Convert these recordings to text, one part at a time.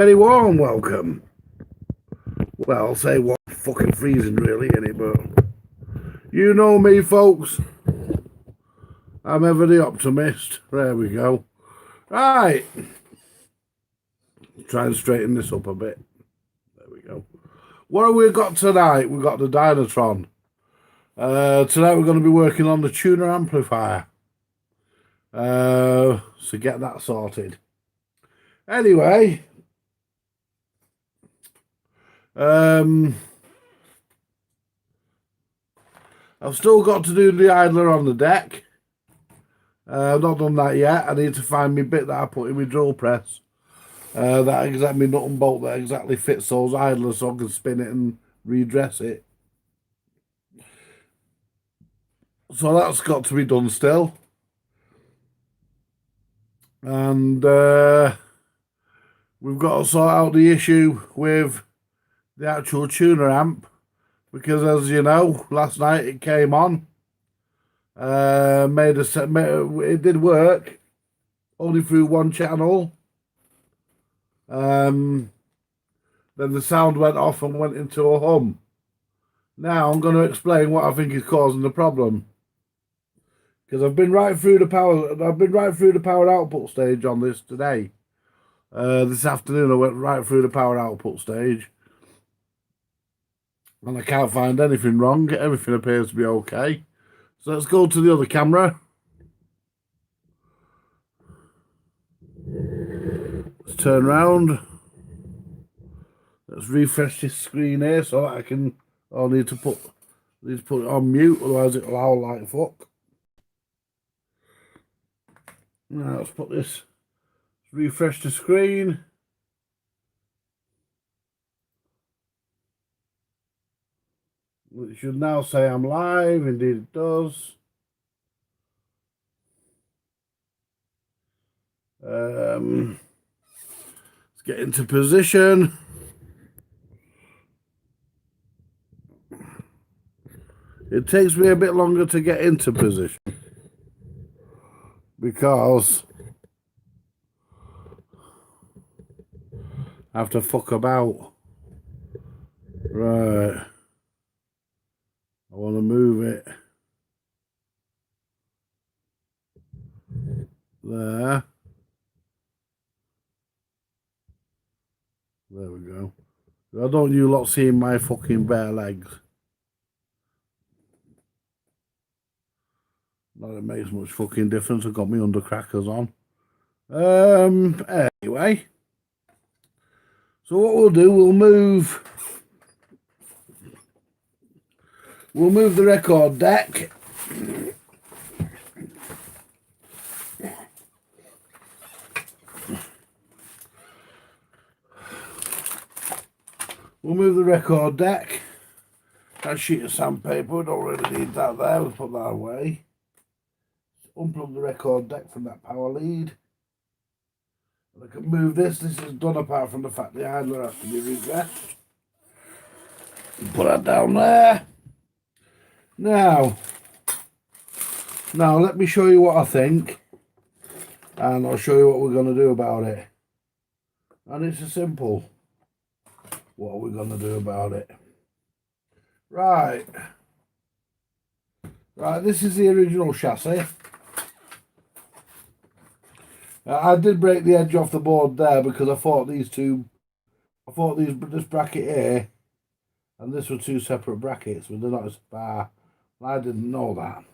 Very warm welcome. Well, I'll say what fucking freezing really, innit? But you know me, folks. I'm ever the optimist. There we go. Right. Try and straighten this up a bit. There we go. What have we got tonight? We've got the Dynatron. Tonight we're going to be working on the tuner amplifier. So get that sorted. Anyway. I've still got to do the idler on the deck. I've not done that yet. I need to find my bit that I put in my drill press. That exactly nut and bolt that exactly fits those idlers so I can spin it and redress it. So that's got to be done still. And we've got to sort out the issue with the actual tuner amp, because as you know, last night it came on. It did work only through one channel. Then the sound went off and went into a hum. Now I'm going to explain what I think is causing the problem, because I've been right through the power output stage on this today. This afternoon I went right through the power output stage, and I can't find anything wrong. Everything appears to be okay. So let's go to the other camera. Let's turn around. Let's refresh this screen here so that I can. I'll need to put it on mute, otherwise it'll howl like fuck. Now let's put this. Refresh the screen. It should now say I'm live. Indeed it does. Let's get into position. It takes me a bit longer to get into position because I have to fuck about. Right. I want to move it. There. There we go. I don't you lot seeing my fucking bare legs. Not that it makes much fucking difference. I've got my undercrackers on. Anyway. So what we'll do, we'll move the record deck. We'll move the record deck. That sheet of sandpaper, we don't really need that there. We'll put that away. Unplug the record deck from that power lead. And I can move this. This is done apart from the fact the idler has to be redressed. Put that down there. Now let me show you what I think, and I'll show you what we're going to do about it. And it's a simple. What are we going to do about it? Right, this is the original chassis. I did break the edge off the board there because I thought this bracket here and this were two separate brackets, but they're not as far. I didn't know that.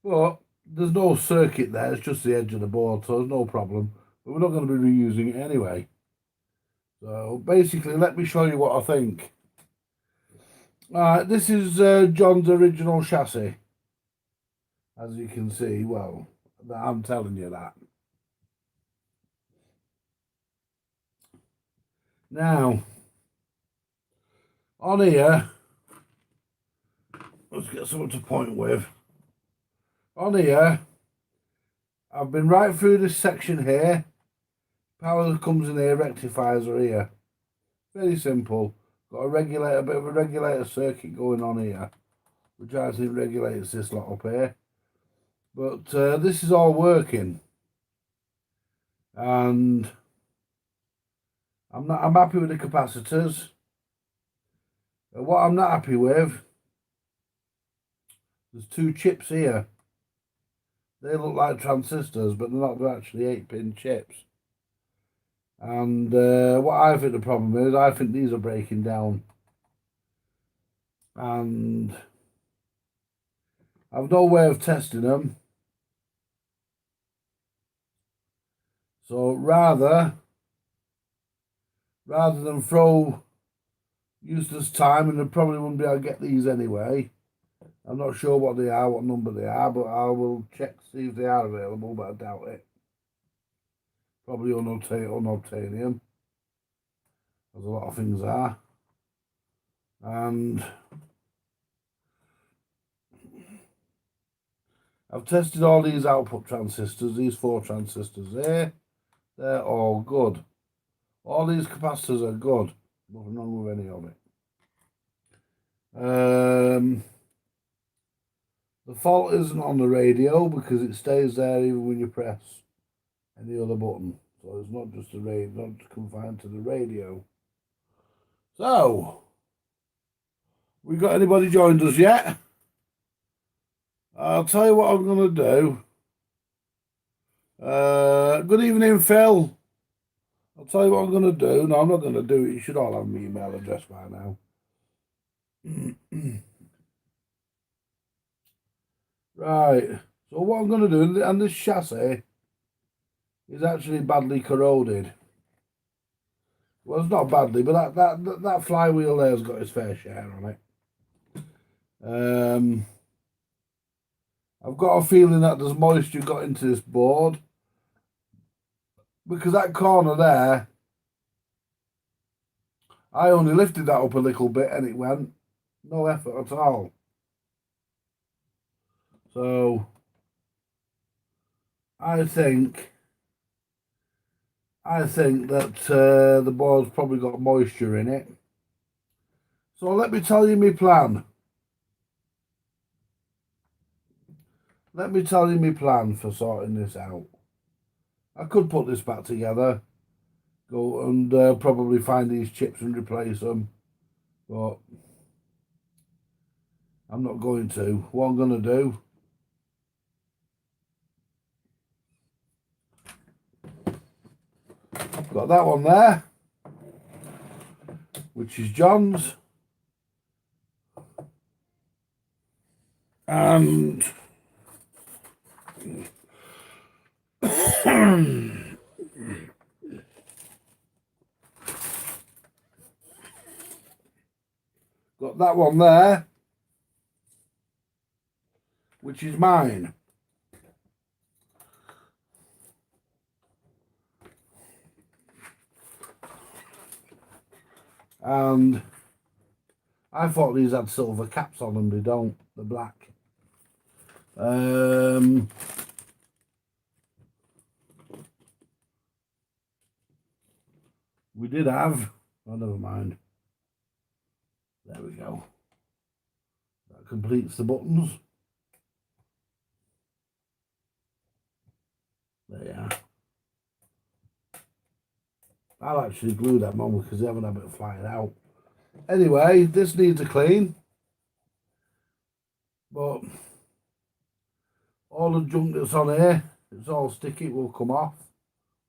But there's no circuit there, it's just the edge of the board, so there's no problem. But we're not going to be reusing it anyway. So basically, let me show you what I think. This is John's original chassis. As you can see, well, I'm telling you that. Now, on here, let's get something to point with. On here, I've been right through this section here. Power that comes in here, rectifiers are here. Very simple. Got a bit of a regulator circuit going on here, which I think regulates this lot up here. But this is all working. And I'm happy with the capacitors. What I'm not happy with, there's 2 chips here. They look like transistors, but they're not. They're actually 8-pin chips. And what I think the problem is, I think these are breaking down. And I've no way of testing them. So rather than throw useless time, and I probably wouldn't be able to get these anyway. I'm not sure what they are, what number they are, but I will check to see if they are available, but I doubt it. Probably unobtainium, as a lot of things are. And I've tested all these output transistors, these 4 transistors there. They're all good. All these capacitors are good. Nothing wrong with any of it. The fault isn't on the radio because it stays there even when you press any other button. So it's not just the radio, not confined to the radio. So, we got anybody joined us yet? I'll tell you what I'm going to do. Good evening, Phil. I'll tell you what I'm going to do. No, I'm not going to do it. You should all have my email address by now. Right. So what I'm going to do, and this chassis is actually badly corroded. Well, it's not badly, but that flywheel there's got its fair share on it. I've got a feeling that there's moisture got into this board because that corner there, I only lifted that up a little bit and it went. No effort at all. So I think that the board's probably got moisture in it. So let me tell you my plan. Let me tell you my plan for sorting this out. I could put this back together, go and probably find these chips and replace them, but I'm not going to. What I'm going to do, got that one there, which is John's, and got that one there, which is mine. And I thought these had silver caps on them. They don't. They're black. We did have. Oh, never mind. There we go. That completes the buttons. There you are. I'll actually glue them on because they haven't had it flying out. Anyway, this needs a clean. But all the junk that's on here, it's all sticky, it will come off.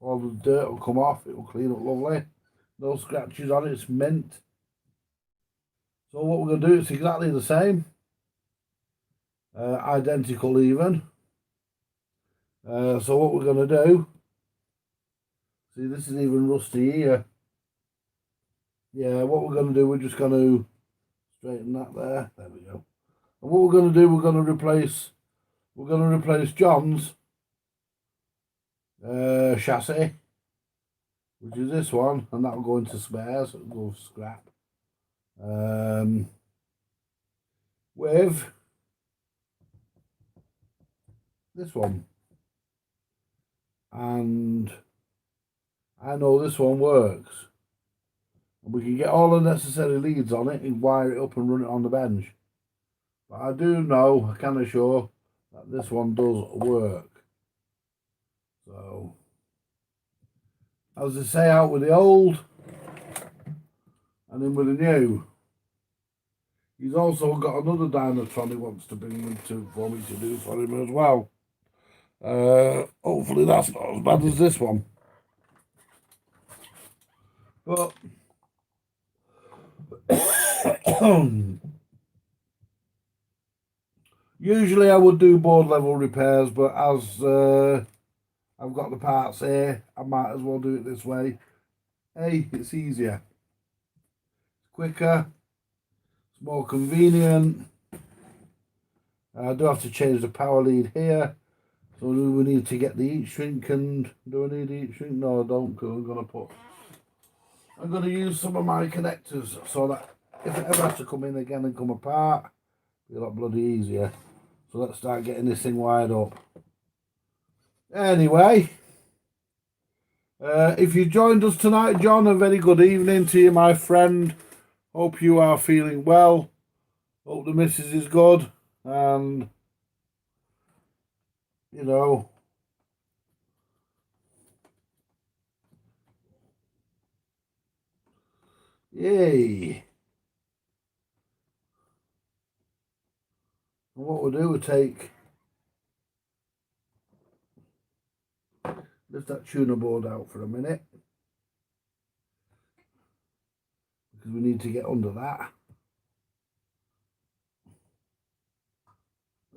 All the dirt will come off, it will clean up lovely. No scratches on it, it's mint. So what we're going to do is exactly the same. Identical even. So what we're going to do, see this is even rusty here. Yeah, what we're going to do, we're just going to straighten that there. There we go. And what we're going to do, we're going to replace John's chassis, which is this one, and that'll go into spares, it'll go scrap. With this one. And I know this one works. And we can get all the necessary leads on it and wire it up and run it on the bench. But I do know, I can assure, that this one does work. So, as they say out with the old, and in with a new. He's also got another Dynatron he wants to bring me to for me to do for him as well. Hopefully that's not as bad as this one. But usually I would do board level repairs, but as I've got the parts here, I might as well do it this way. Hey, it's easier, quicker, it's more convenient. I do have to change the power lead here, so do we need to get the heat shrink? And do I need heat shrink? No, I don't, because I'm gonna use some of my connectors so that if it ever has to come in again and come apart, it'll be a lot bloody easier. So let's start getting this thing wired up. Anyway, if you joined us tonight, John, a very good evening to you, my friend. Hope you are feeling well. Hope the missus is good. And, you know, yay. And what we'll do, we'll lift that tuner board out for a minute, because we need to get under that.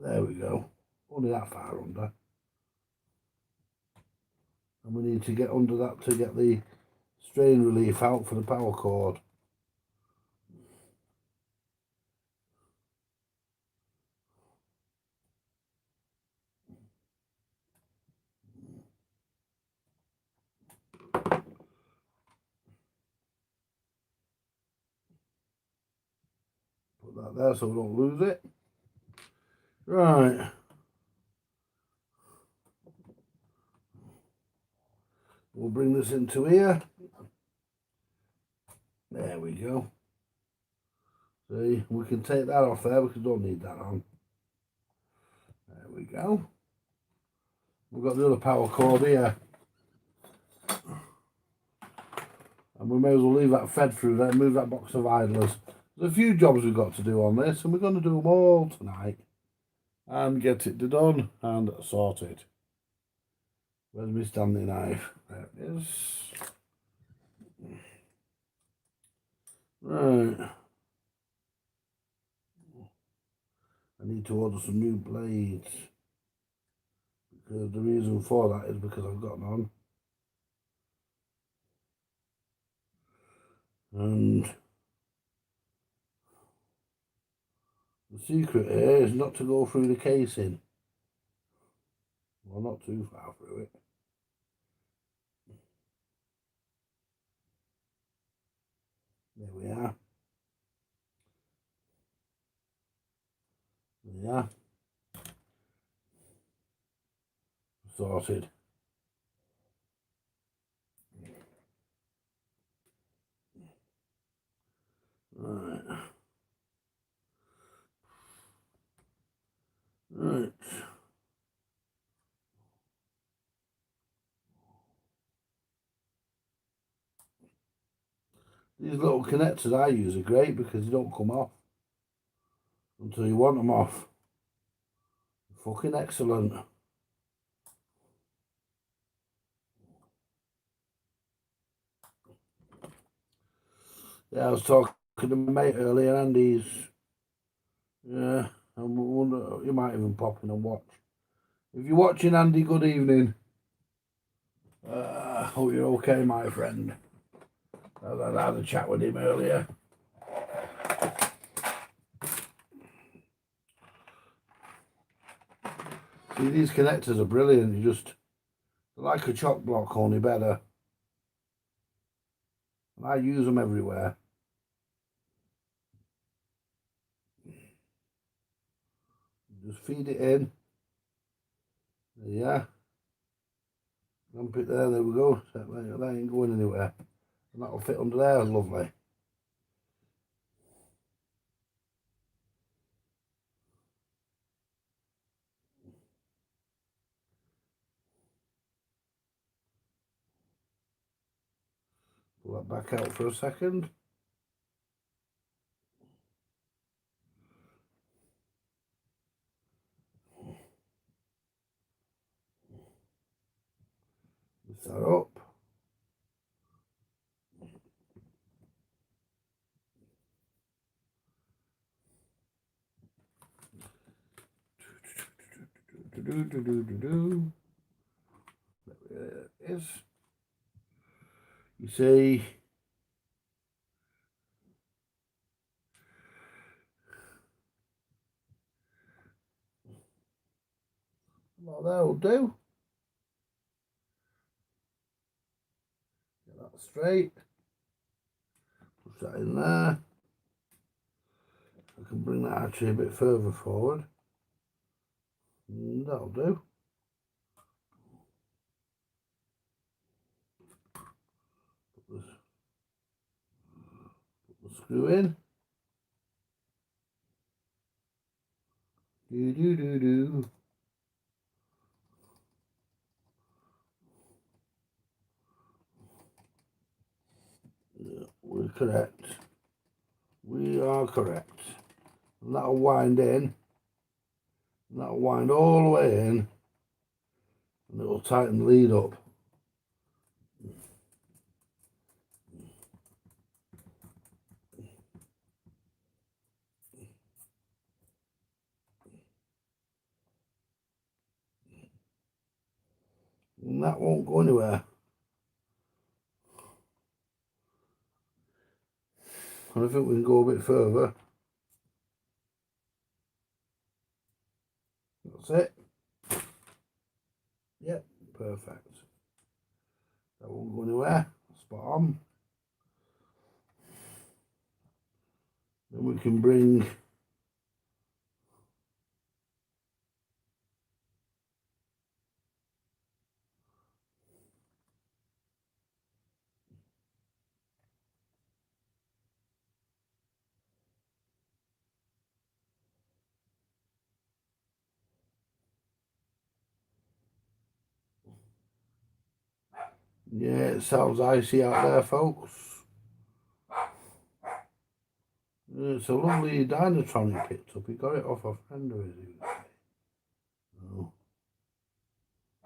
There we go. Only that far under. And we need to get under that to get the strain relief out for the power cord. Put that there so we don't lose it. Right. We'll bring this into here. There we go. See, we can take that off there because we don't need that on. There we go. We've got the other power cord here. And we may as well leave that fed through there and move that box of idlers. There's a few jobs we've got to do on this, and we're going to do them all tonight. And get it done and sorted. Where's my Stanley knife? There it is. Right. I need to order some new blades. Because the reason for that is because I've got none. And the secret here is not to go through the casing. Well, not too far through it. There we are. There we are. Sorted. Right. Right. These little connectors I use are great because they don't come off until you want them off. Fucking excellent. Yeah, I was talking to my mate earlier, and yeah, I wonder, you might even pop in and watch. If you're watching, Andy, good evening. Hope you're okay, my friend. I had a chat with him earlier. See, these connectors are brilliant. You just like a chock block, only better. And I use them everywhere. Just feed it in. Yeah. Dump it there. There we go. That ain't going anywhere. And that'll fit under there. Lovely. Pull that back out for a second. There it is. You see, what that'll do. Get that straight. Push that in there. I can bring that actually a bit further forward. That'll do. Put the screw in. Do. We're correct. We are correct. And that'll wind in. And that'll wind all the way in. And it'll tighten the lead up. And that won't go anywhere. And I think we can go a bit further. That's it. Yep, perfect. That won't go anywhere. Spot on. Then we can bring yeah, it sounds icy out there, folks. Yeah, it's a lovely Dynatron he picked up. He got it off a friend of his. Oh.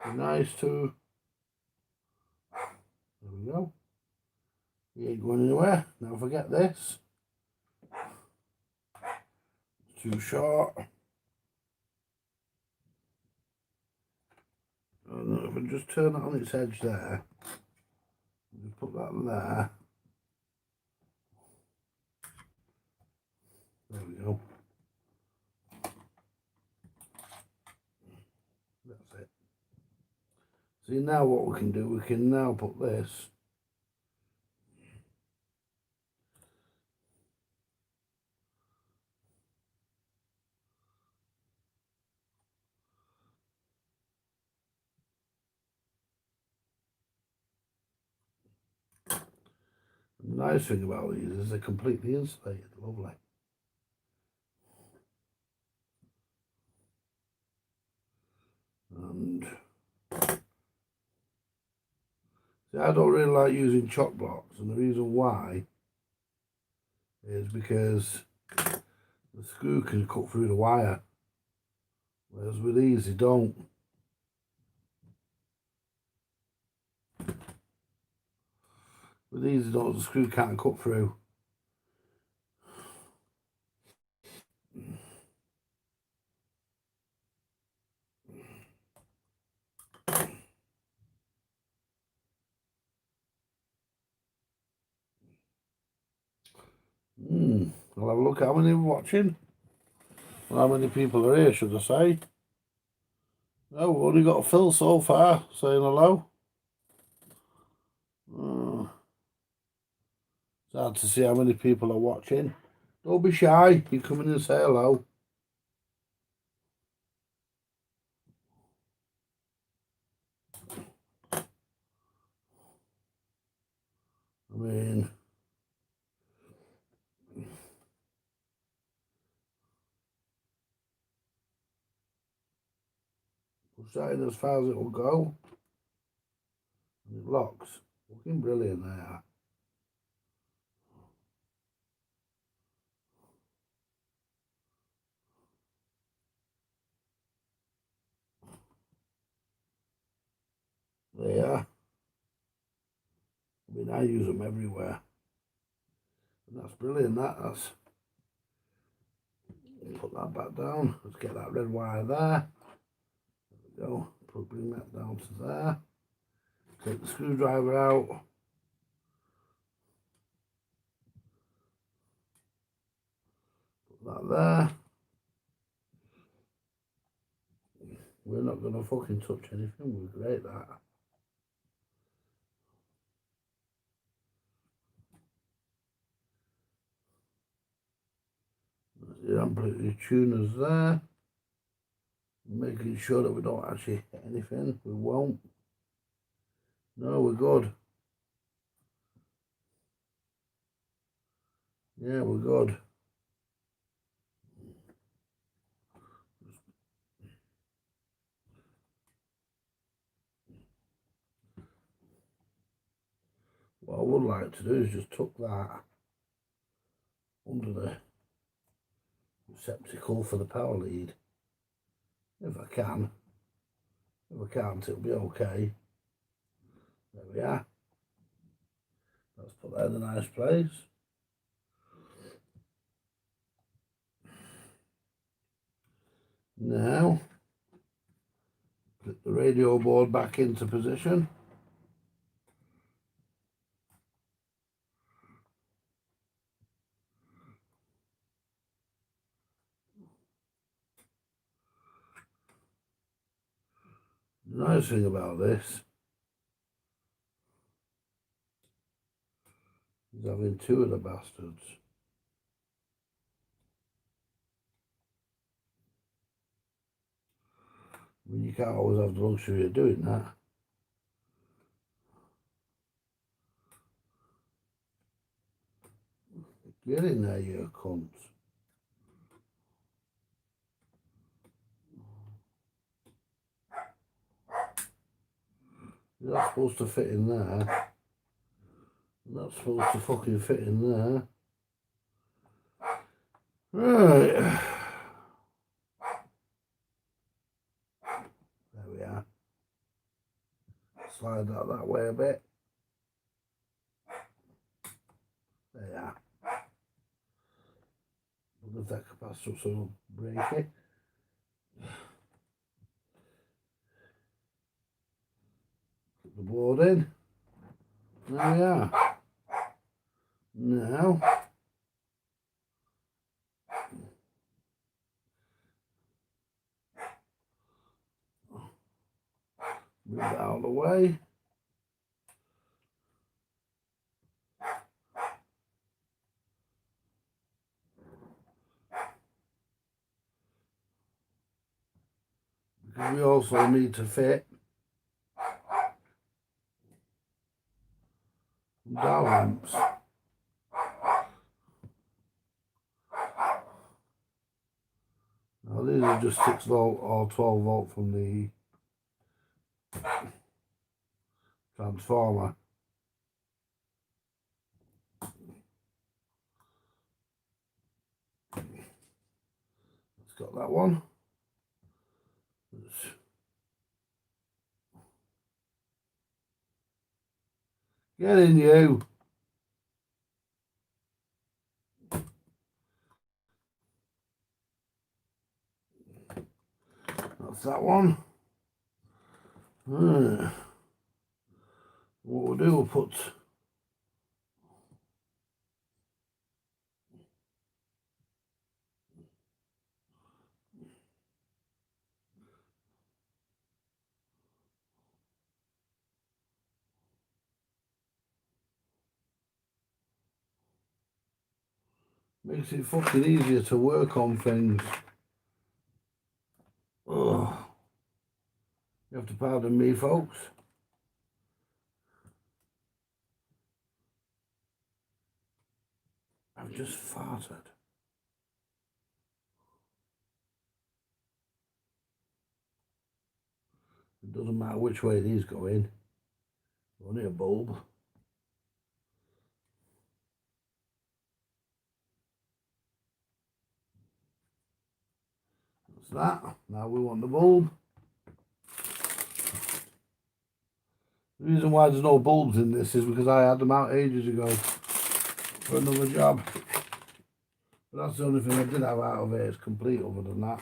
Be nice too. There we go. He ain't going anywhere. Now forget this. It's too short. And if I just turn it on its edge there, just put that there. There we go. That's it. See, now what we can do, we can now put this the nice thing about these is they're completely insulated. Lovely. And see, I don't really like using chock blocks, and the reason why is because the screw can cut through the wire, whereas with these they don't. With these they don't, the screw can't cut through. I'll have a look at how many are watching. Well, how many people are here, should I say? No, we've only got Phil so far saying hello. It's hard to see how many people are watching. Don't be shy, you come in and say hello. I mean, push that in as far as it will go. And it locks. Looking brilliant there. There. I mean, I use them everywhere. And that's brilliant, that's. Put that back down. Let's get that red wire there. Go, bring that down to there. Take the screwdriver out. Put that there. We're not going to fucking touch anything. We're great that. That's the amplitude tuners there. Making sure that we don't actually hit anything. We won't. No, we're good. Yeah, we're good. What I would like to do is just tuck that under the receptacle for the power lead. If I can. If I can't, it'll be okay. There we are. Let's put that in a nice place. Now, put the radio board back into position. The nice thing about this is having two of the bastards. I mean, you can't always have the luxury of doing that. Get in there, you cunts. You're not supposed to fit in there. You're not supposed to fucking fit in there. Right. There we are. Slide that way a bit. There you are. Look at that capacitor, so it'll break it. Put the board in. There we are. Now, move that out of the way. Because we also need to fit dial lamps. Now these are just 6 volt or 12 volt from the transformer. It's got that one. Get in, you. That's that one. What we'll do, we'll put makes it fucking easier to work on things. Ugh. You have to pardon me, folks. I've just farted. It doesn't matter which way these go in. Only a bulb. That's that. Now we want the bulb. The reason why there's no bulbs in this is because I had them out ages ago for another job. But that's the only thing I did have out of it. It's complete other than that.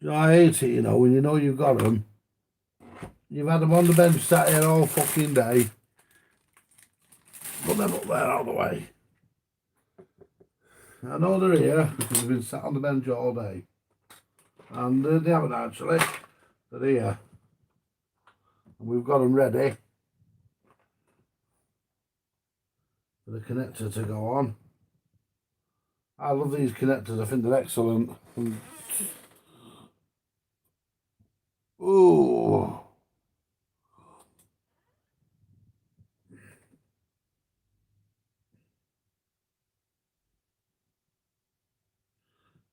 I hate it, you know you've got them. You've had them on the bench sat here all fucking day. Put them up there out of the way. I know they're here because they've been sat on the bench all day. And they haven't actually. They're here. And we've got them ready for the connector to go on. I love these connectors, I think they're excellent. Ooh.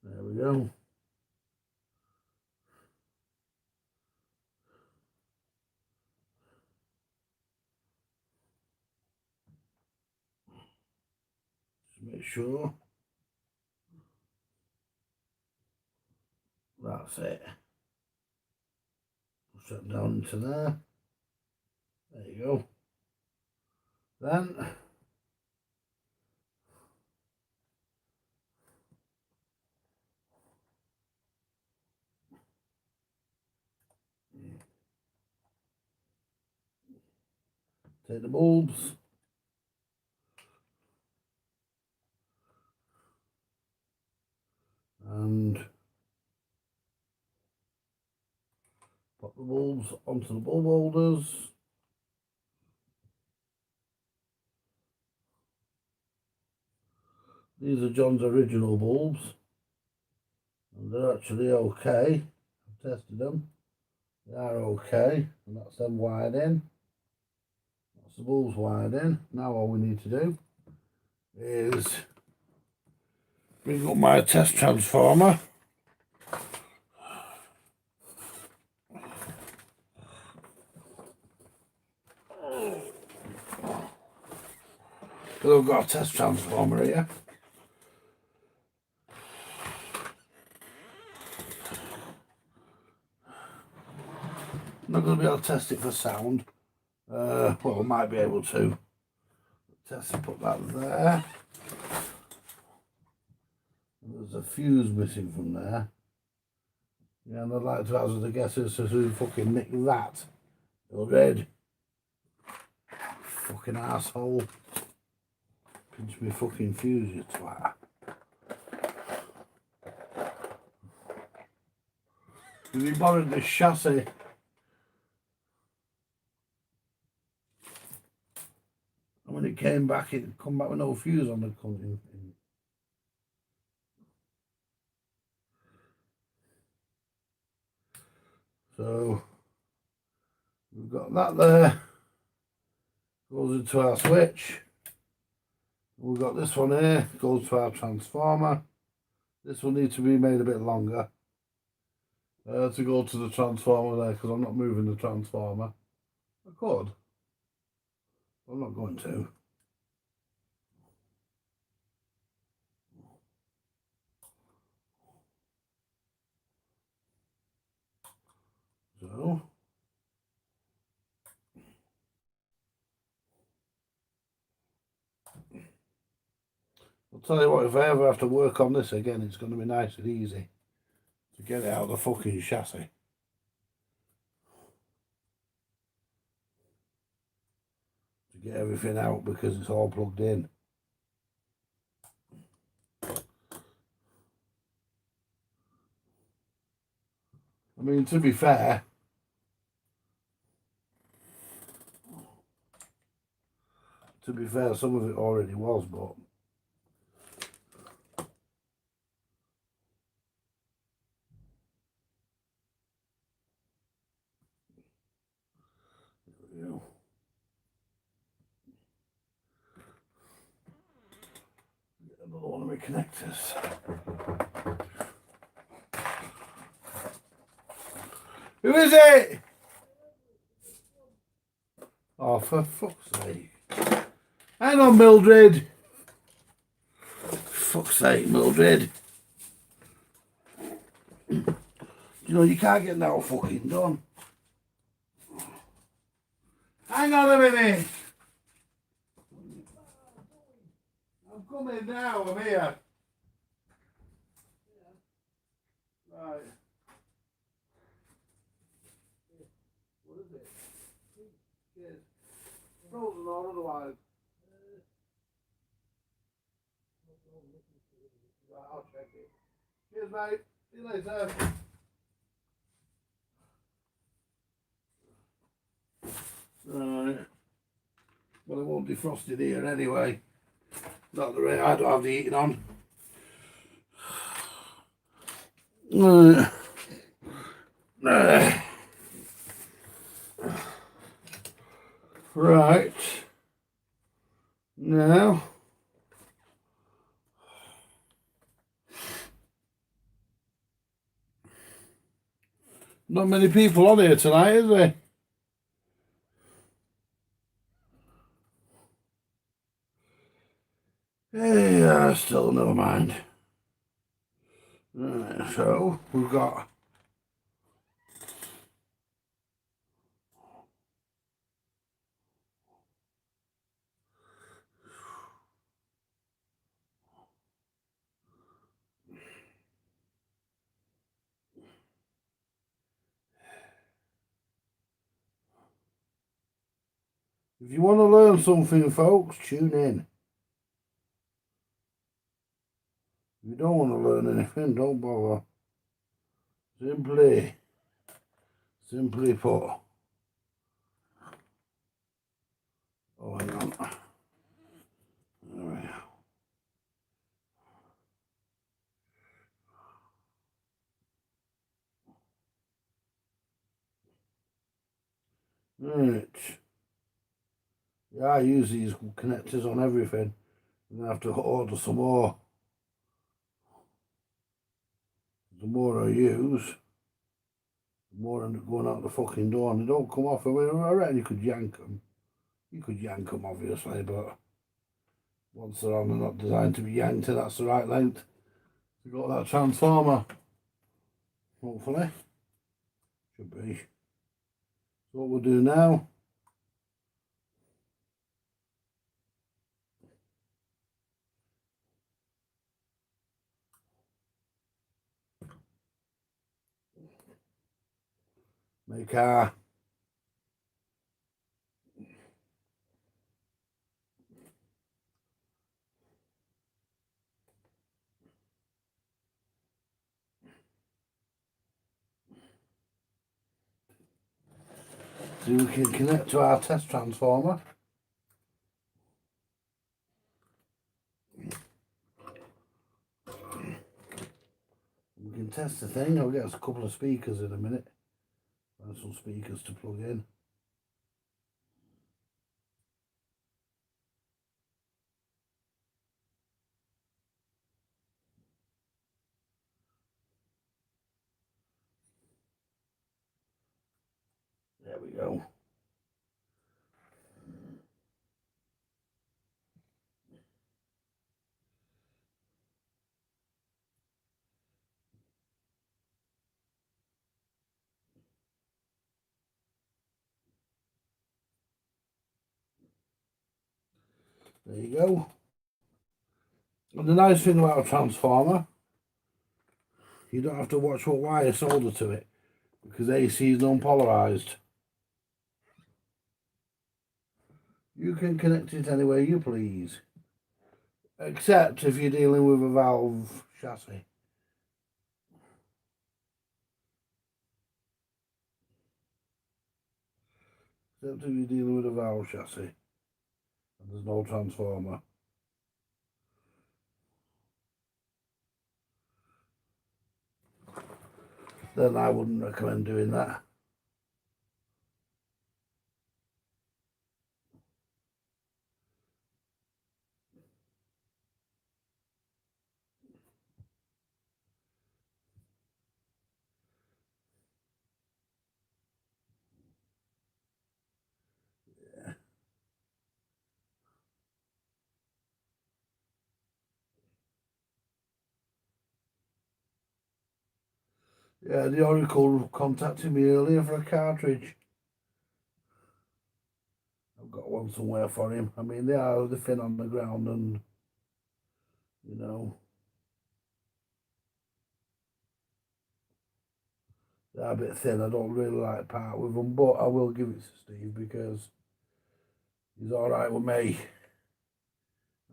There we go. Just make sure. That's it. Push that down into there. There you go. Then take the bulbs and pop the bulbs onto the bulb holders. These are John's original bulbs and they're actually okay. I've tested them. They are okay, and that's them wired in. That's the bulbs wired in. Now all we need to do is bring up my test transformer. Because I've got a test transformer here. I'm not going to be able to test it for sound. Well, I might be able to. Test and put that there. And there's a fuse missing from there. Yeah, and I'd like to hazard a guess as to who fucking nicked that. You're red. Fucking asshole. Pinch me fucking fuse, you twat. He borrowed this chassis. And when it came back, it come back with no fuse on the cutting. So we've got that there. Goes into our switch. We've got this one here. Goes to our transformer. This will need to be made a bit longer to go to the transformer there because I'm not moving the transformer. I could. I'm not going to. So I'll tell you what, if I ever have to work on this again, it's going to be nice and easy to get it out of the fucking chassis. To get everything out because it's all plugged in. I mean, to be fair, some of it already was, but you know. Get another one of my connectors. Who is it? Oh, for fuck's sake. Hang on, Mildred. Fuck's sake, Mildred. You know, you can't get that all fucking done. Hang on a minute. I'm coming now, I'm here. Right. Cheers. Frozen or otherwise. Right, I'll check it. Cheers, mate. See you later. Right. Well, it won't defrost it here anyway. Not the rate I don't have the heating on. Right. Now. Not many people on here tonight, is there? Yeah, still never mind. Right, so we've got if you want to learn something, folks, tune in. If you don't want to learn anything, don't bother. Simply put. Oh, hang on. There we go. Right. Yeah, I use these connectors on everything. And I have to order some more. The more I use, the more I'm going out the fucking door, and they don't come off. I mean, I reckon you could yank them. You could yank them, obviously, but once they're on, they're not designed to be yanked, and that's the right length to got that transformer. Hopefully. Should be. So what we'll do now, make our so we can connect to our test transformer. We can test the thing. I'll get us a couple of speakers in a minute. Find some speakers to plug in. There we go. There you go. And the nice thing about a transformer, you don't have to watch what wire solder to it, because AC is non-polarized. You can connect it any way you please, except if you're dealing with a valve chassis. Except if you're dealing with a valve chassis and there's no transformer. Then I wouldn't recommend doing that. Yeah, the Oracle contacted me earlier for a cartridge. I've got one somewhere for him. I mean, they are the thin on the ground, and you know, They're a bit thin. I don't really like part with them, but I will give it to Steve because he's alright with me.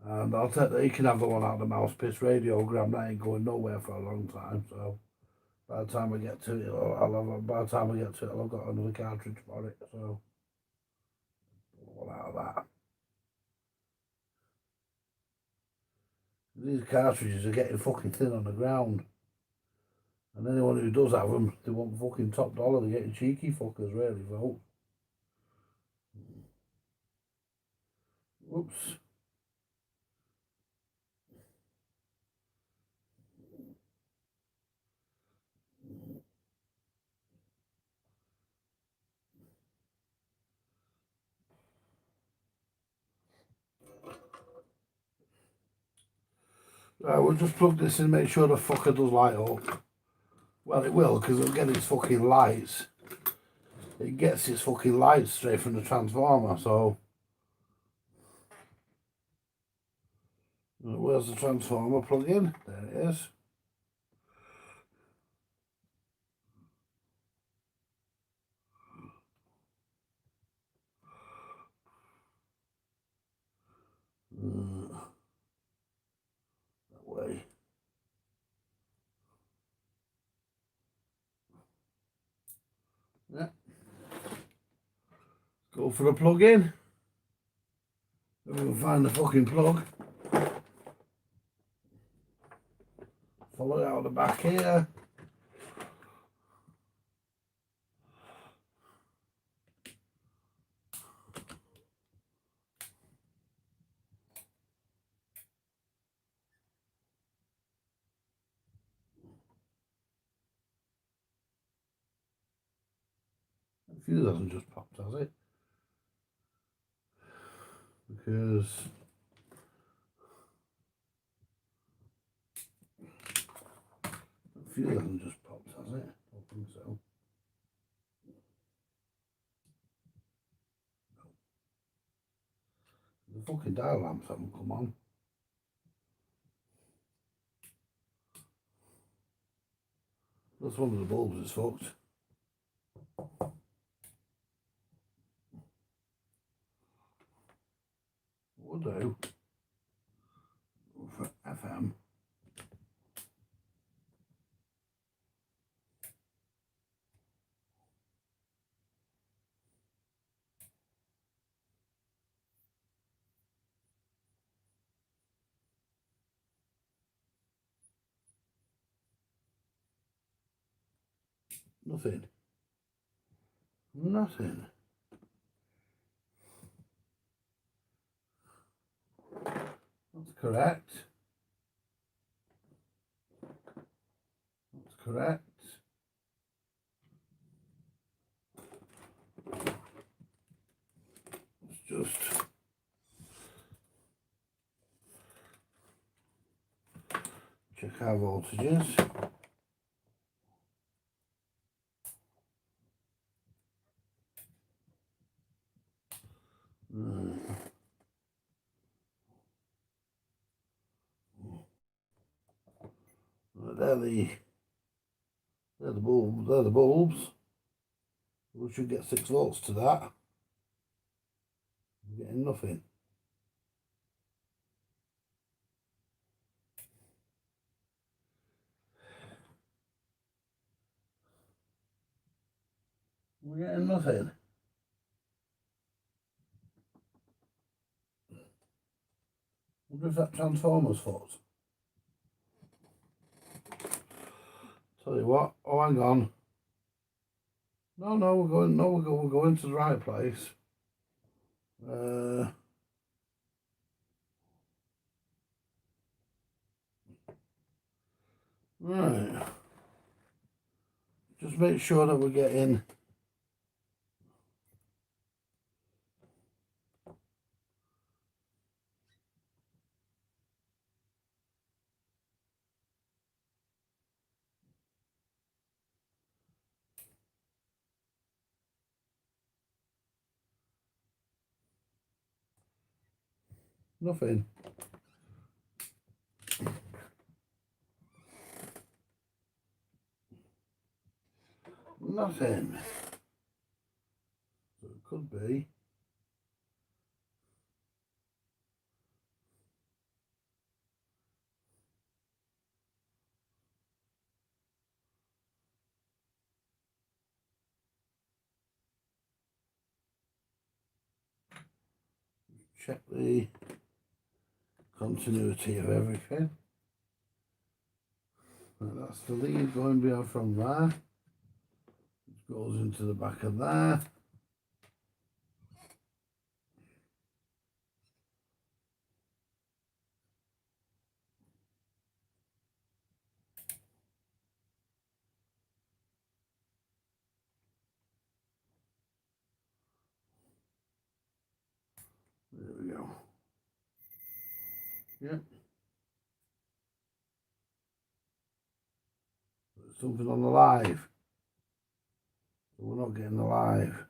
And I'll take that he can have the one out of the mouthpiece radiogram. That ain't going nowhere for a long time. So by the time I get to it, by the time I get to it, I've got another cartridge for it. So one out of that. These cartridges are getting fucking thin on the ground. And anyone who does have them, they want fucking top dollar. They're getting cheeky fuckers, really, folks. Whoops. Right, we'll just plug this in, make sure the fucker does light up. Well, it will, because it'll get its fucking lights. It gets its fucking lights straight from the transformer, so... Where's the transformer plug in? There it is. That way. Yeah. Go for the plug in. Then we'll find the fucking plug. Follow it out the back here. The fuse hasn't just popped, has it? Because the fuse hasn't just popped, has it? I don't think so. The fucking dial lamps haven't come on. That's one of the bulbs is fucked. We'll do for FM. Nothing. Nothing. That's correct. That's correct. Let's just check our voltages. They're the bulbs. We should get 6 volts to that. We're getting nothing. We're getting nothing. I wonder if that transformer's fucked. Tell you what. Oh, hang on. No, we're going. No, we're going to the right place. Right. Just make sure that we're getting. Nothing. nothing. So it could be. Check the continuity of everything. Right, that's the lead going beyond from there. It goes into the back of there. There we go. Yep. There's something on the live. So we're not getting the live.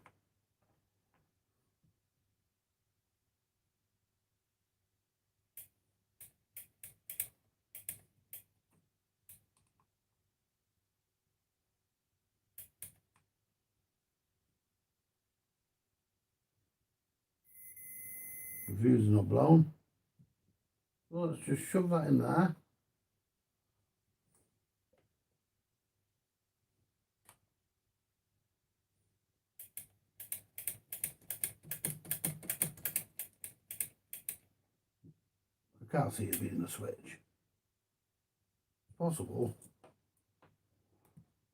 The fuse is not blown. Well, let's just shove that in there. I can't see it being a switch. Possible.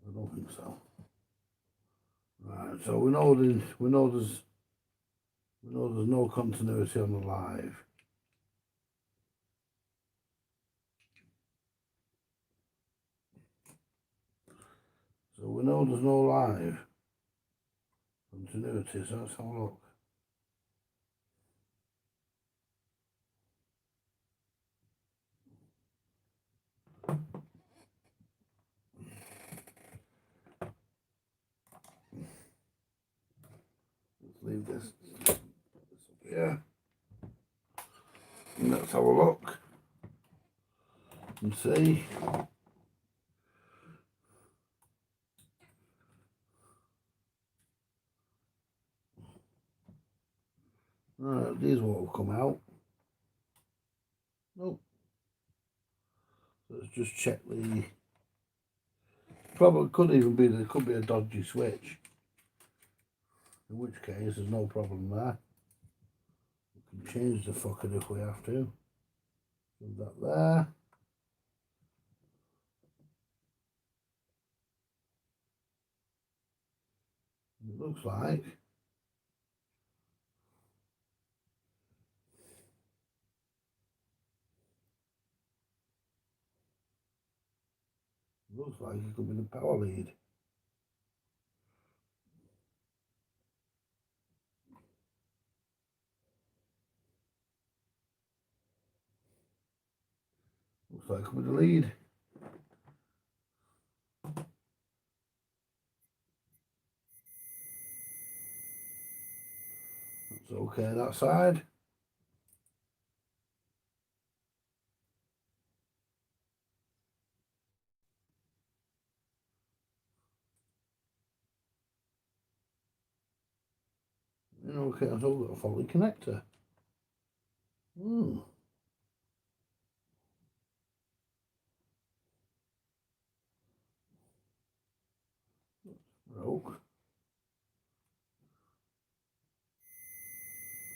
I don't think so. Right, so we know there's no continuity on the live. So we know there's no live continuity, so let's have a look. Let's leave this up here. And let's have a look and see. Right, these won't come out. Nope. Let's just check the. Probably could even be there could be a dodgy switch. In which case, there's no problem there. We can change the fucker if we have to. Put that there. It looks like. Looks like it could be the power lead. Looks like it could be the lead. That's okay that side. Okay, so we've got a faulty connector. Broke.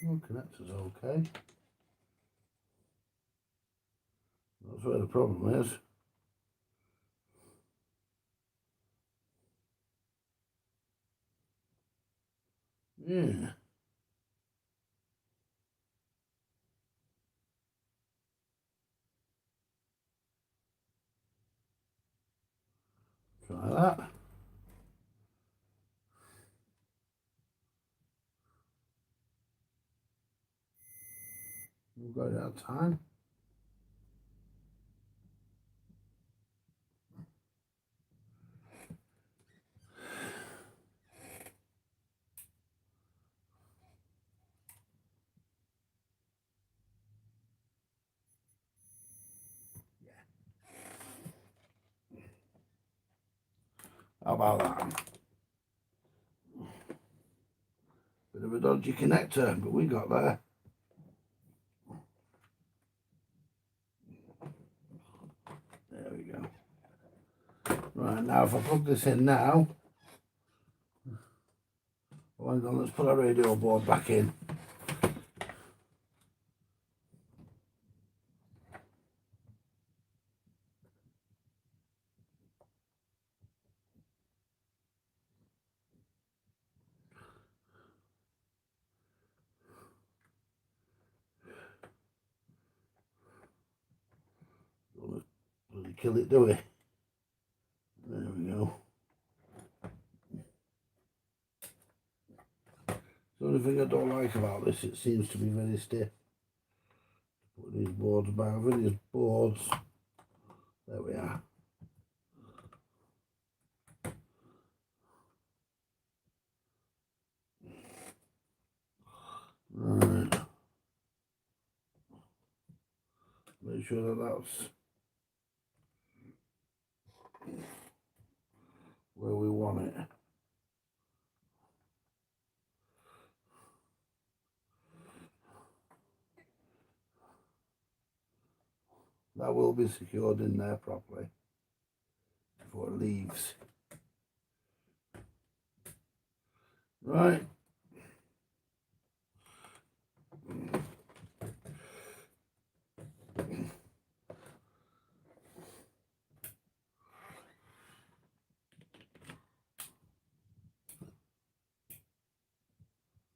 Connector's okay. That's where the problem is. Yeah. Try that. We've got it out of time. How about that? of a dodgy connector, but we got there. There we go. Right, now if I plug this in now, oh, hang on, let's put our radio board back in. Don't really kill it, do we? There we go. The only thing I don't like about this, it seems to be very stiff. Put these boards back over these boards. There we are. Right. Make sure that that's where we want it. That will be secured in there properly before it leaves. Right.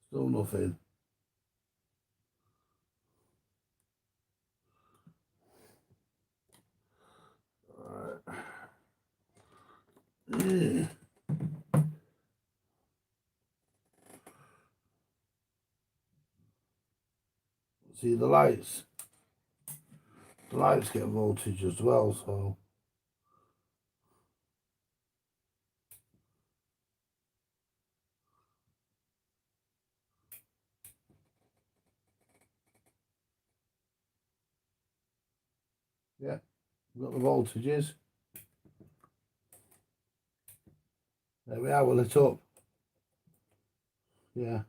Still nothing. Right. Yeah. See the lights? The lights get voltage as well, so yeah, we've got the voltages. There we are, we're lit up. Yeah.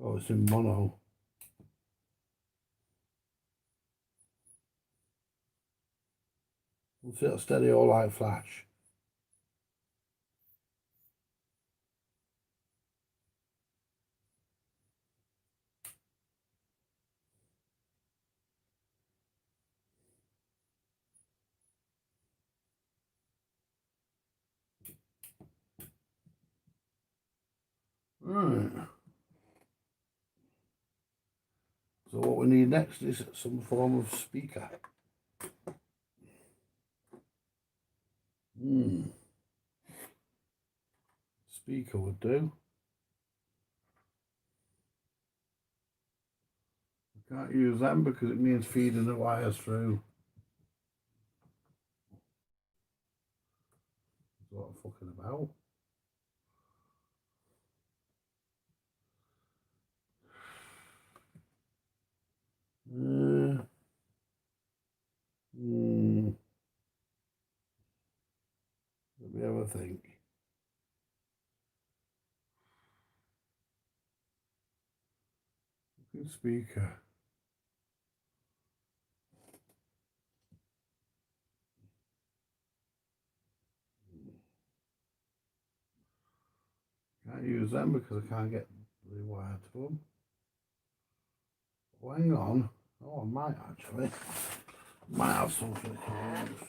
Oh, it's in mono. We'll see that stereo light flash. Right. So what we need next is some form of speaker. Speaker would do. I can't use them because it means feeding the wires through. What I'm fucking about. Let me have a think. Good speaker. Can't use them because I can't get the wire to them. Oh, hang on. Oh, I might actually. Might have something I can use.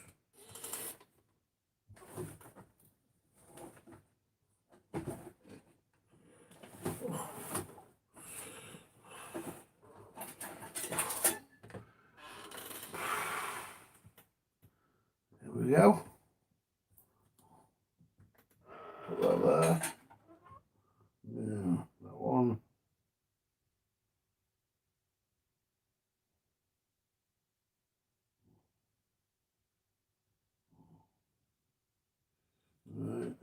There we go. Put that there. Yeah, that one. Right.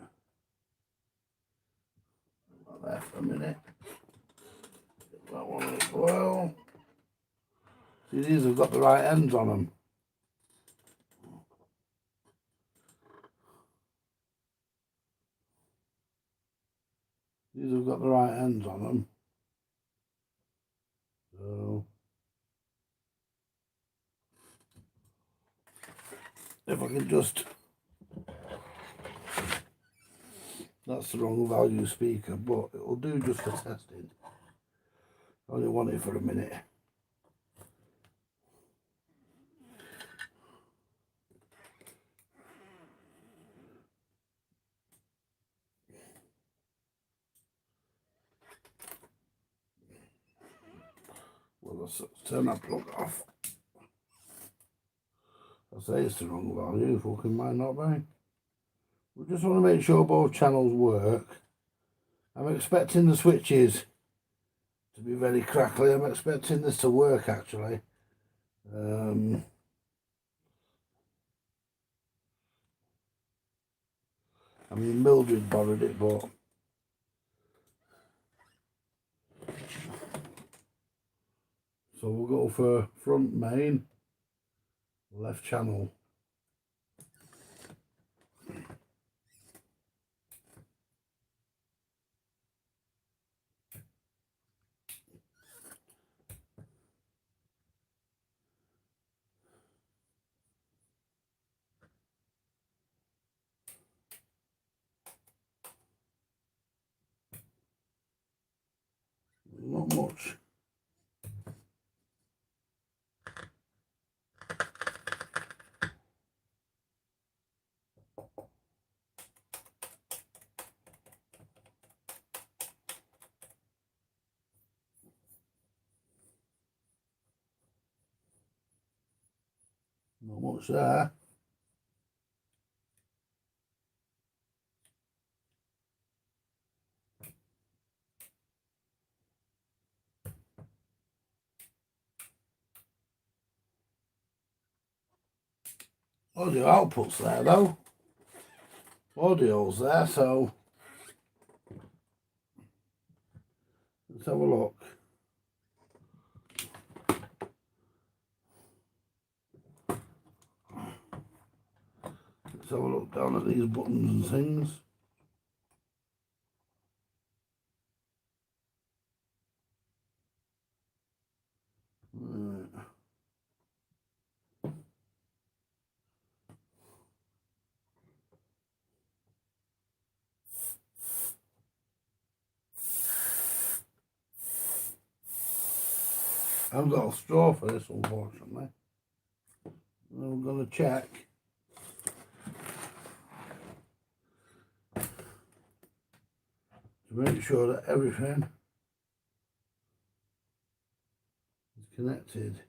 a minute. Get that one as well. See, these have got the right ends on them. These have got the right ends on them. So if I can just, that's the wrong value speaker, but it'll do just for testing. I only want it for a minute. Well, let's turn that plug off. I say it's the wrong value, fucking might not be. We just want to make sure both channels work. I'm expecting the switches to be very crackly. I'm expecting this to work actually. I mean, Mildred borrowed it, but so we'll go for front main, left channel. Not much. Not much there. Audio outputs there though. Audio's there, so let's have a look. Let's have a look down at these buttons and things. Right. I haven't got a straw for this, unfortunately. I'm going to check. To make sure that everything is connected.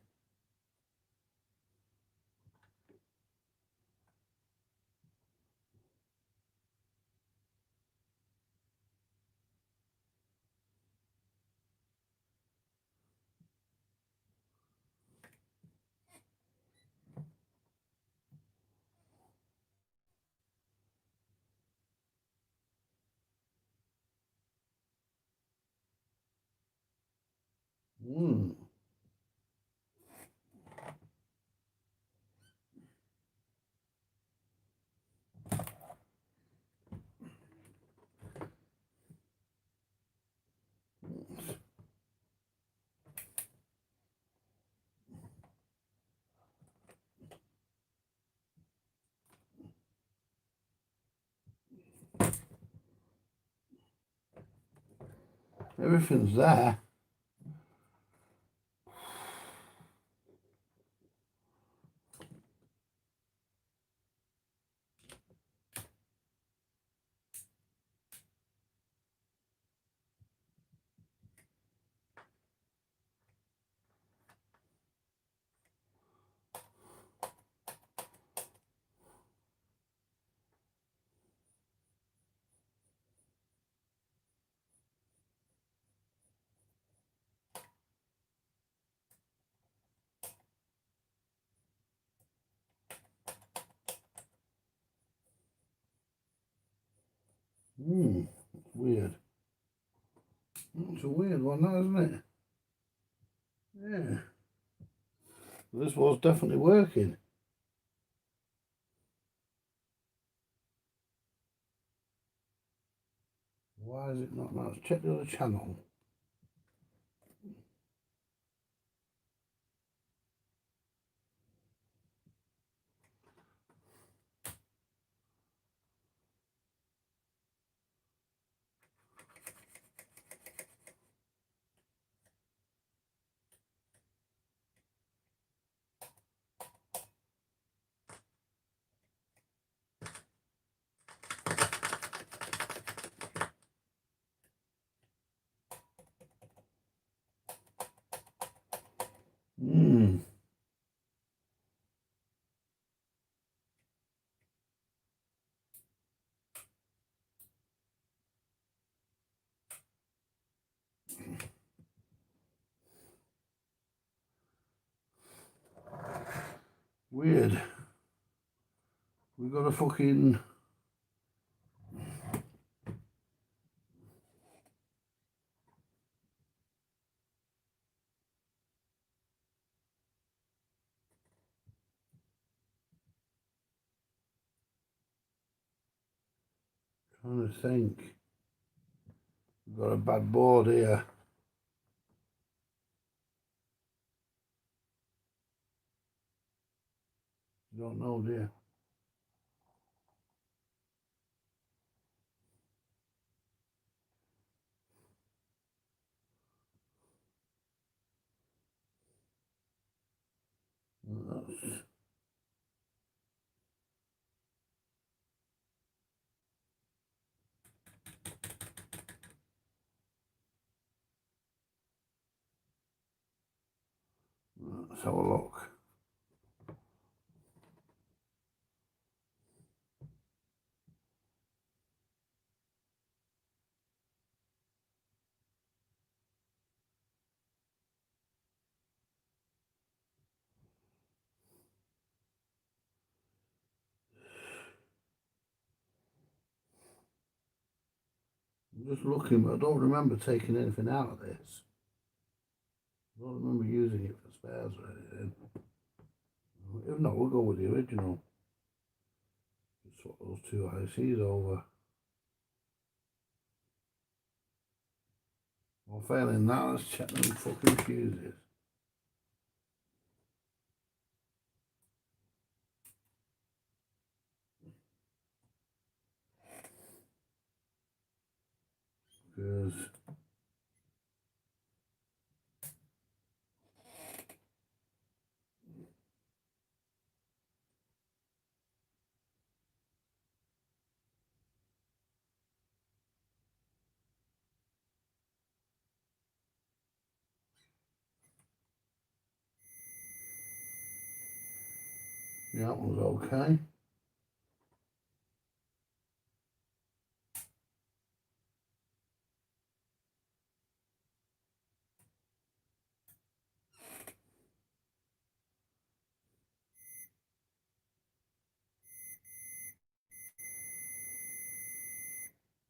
Everything's there. Weird. It's a weird one, that, isn't it? Yeah. This was definitely working. Why is it not now? Let's check the other channel. Weird. We've got a fucking... Trying to think. We've got a bad board here. Don't know, dear. Let's have a look. I'm just looking, but I don't remember taking anything out of this. I don't remember using it for spares or anything. If not, we'll go with the original. Just swap those two ICs over. Well, failing that, let's check them fucking fuses. Because yeah, that one's okay.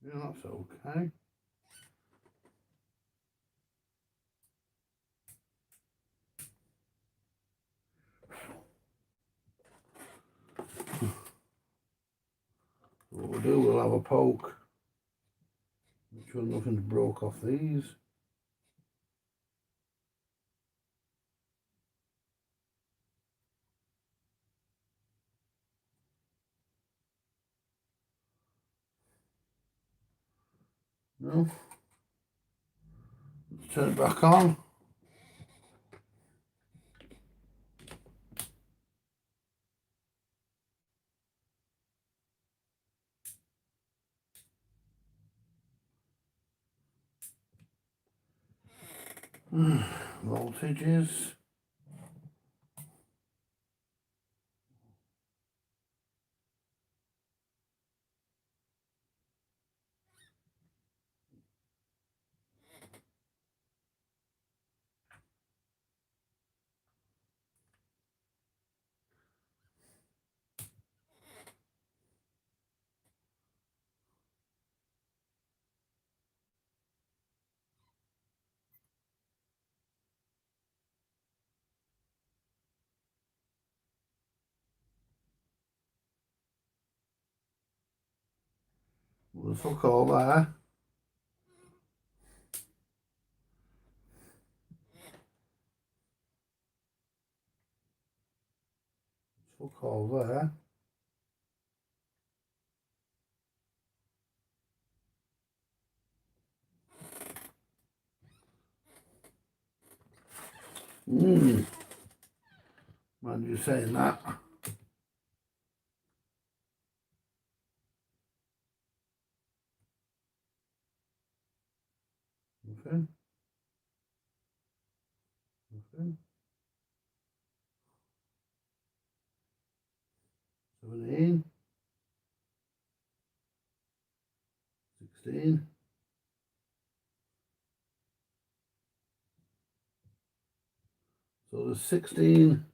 Yeah, that's okay. What we'll do, we'll have a poke. Make sure nothing's broke off these. No. Let's turn it back on. Voltages. Well, fuck all there. Fuck all there. Mind you saying that. Nothing. Nothing. 17. 16. So there's 16.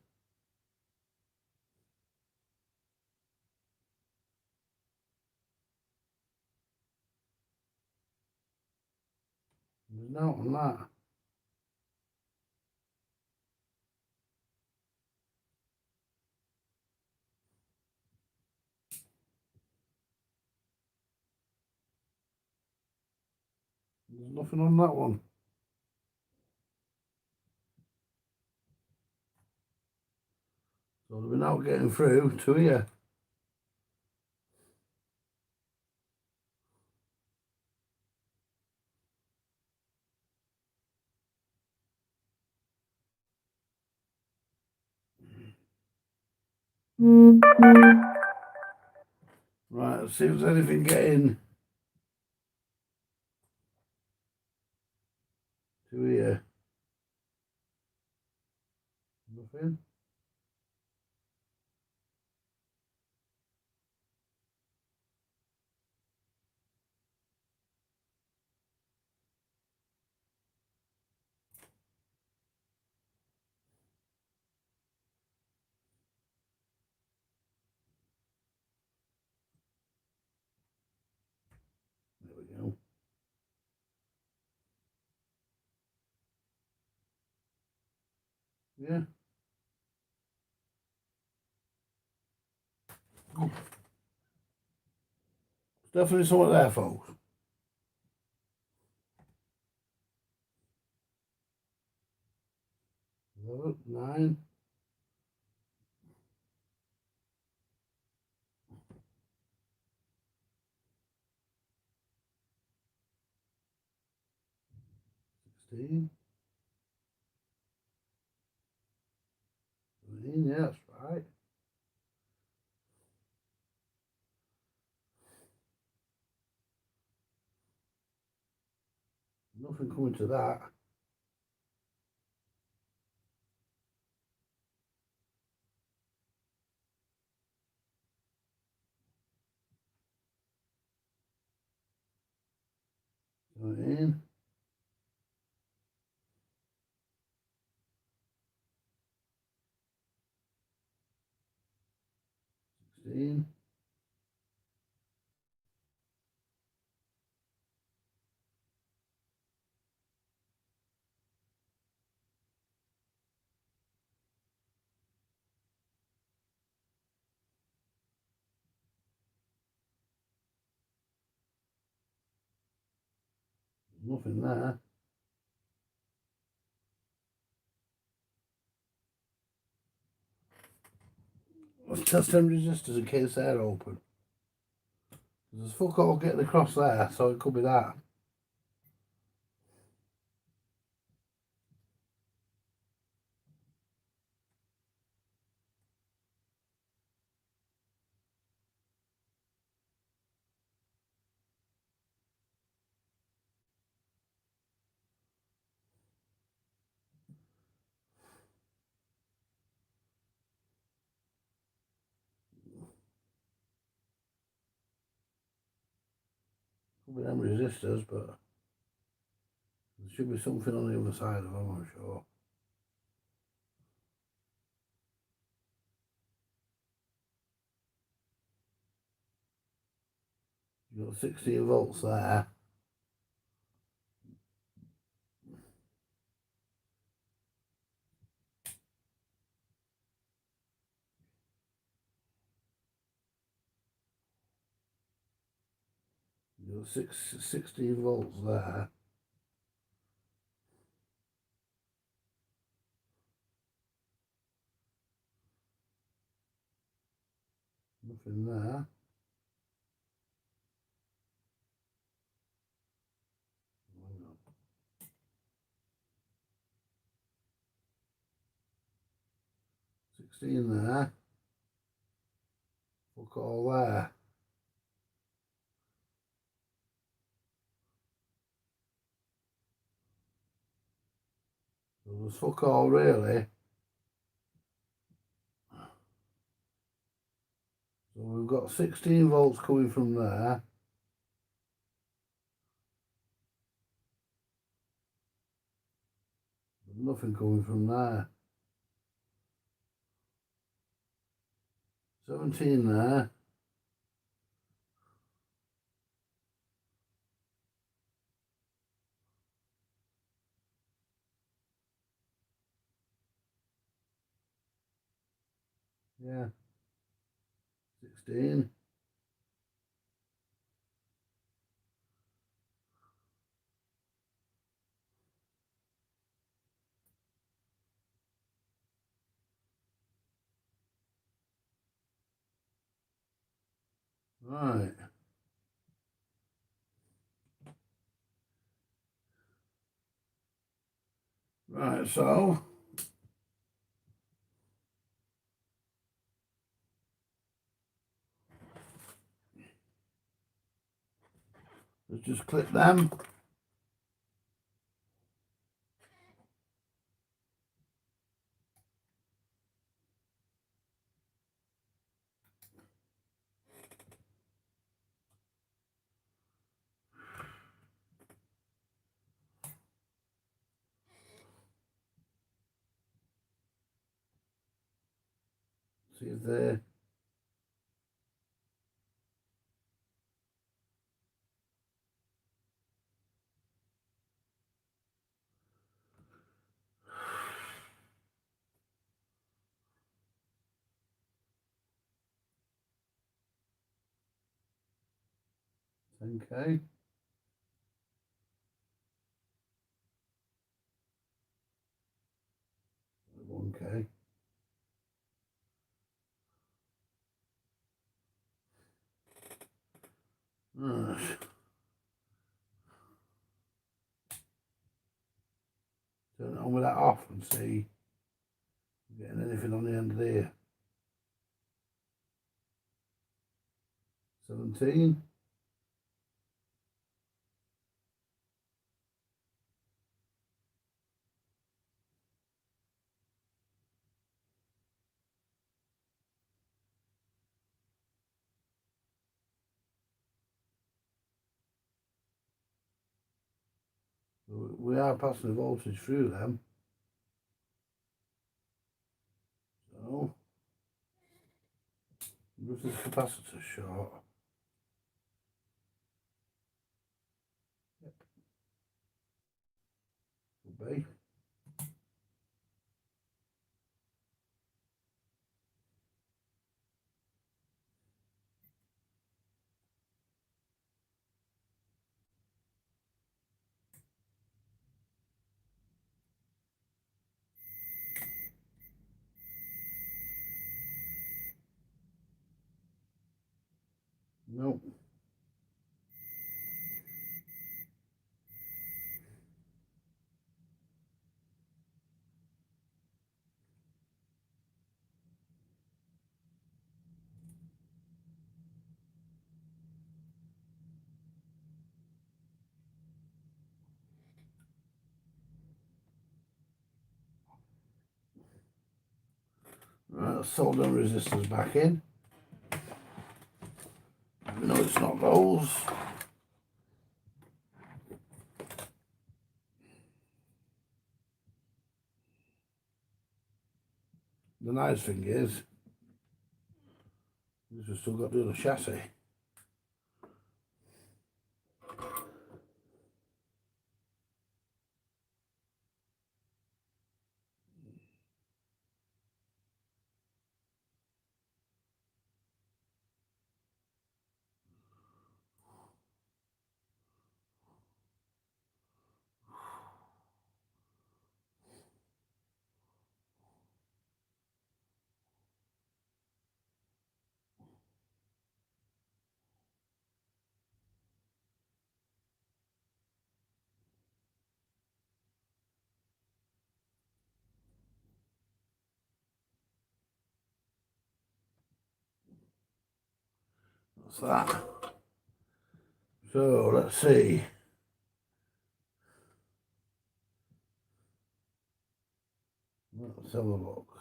There's no on that. There's nothing on that one. So they're not getting through to here. Right, let's see if there's anything getting to here. Nothing. There we go. Yeah. Oh. Definitely something there, folks. 11, 9. 16. 17, yeah, that's right. Nothing coming to that. In. 16. 'Nothing there. Let's test them resistors in case they're open. There's fuck all getting across there, so it could be that. Could be them resistors, but there should be something on the other side of them, I'm sure. You've got 16 volts there. 16 volts there. Nothing there. Hang on. 16 there. Fuck all there. So there's fuck all really. So we've got 16 volts coming from there. There's nothing coming from there. 17 there. Yeah. 16. Right. Right, so let's just clip them. See if they okay. 1K. Right. Turn it on with that off and see if we're getting anything on the end of there. 17. We are passing the voltage through them. So, if this capacitor short. Yep. Could be. Nope. Right, solder resistors back in. No, it's not those. The nice thing is, we've still got to do the chassis. That's that. So let's see. Let's have a look.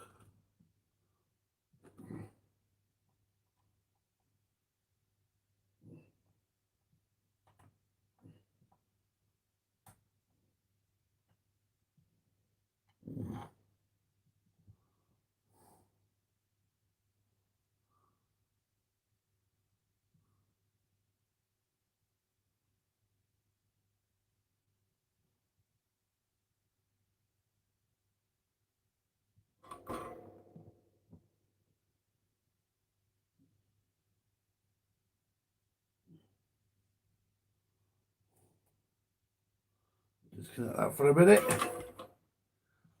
Disconnect that for a minute.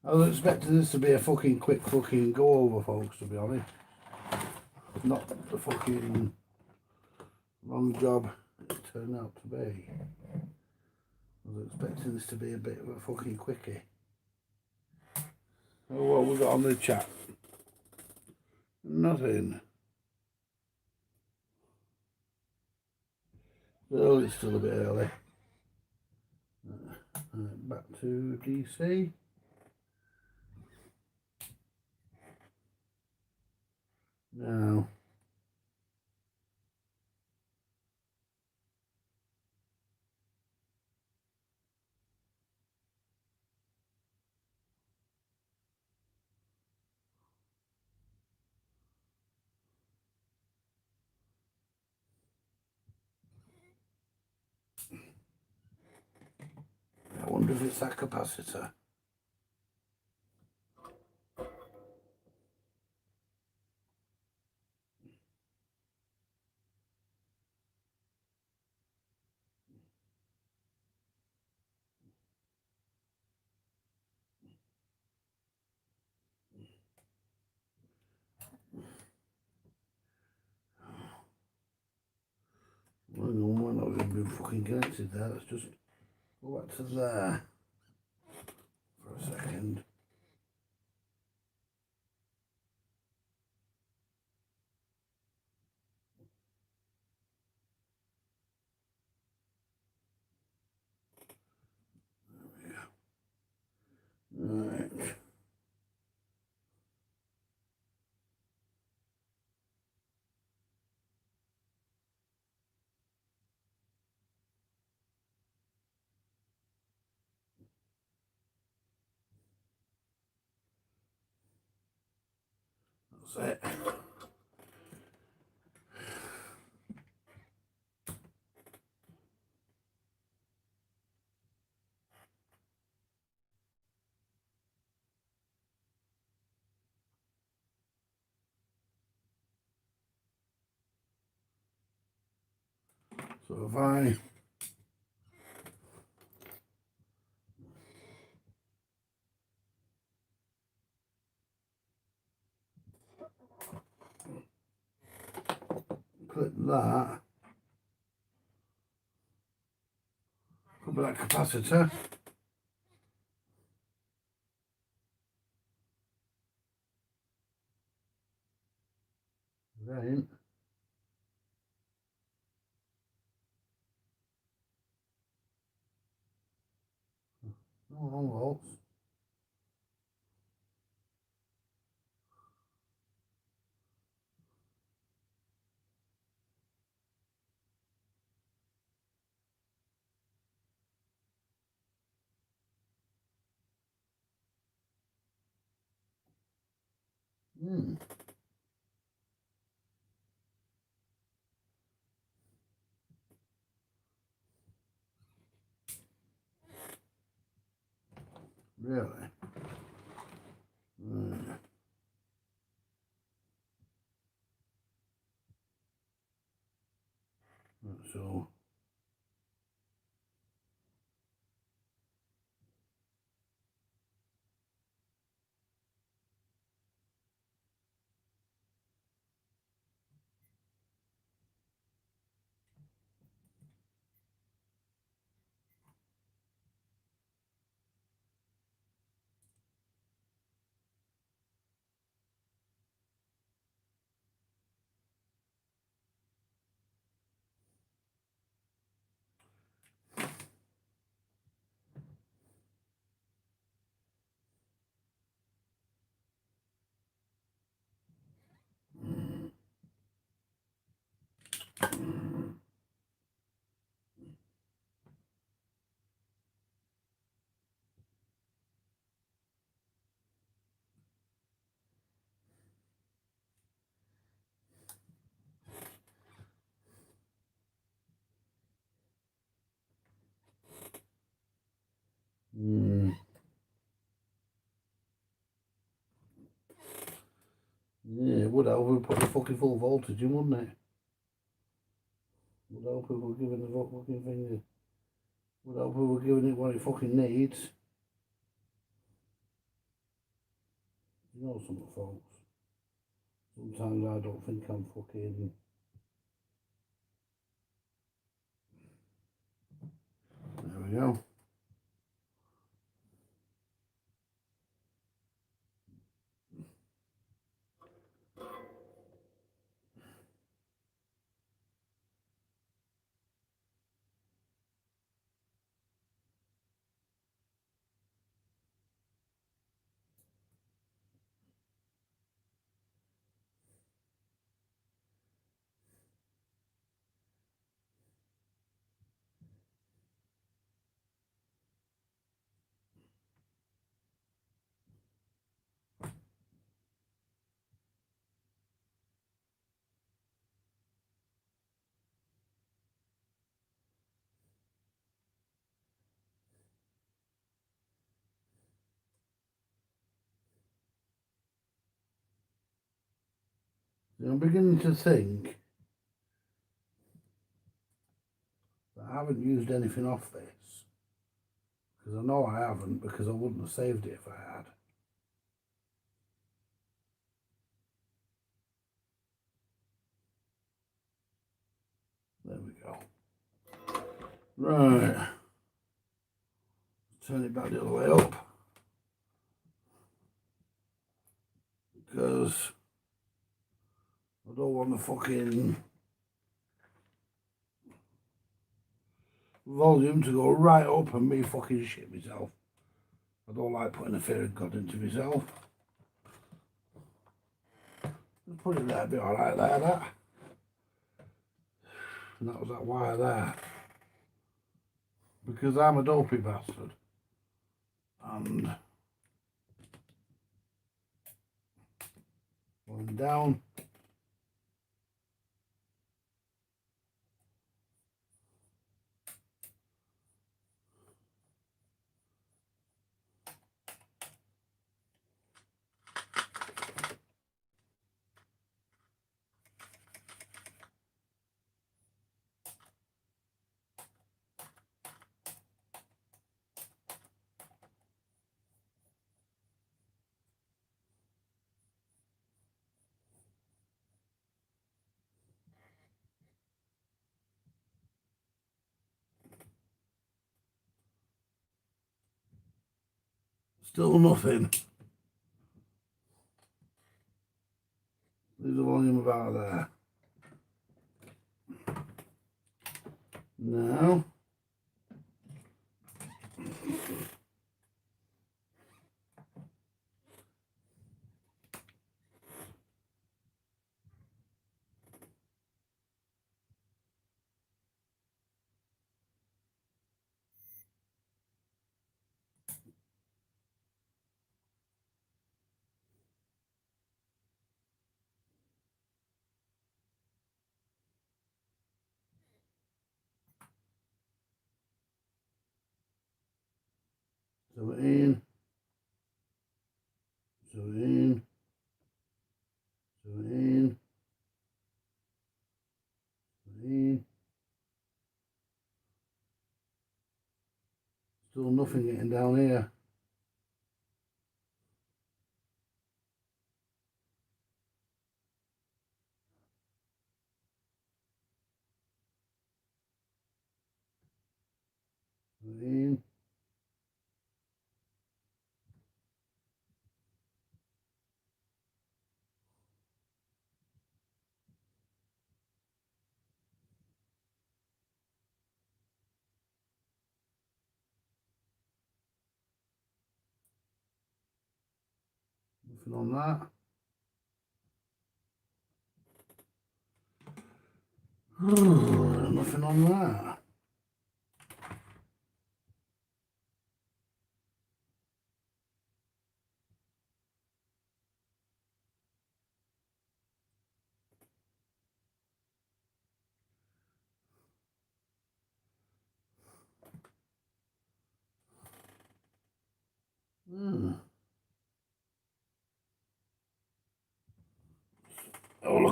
I was expecting this to be a fucking quick fucking go over, folks, to be honest. Not the fucking wrong job it turned out to be. I was expecting this to be a bit of a fucking quickie. Oh, what we got on the chat? Nothing. Oh, it's still a bit early. Back to DC. Now, I wonder if it's that capacitor. Hang on, we're not going to be fucking connected there. Let's just go back to there for a second. Right. That's it. So if I click that, could be that capacitor. Then no wrong volts. Really? Right. So would help if we put the fucking full voltage in, wouldn't it? Would help if we're giving the fucking thing. Would help if we're giving it what it fucking needs. You know something, folks. Sometimes I don't think I'm fucking. There we go. I'm beginning to think that I haven't used anything off this. Because I know I haven't, because I wouldn't have saved it if I had. There we go. Right. Turn it back the other way up. Because I don't want the fucking volume to go right up and me fucking shit myself. I don't like putting a fear of God into myself. Just put it there, a bit alright there, that. And that was that wire there. Because I'm a dopey bastard. And going down. Still nothing. Leave the volume about there. Now. So in. So in. So in. So in. Still nothing getting down here. So in. Nothing on that. Nothing on that.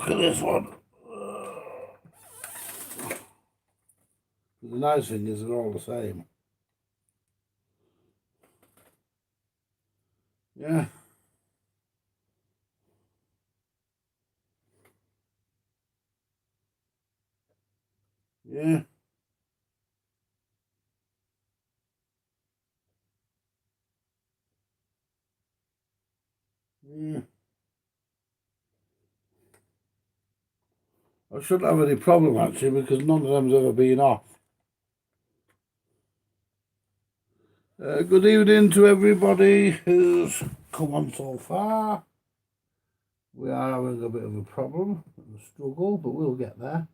look at this one. The nice thing is they're all the same. Yeah. Yeah. Yeah. I shouldn't have any problem actually because none of them's ever been off. Good evening to everybody who's come on so far. We are having a bit of a problem, a struggle, but we'll get there.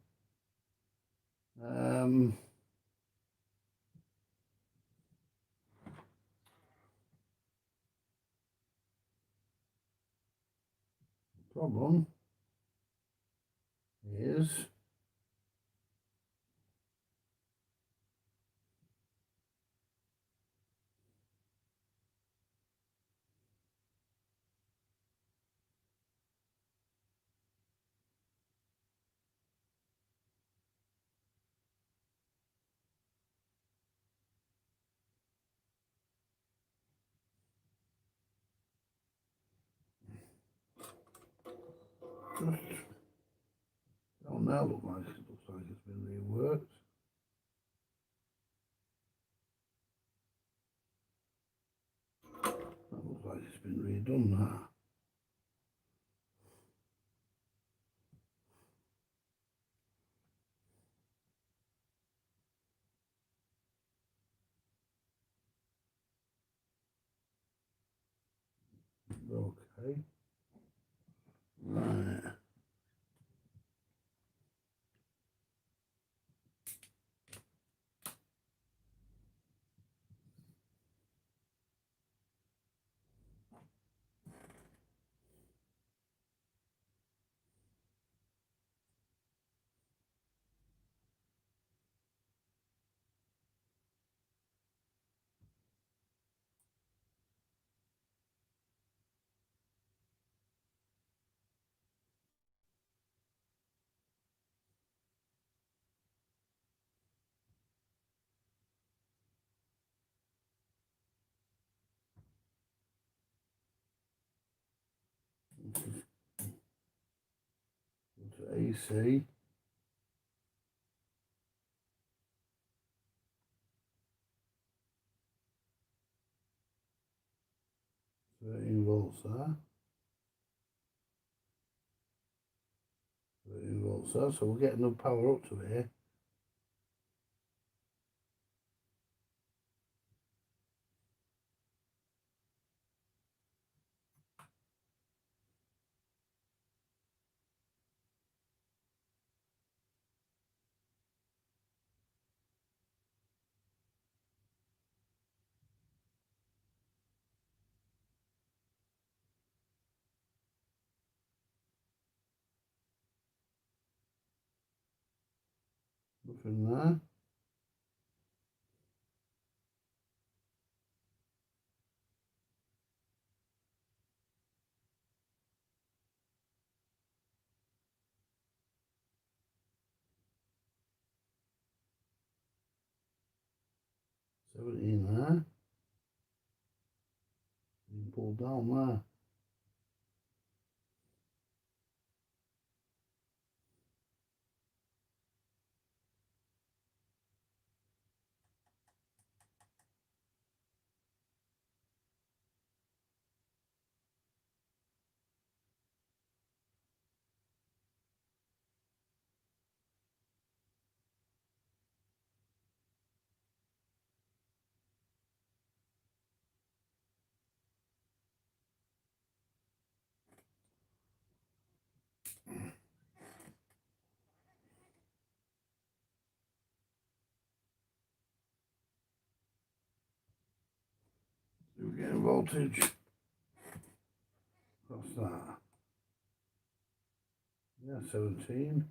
Problem is just don't know. Looks like it's been reworked. That looks like it's been redone now. Okay. Right. To AC. 13 volts there. 13 volts there. So we're getting the power up to here. Nothing there. $17 there. You can pull down there. So we're getting voltage. What's that? Yeah, 17.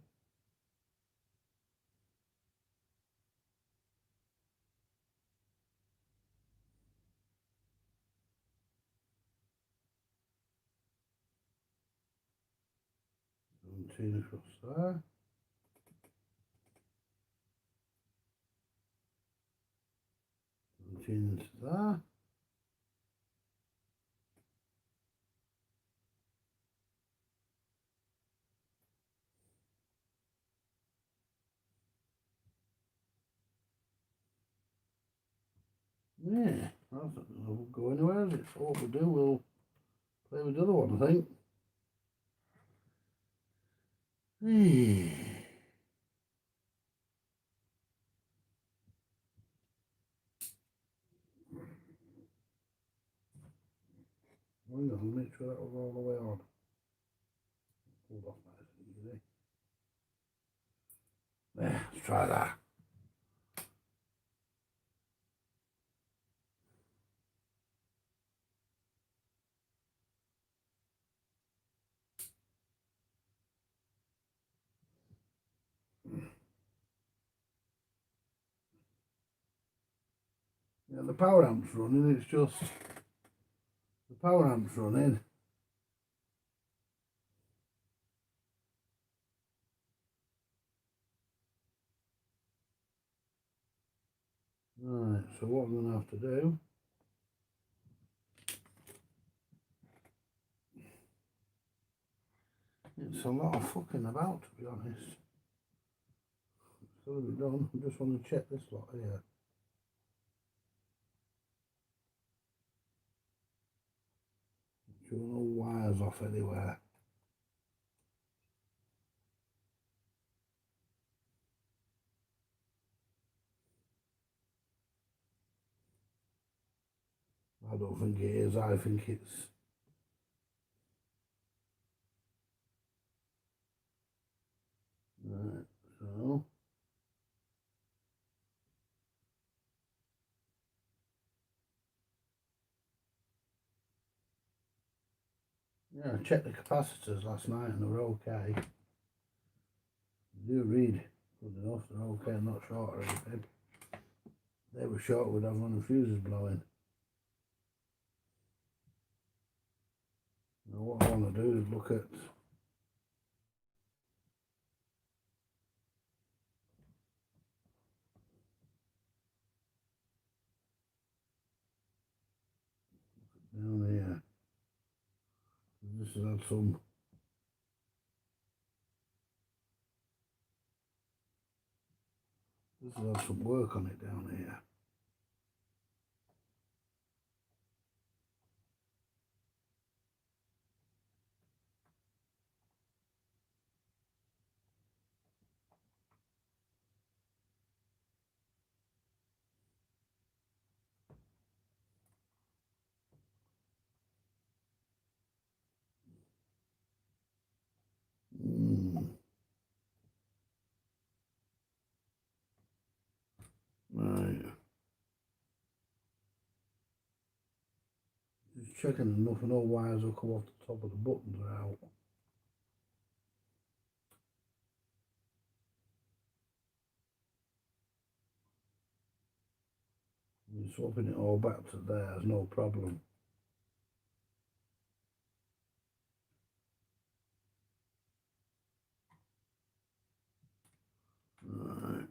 17 across there. 17 into there. Yeah, that's not going to go anywhere, is it? So what we'll do, we'll play with the other one, I think. Hang on, make sure that was all the way on. Pulled off nice and easy. There, let's try that. Yeah, the power amp's running, it's just the power amp's running. Right, so what I'm going to have to do, it's a lot of fucking about, to be honest. It's got to be done. I just want to check this lot here. Sure, no wires off anywhere. I don't think it is, I think it's... Right, so... Yeah, I checked the capacitors last night and they were okay. They do read good enough, they're okay, not short or anything. They were short, we'd have one of the fuses blowing. Now what I want to do is look at down here. This has had some work on it down here. Right. Just checking enough and no wires will come off the top of the buttons are out. And swapping it all back to there is no problem. Right.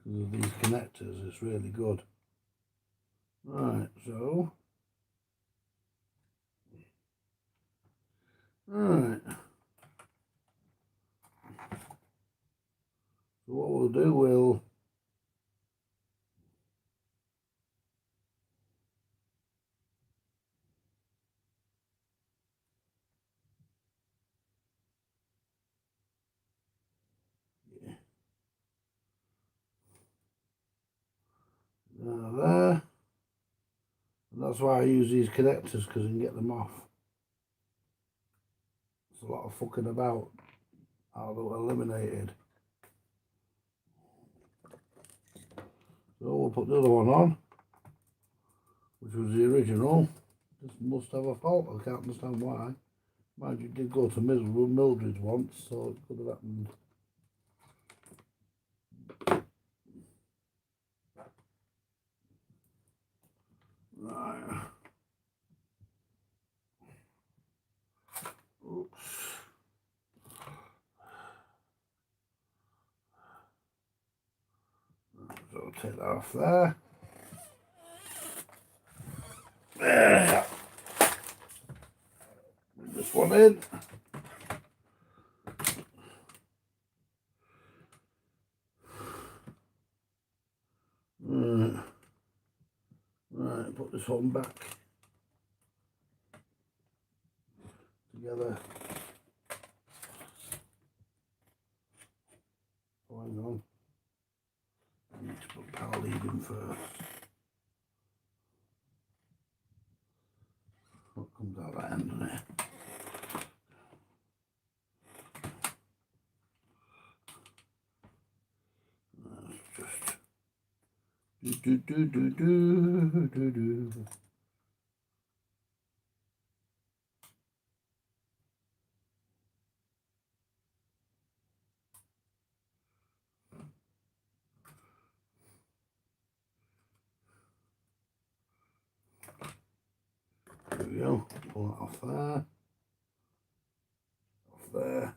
Because of these connectors, it's really good. Right, so. Right. So what we'll do, we'll there. And that's why I use these connectors, because I can get them off. It's a lot of fucking about. How they're eliminated. So we'll put the other one on, which was the original. This must have a fault, I can't understand why. Mind you, did go to Mildred's once, so it could have happened. Right. Oops. So I'll take that off there. There. Bring this one in. Right, put this one back together. Oh, hang on. I need to put power lead in first. What comes out that end, doesn't it? That's just do. There we go. Pull that off there. Off there.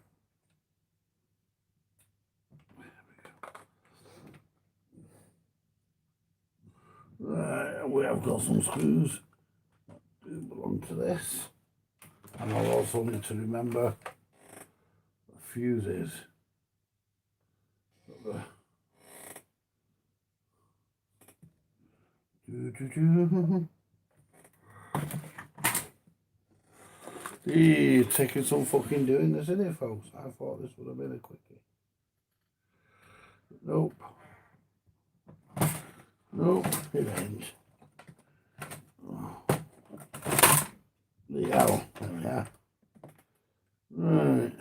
Right, we have got some screws that do belong to this. And I'll also need to remember the fuses. Taking some fucking doing this, isn't it, folks? I thought this would have been a quickie. Nope. Nope, it ain't. Oh. The hell. There we are. Right.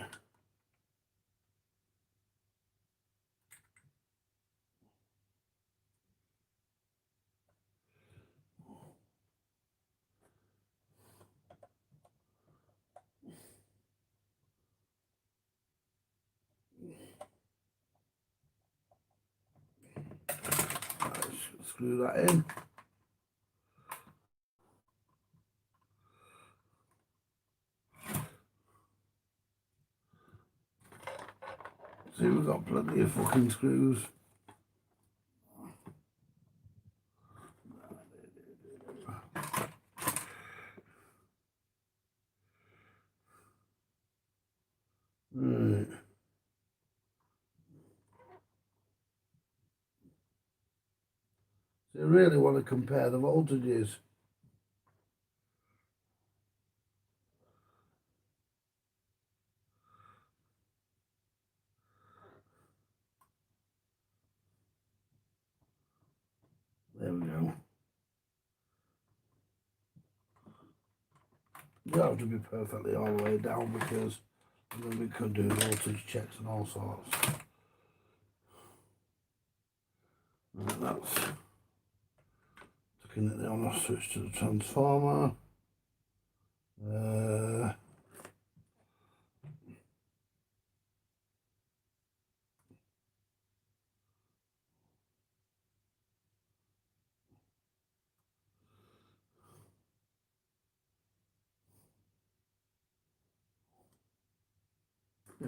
Let's screw that in. See, we've got plenty of fucking screws. Right. So you really want to compare the voltages. There we go. You don't have to be perfectly all the way down because then we could do voltage checks and all sorts. And that's looking at the on-off switch to the transformer. There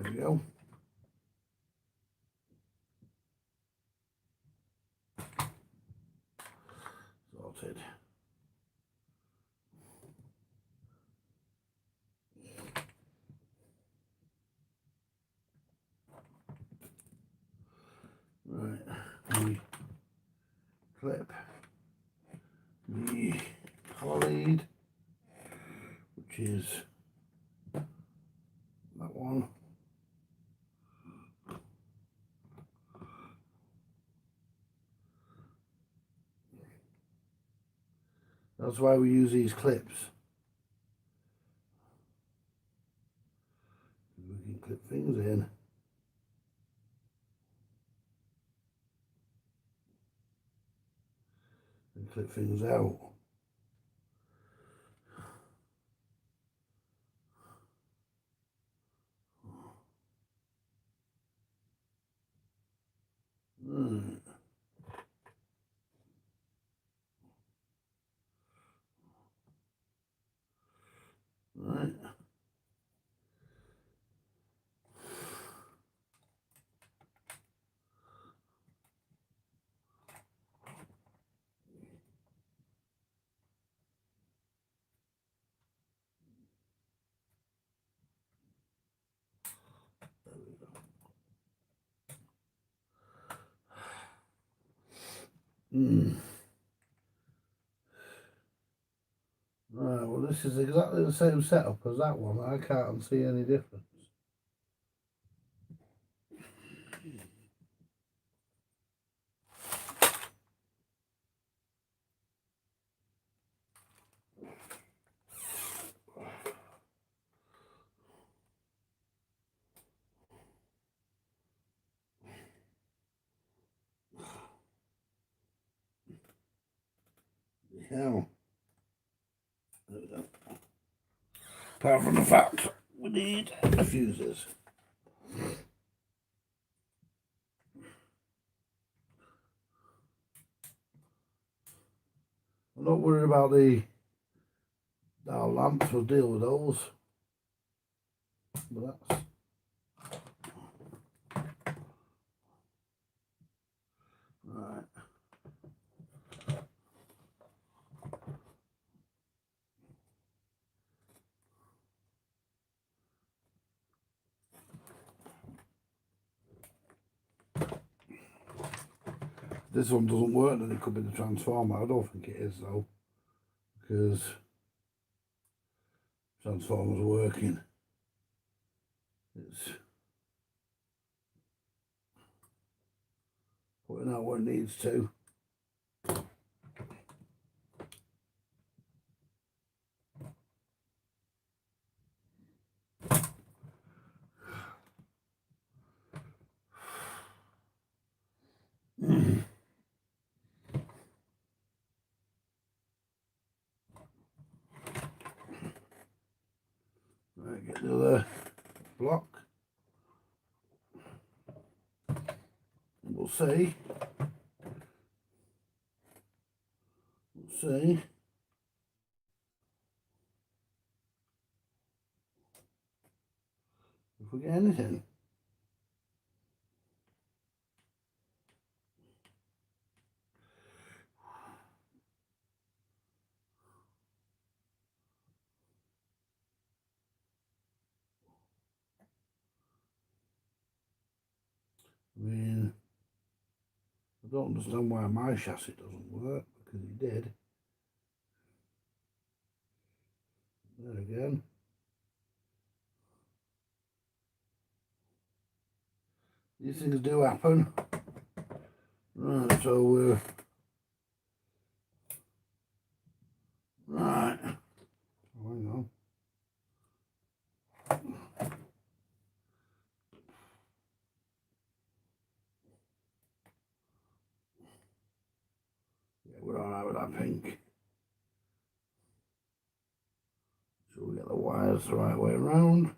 we go. Sorted. Right, we clip the power lead, which is that one. That's why we use these clips. We can clip things in. And clip things out. Right. Right, well this is exactly the same setup as that one. I can't see any difference. Yeah. There we go. Apart from the fact we need the fuses. I'm not worried about our lamps, we'll deal with those. But that's right. This one doesn't work, then it could be the transformer. I don't think it is though, because transformer's working. It's putting out what it needs to. Right, get the other block. We'll see. We'll see. If we get anything. I mean, I don't understand why my chassis doesn't work, because it did. There again. These things do happen. Right, so we're right. Oh, hang on. Yeah, we're alright with that pink. So we get the wires the right way around.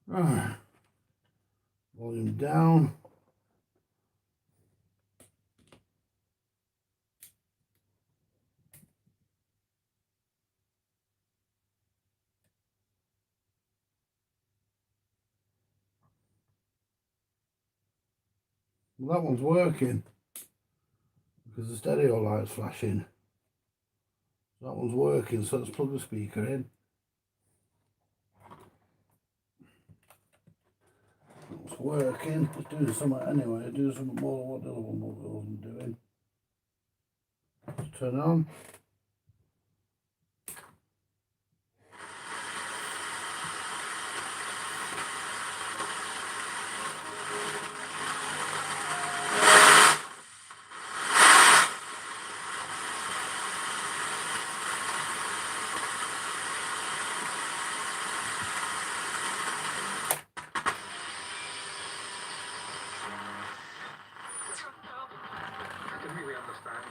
Right. Volume down. Well, that one's working because the stereo light's flashing. That one's working, so let's plug the speaker in. It's working. It's doing something anyway. It's doing something more than what the other one wasn't doing. Let's turn it on.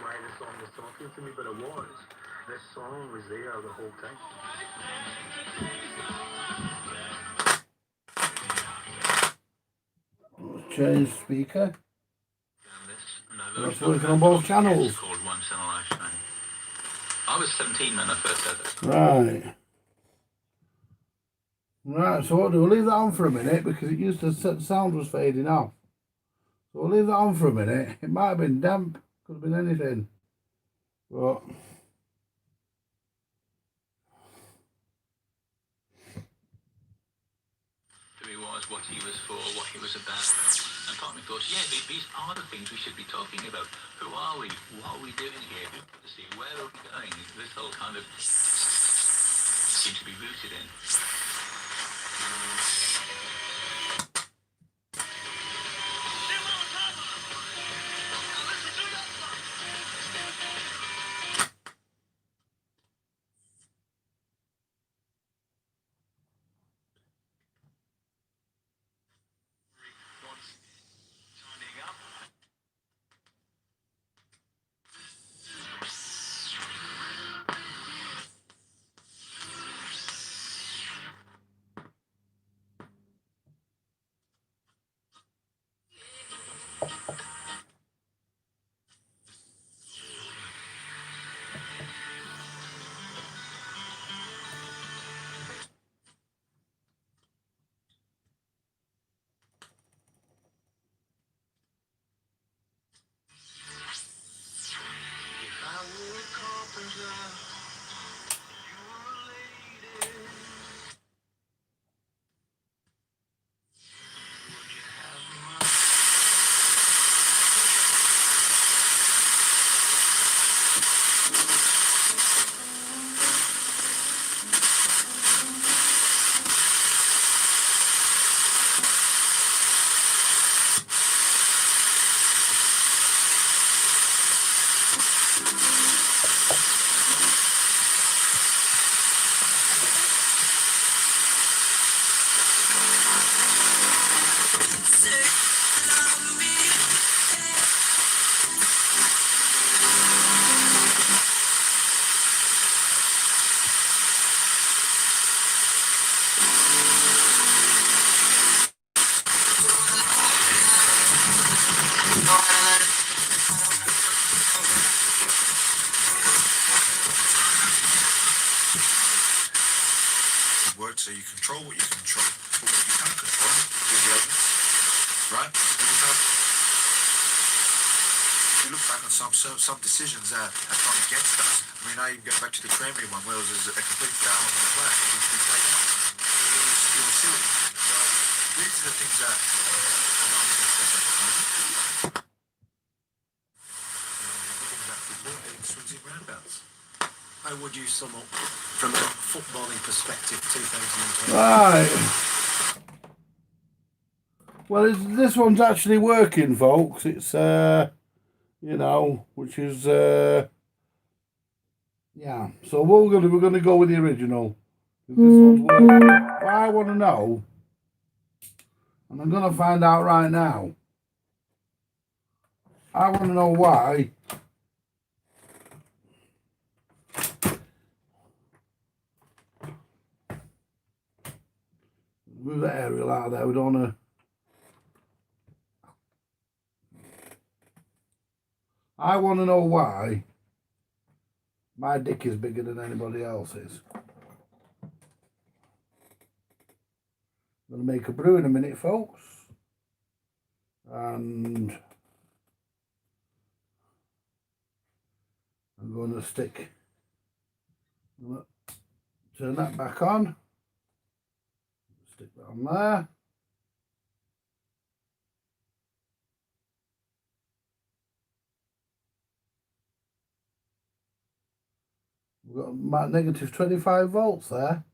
Why the song was talking to me, but it was. This song was there the whole time. Let's change speaker. That's working on both channels. I was 17 when I first said it. Right. Right, so what do we leave that on for a minute because it used to the sound was fading off. So we'll leave that on for a minute. It might have been damp, could have been anything. But what he was for, what he was about. And part of me thought, yeah, these are the things we should be talking about. Who are we? What are we doing here? Where are we going? This whole kind of seems to be rooted in. Work, so you control what you control, what you can control, is the evidence, right? We look back on some decisions that have gone against us. I mean, I even go back to the Creamery one where it was a complete down on the plan. It was taken off. It was silly. So these are the things that I don't think that's at the moment. Things that football, swings and roundabouts. How would you sum up from a footballing perspective 2020? Right. Well, this one's actually working, folks. It's you know, which is yeah. So we're gonna go with the original. This one's working. What I want to know, and I'm gonna find out right now. I want to know why. Move that aerial out of there. We don't want to. I want to know why my dick is bigger than anybody else's. I'm going to make a brew in a minute, folks. And I'm going to turn that back on. Stick that on there. We've got my negative 25 volts there.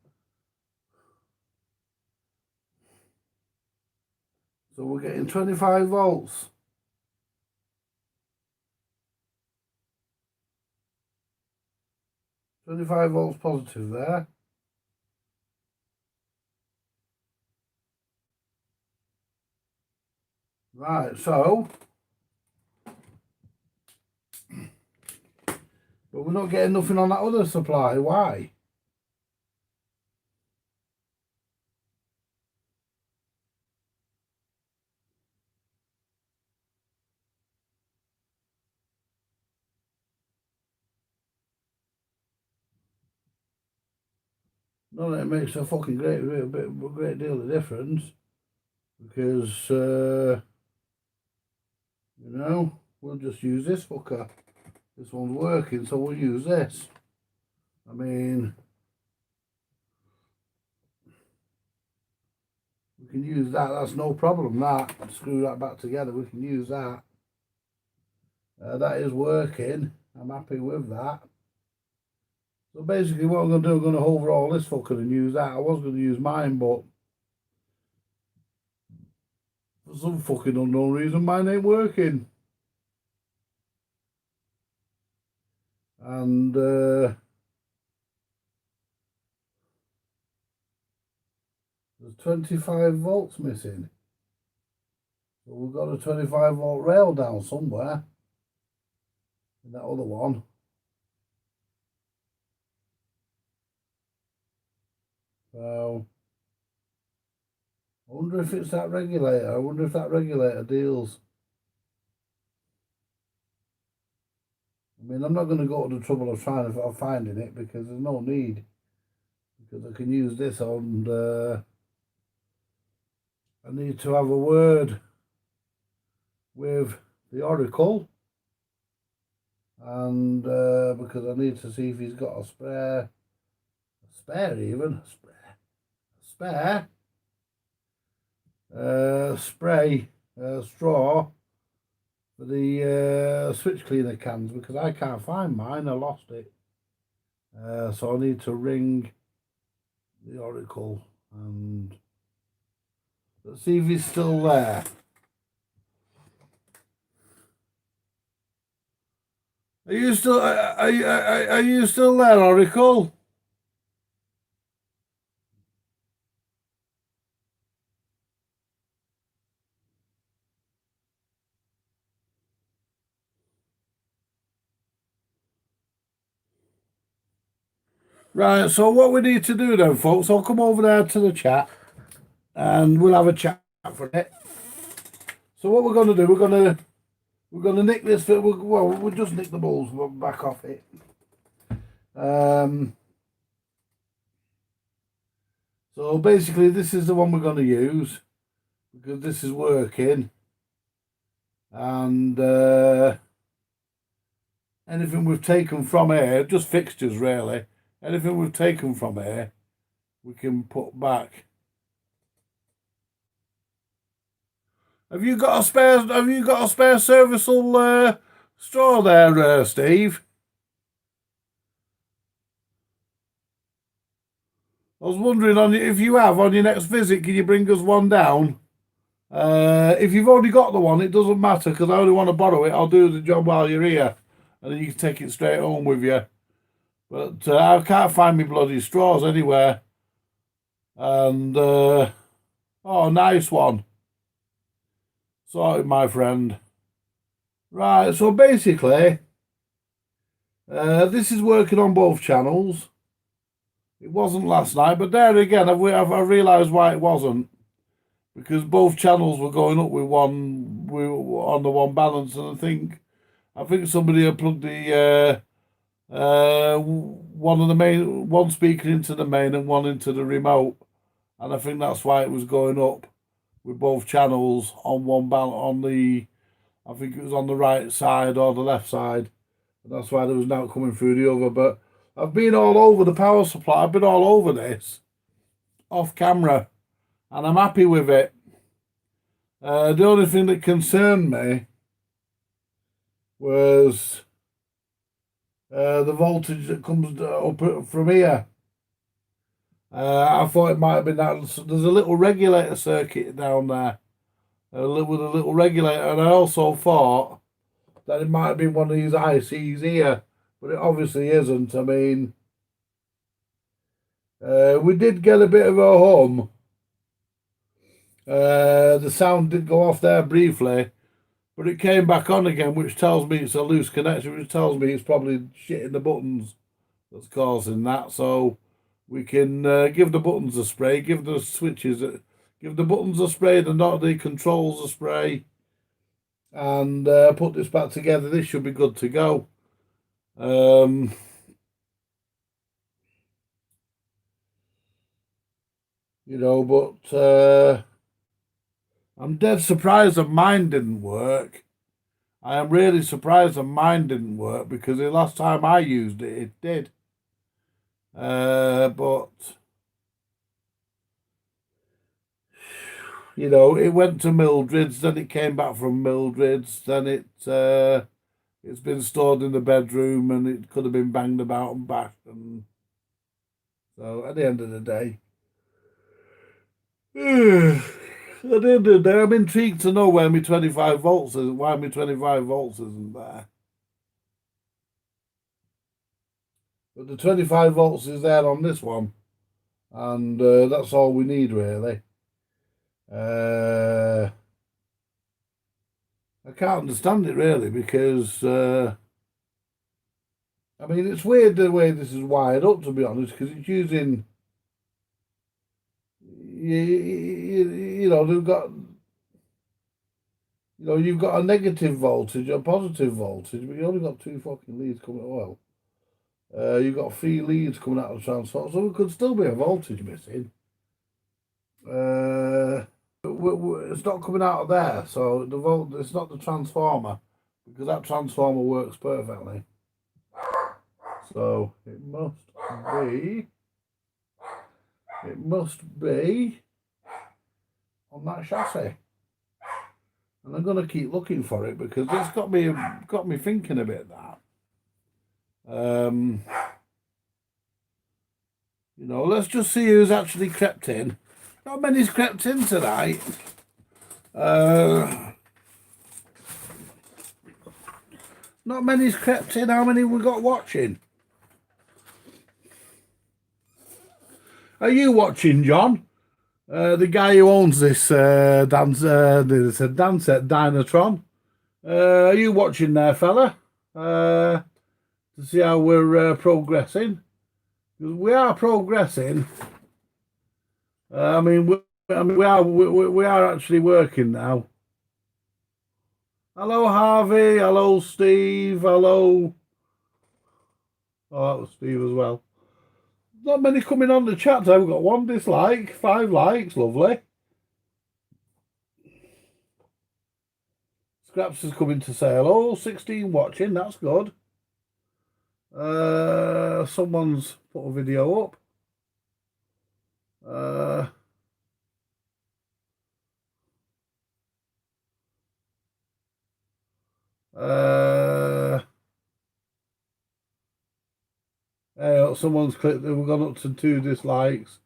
So we're getting 25 volts. $25 volts positive there. Right, so but we're not getting nothing on that other supply. Why? No, it makes a fucking great deal of difference because you know, we'll just use this fucker. This one's working, so we'll use this. I mean, we can use that. That's no problem. That screw that back together. We can use that. That is working. I'm happy with that. So basically, what I'm going to do, I'm going to overhaul this fucker and use that. I was going to use mine, but for some fucking unknown reason, mine ain't working. And there's 25 volts missing. So we've got a 25 volt rail down somewhere in that other one. So I wonder if it's that regulator. I wonder if that regulator deals. I mean, I'm not going to go to the trouble of trying to finding it because there's no need. Because I can use this on. I need to have a word with the Oracle, and because I need to see if he's got a spare spray straw for the switch cleaner cans, because I can't find mine. I lost it, so I need to ring the Oracle and let's see if he's still there. Are you still there, Oracle? Right, so what we need to do then, folks, I'll come over there to the chat and we'll have a chat for it. So what we're going to do, we're going to nick this, we'll just nick the balls back off it. So basically this is the one we're going to use because this is working, and anything we've taken from here, just fixtures really, anything we've taken from here we can put back. Have you got a spare serviceable straw there, Steve? I was wondering if you have on your next visit, can you bring us one down? If you've already got the one, it doesn't matter because I only want to borrow it. I'll do the job while you're here, and then you can take it straight home with you. But I can't find my bloody straws anywhere. And oh, nice one. Sorry, my friend. Right, so basically, this is working on both channels. It wasn't last night, but there again, I've realised why it wasn't. Because both channels were going up with on the one balance, and I think somebody had plugged the one speaker into the main and one into the remote, and I think that's why it was going up with both channels on one balance I think it was on the right side or the left side, and that's why there was now coming through the other. But I've been all over the power supply. I've been all over this off camera, and I'm happy with it. The only thing that concerned me was the voltage that comes up from here. I thought it might have been that. There's a little regulator circuit down there with a little regulator, and I also thought that it might have been one of these ICs here, but it obviously isn't. I mean, we did get a bit of a hum. The sound did go off there briefly, but it came back on again, which tells me it's a loose connection, which tells me it's probably shit in the buttons that's causing that. So we can give the buttons a spray, give the buttons a spray, the controls a spray, and put this back together. This should be good to go. You know, but I'm dead surprised that mine didn't work. I am really surprised that mine didn't work because the last time I used it, it did. But you know, it went to Mildred's, then it came back from Mildred's, then it's been stored in the bedroom, and it could have been banged about and bashed. And so at the end of the day, at the end of the day, I'm intrigued to know where my 25 volts is, why my 25 volts isn't there. But the 25 volts is there on this one, and that's all we need really. I can't understand it really, because I mean, it's weird the way this is wired up, to be honest, because it's using, you know, you've got a negative voltage, a positive voltage, but you only got 2 fucking leads coming. Well, you've got 3 leads coming out of the transformer, so there could still be a voltage missing. It's not coming out of there, so it's not the transformer, because that transformer works perfectly. So it must be on that chassis, and I'm gonna keep looking for it, because it's got me thinking a bit that. You know, let's just see who's actually crept in. Not many's crept in tonight. Not many's crept in. How many we got watching? Are you watching, John? The guy who owns this Dynatron. Are you watching there, fella? To see how we're progressing. We are progressing. I mean, we are actually working now. Hello, Harvey. Hello, Steve. Hello. Oh, that was Steve as well. Not many coming on the chat. I've got 1 dislike, 5 likes. Lovely. Scraps is coming to say hello. 16 watching. That's good. Someone's put a video up. Someone's clicked. We've gone up to 2 dislikes.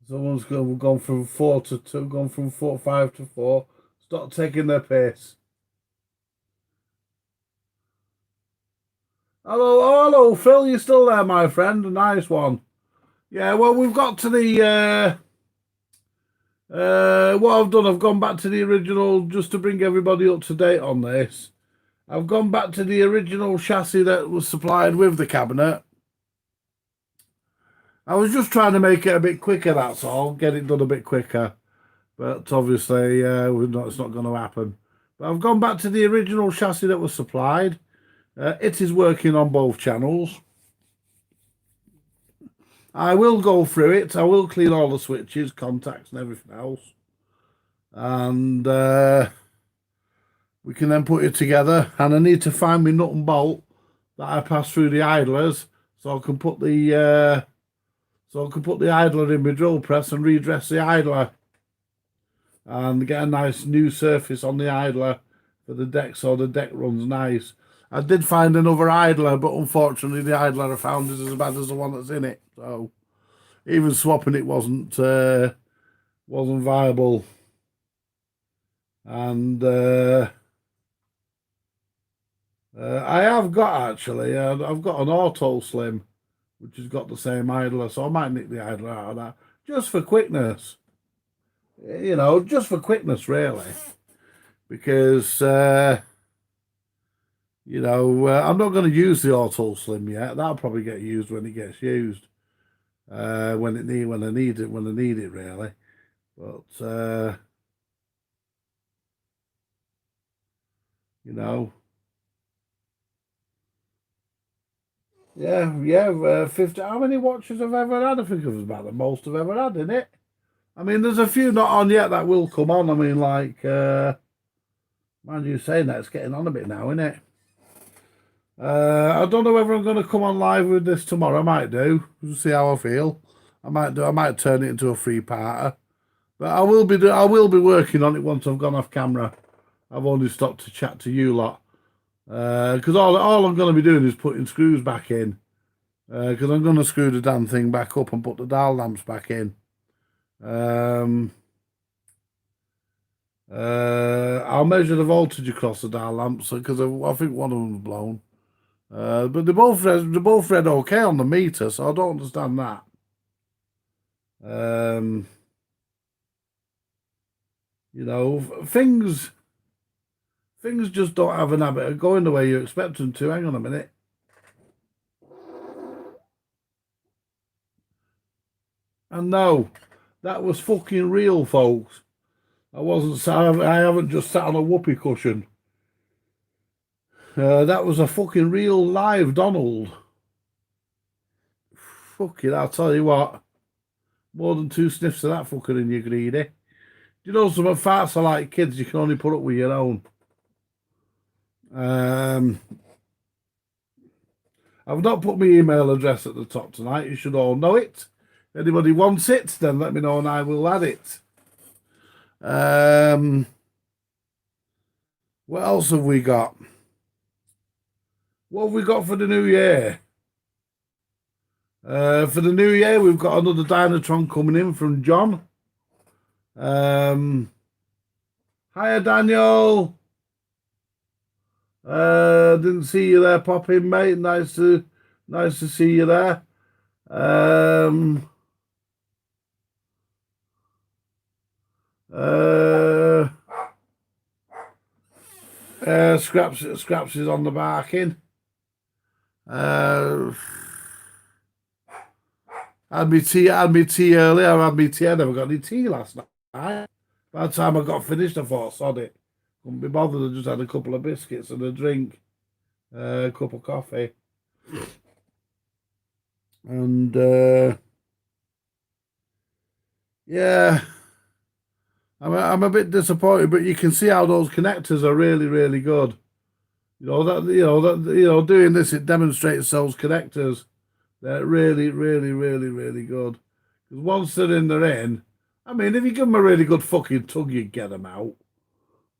Someone's gone from 4 to 2. Gone from 5 to 4. Stop taking their piss. Hello, Phil. You're still there, my friend. A nice one. Yeah. Well, we've got to the. What I've done, I've gone back to the original, just to bring everybody up to date on this. I've gone back to the original chassis that was supplied with the cabinet. I was just trying to make it a bit quicker, that's all. Get it done a bit quicker. But obviously, it's not going to happen. But I've gone back to the original chassis that was supplied. It is working on both channels. I will go through it. I will clean all the switches, contacts and everything else. And we can then put it together. And I need to find my nut and bolt that I pass through the idlers, so I can put the idler in my drill press and redress the idler, and get a nice new surface on the idler for the deck, so the deck runs nice. I did find another idler, but unfortunately the idler I found is as bad as the one that's in it. So even swapping it wasn't viable. And I have got I've got an Auto Slim, which has got the same idler, so I might nick the idler out of that just for quickness. You know, just for quickness, really, because you know, I'm not going to use the Auto Slim yet. That'll probably get used when it gets used, when I need it really. But you know, yeah, 50. How many watches I've ever had? I think it was about the most I've ever had, isn't it? I mean, there's a few not on yet that will come on. I mean, like, mind you saying that, it's getting on a bit now, isn't it? I don't know whether I'm going to come on live with this tomorrow. I might do. We'll see how I feel. I might turn it into a 3-parter. But I will be working on it once I've gone off camera. I've only stopped to chat to you lot. Because all I'm going to be doing is putting screws back in. Because I'm going to screw the damn thing back up and put the dial lamps back in. I'll measure the voltage across the dial lamps because I think one of them's blown. But they both read okay on the meter, so I don't understand that. You know, things just don't have an habit of going the way you expect them to. Hang on a minute. And no, that was fucking real, folks. I haven't just sat on a whoopee cushion. That was a fucking real live Donald. Fuck it, I'll tell you what. More than 2 sniffs of that fucker and you're greedy. Do you know some farts are like kids, you can only put up with your own. I've not put my email address at the top tonight. You should all know it. If anybody wants it, then let me know and I will add it. What else have we got? What have we got for the new year? For the new year, we've got another Dynatron coming in from John. Hiya, Daniel. Didn't see you there, pop in, mate. Nice to see you there. Scraps is on the barking. Had me tea earlier. I had me tea. I never got any tea last night. By the time I got finished, I thought, sod it. Couldn't be bothered. I just had a couple of biscuits and a drink, a cup of coffee. And, yeah, I'm a bit disappointed, but you can see how those connectors are really, really good. Doing this, it demonstrates those connectors. They're really, really, really, really good. Because once they're in, I mean, if you give them a really good fucking tug, you get them out.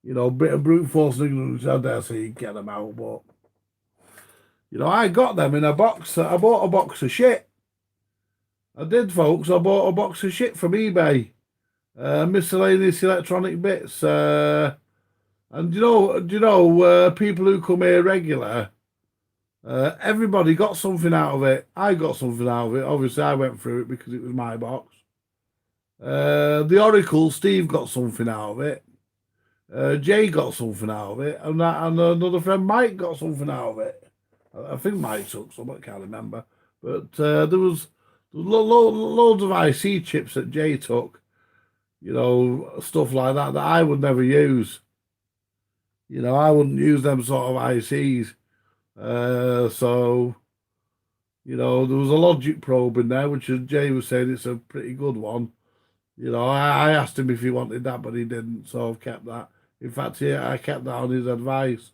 You know, bit of brute force and ignorance, I dare say you get them out. But, you know, I got them in a box. I bought a box of shit. I did, folks. I bought a box of shit from eBay. Miscellaneous electronic bits. And do you know, people who come here regular, everybody got something out of it. I got something out of it. Obviously, I went through it because it was my box. The Oracle, Steve got something out of it. Jay got something out of it. And another friend, Mike, got something out of it. I think Mike took some, I can't remember. But there was loads of IC chips that Jay took. You know, stuff like that I would never use. You know, I wouldn't use them sort of ICs. So, you know, there was a logic probe in there, which Jay was saying it's a pretty good one. You know, I asked him if he wanted that, but he didn't, so I've kept that. In fact, yeah, I kept that on his advice.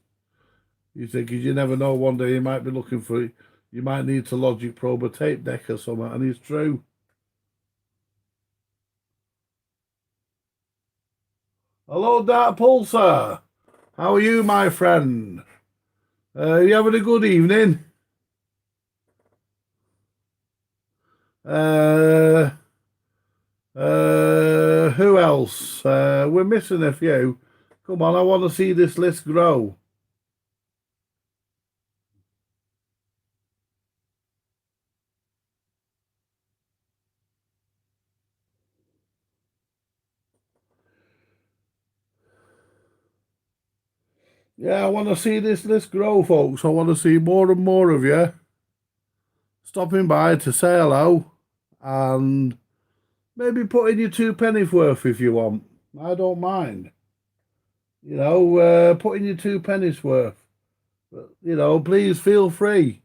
You think, because you never know, one day you might be looking for it. You might need to logic probe a tape deck or something, and it's true. Hello, Dark Pulsar. How are you, my friend? You having a good evening? Who else? We're missing a few. Come on, I want to see this list grow. Yeah, I want to see this list grow, folks. I want to see more and more of you stopping by to say hello and maybe put in your 2 pennies worth if you want. I don't mind. You know, put in your 2 pennies worth. But, you know, please feel free.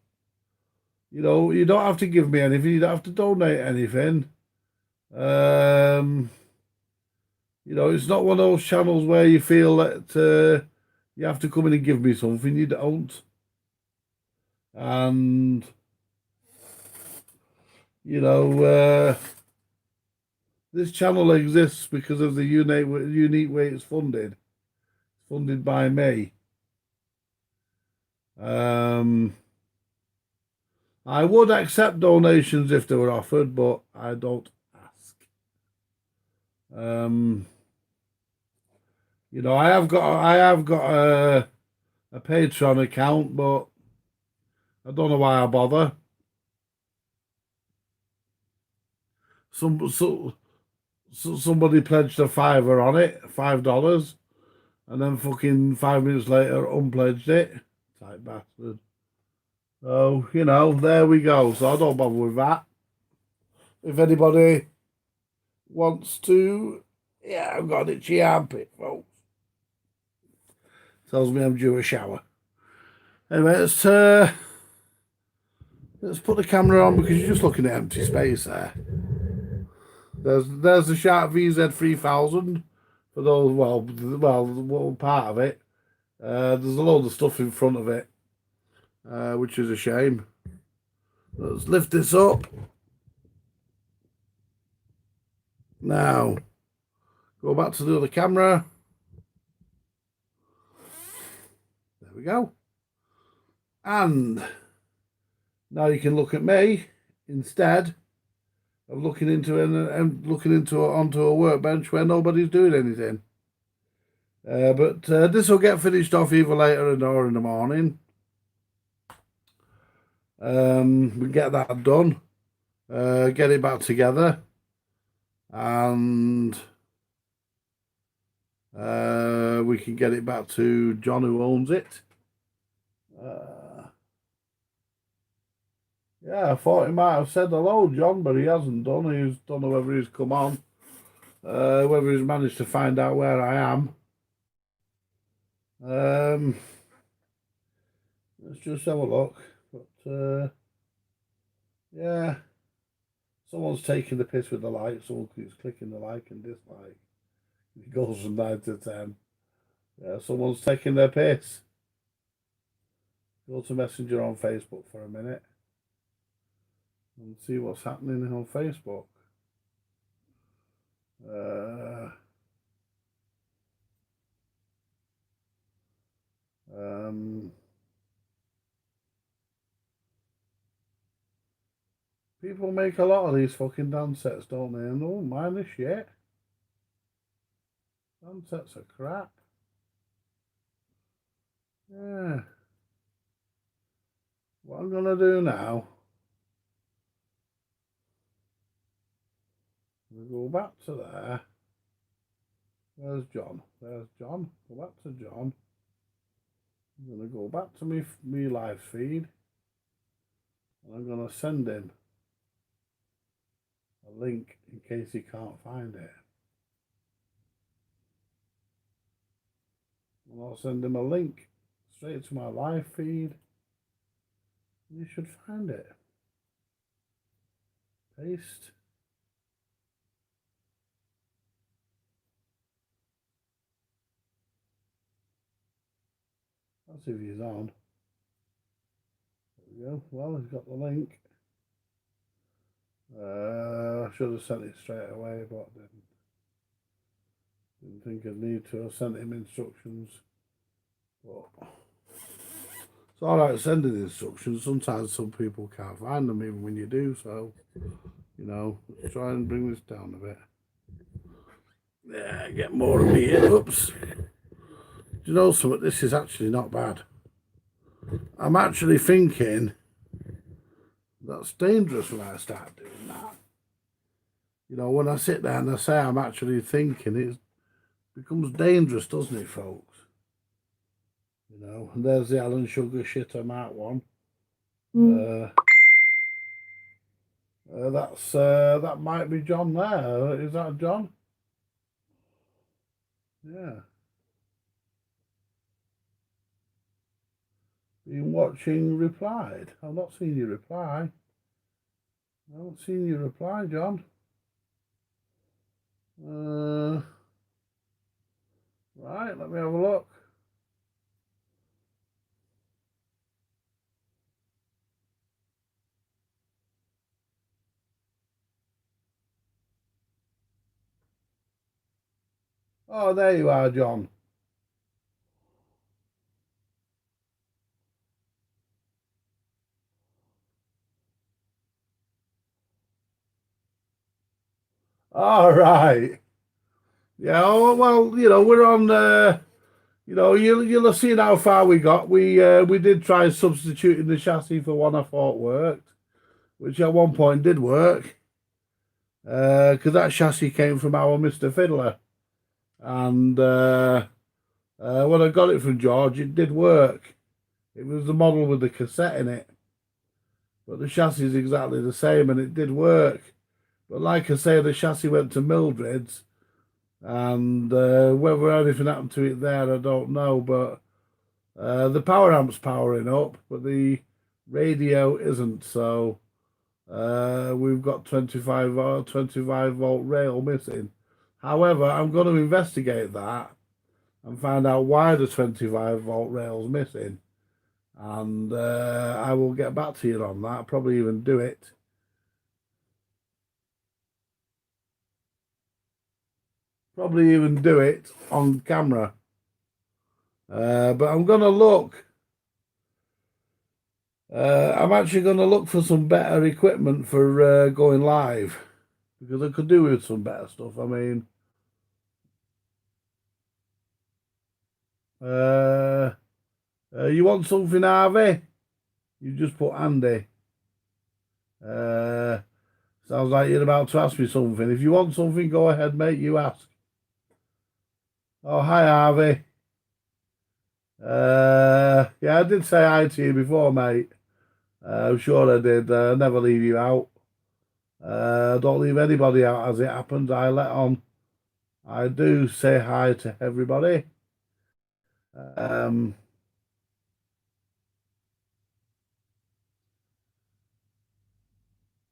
You know, you don't have to give me anything. You don't have to donate anything. You know, it's not one of those channels where you feel that you have to come in and give me something. You don't. And, you know, This channel exists because of the unique way it's funded. It's funded by me. I would accept donations if they were offered, but I don't ask. You know, I have got a Patreon account, but I don't know why I bother. Somebody pledged a fiver on it, $5, and then fucking 5 minutes later unpledged it. Type bastard. So, you know, there we go. So I don't bother with that. If anybody wants to, yeah, I've got an itchy armpit, folks. Tells me I'm due a shower. Anyway, let's put the camera on because you're just looking at empty space there. There's the Shark VZ3000 for those. Well, part of it. There's a load of stuff in front of it, which is a shame. Let's lift this up. Now, go back to the other camera. There we go. And now you can look at me instead of looking into onto a workbench where nobody's doing anything. But this will get finished off either later or in the morning. We get that done. Get it back together. And we can get it back to John, who owns it. Yeah, I thought he might have said hello, John, but he hasn't done. Don't know whether he's come on, whether he's managed to find out where I am. Let's just have a look. But yeah, someone's taking the piss with the like. Someone keeps clicking the like and dislike. It goes from 9 to 10. Yeah, someone's taking their piss. Go to Messenger on Facebook for a minute and see what's happening on Facebook. People make a lot of these fucking dance sets, don't they? And oh, mine is shit. Dance sets are crap. Yeah. What I'm gonna do now, I'm gonna go back to there. There's John. There's John. Go back to John. I'm gonna go back to me live feed, and I'm gonna send him a link in case he can't find it. And I'll send him a link straight to my live feed. You should find it. Paste. Let's see if he's on. There we go. Well, he's got the link. I should have sent it straight away, but didn't think I'd need to. I sent him instructions. But it's alright sending instructions. Sometimes some people can't find them even when you do, so you know, let's try and bring this down a bit. Yeah, get more of me here. Oops. Do you know something? This is actually not bad. I'm actually thinking that's dangerous when I start doing that. You know, when I sit there and I say I'm actually thinking, it becomes dangerous, doesn't it, folks? You know, and there's the Alan Sugar Shitter Mark 1. That might be John there. Is that John? Yeah. Been watching replied. I've not seen you reply. I haven't seen you reply, John. Right, let me have a look. Oh, there you are, John. All right. Yeah, oh, well, you know, we're on, you know, you'll have seen how far we got. We did try substituting the chassis for one I thought worked, which at one point did work, because that chassis came from our Mr. Fiddler. And when I got it from George, it did work. It was the model with the cassette in it. But the chassis is exactly the same, and it did work. But like I say, the chassis went to Mildred's, and whether anything happened to it there, I don't know. But the power amp's powering up, but the radio isn't. So we've got 25 volt rail missing. However, I'm going to investigate that and find out why the 25 volt rail's missing. And I will get back to you on that, probably even do it. Probably even do it on camera. But I'm going to look. I'm actually going to look for some better equipment for going live. Because I could do with some better stuff. I mean, you want something, Harvey? You just put Andy. Sounds like you're about to ask me something. If you want something, go ahead, mate. You ask. Oh, hi, Harvey. Yeah, I did say hi to you before, mate. I'm sure I did. Never leave you out. Don't leave anybody out as it happens. I let on. I do say hi to everybody.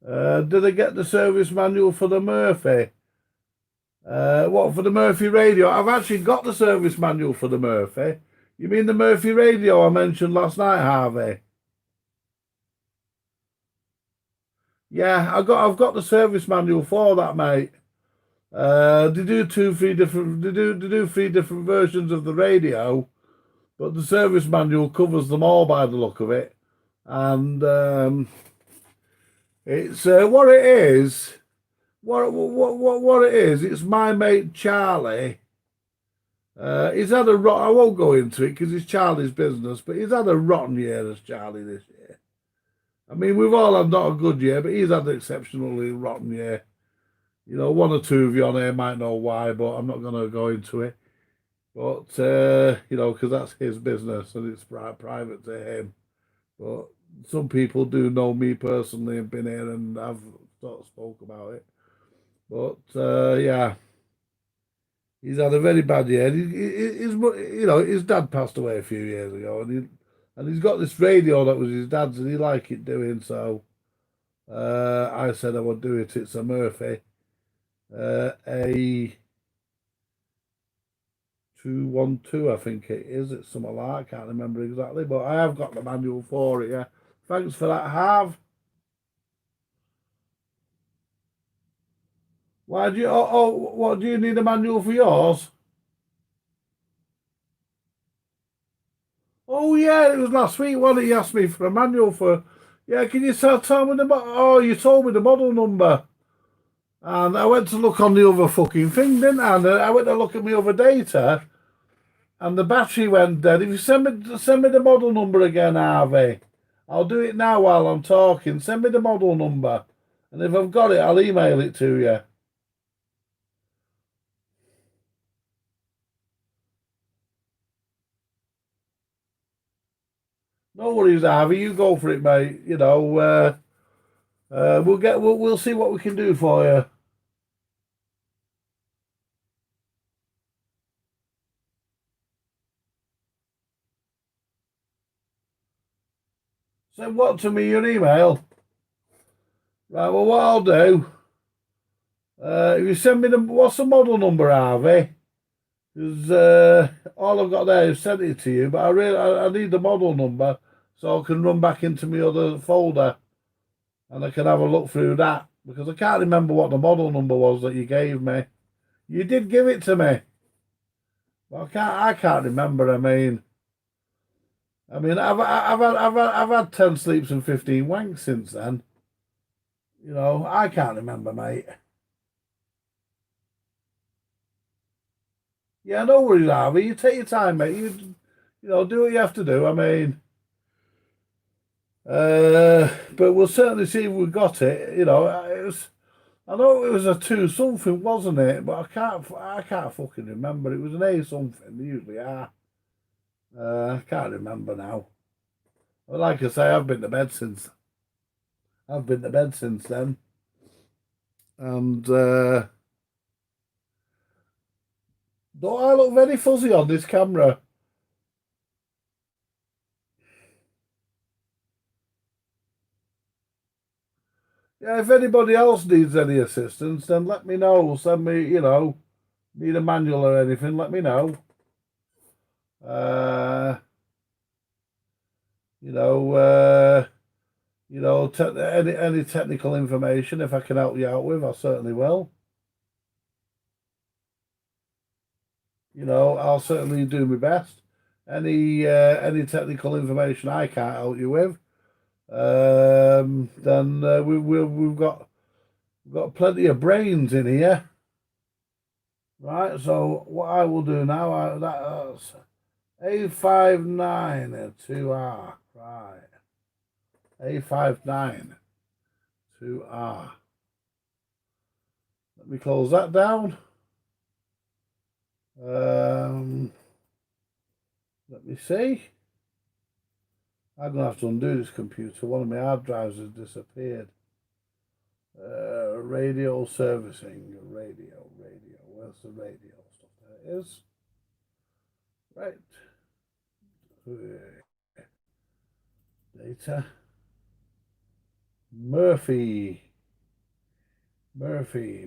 Did I get the service manual for the Murphy? What, for the Murphy radio? I've actually got the service manual for the Murphy. You mean the Murphy radio I mentioned last night, Harvey? Yeah, I've got the service manual for that, mate. They do three different versions of the radio, but the service manual covers them all by the look of it. And it's what it is. What it is? It's my mate Charlie. He's had a I won't go into it because it's Charlie's business, but he's had a rotten year as Charlie this year. I mean, we've all had not a good year, but he's had an exceptionally rotten year. You know, one or two of you on here might know why, but I'm not going to go into it. But, you know, because that's his business and it's private to him. But some people do know me personally and been here and I've sort of spoke about it. But, yeah, he's had a very bad year. You know, his dad passed away a few years ago and he's got this radio that was his dad's and he liked it doing. So I said I would do it. It's a Murphy. A 212, I think it is. It's something like that. I can't remember exactly, but I have got the manual for it. Yeah, thanks for that, Harv. Why do you? What do you need a manual for yours? Oh yeah, it was last week. One he asked me for a manual for. Yeah, can you tell me the? Oh, you told me the model number. And I went to look on the other fucking thing, didn't I? And I went to look at my other data, and the battery went dead. If you send me the model number again, Harvey, I'll do it now while I'm talking. Send me the model number, and if I've got it, I'll email it to you. No worries, Harvey. You go for it, mate. You know, we'll see what we can do for you. Send what to me, your email? Right, well, what I'll do, if you send me what's the model number, Harvey? Because all I've got there is sent it to you, but I need the model number so I can run back into my other folder and I can have a look through that because I can't remember what the model number was that you gave me. You did give it to me. I can't remember. I've had 10 sleeps and 15 wanks since then. You know, I can't remember, mate. Yeah, no worries, Harvey. You take your time, mate. You know, do what you have to do. But we'll certainly see if we got it. You know, I know it was a 2 something, wasn't it? But I can't fucking remember. It was an A something. They usually are. I can't remember now. But like I say, I've been to bed since. I've been to bed since then, and don't I look very fuzzy on this camera? Yeah, if anybody else needs any assistance, then let me know. Send me, you know, need a manual or anything, let me know. You know, any technical information, if I can help you out with, I certainly will. You know, I'll certainly do my best. Any technical information I can't help you with, then we've got plenty of brains in here, right? So what I will do now, that's 859 2R, right? 859 2R. Let me close that down. Let me see. I'm gonna have to undo this computer. One of my hard drives has disappeared. Radio servicing. Radio. Where's the radio stuff? There it is. Right. Data. Murphy. Murphy.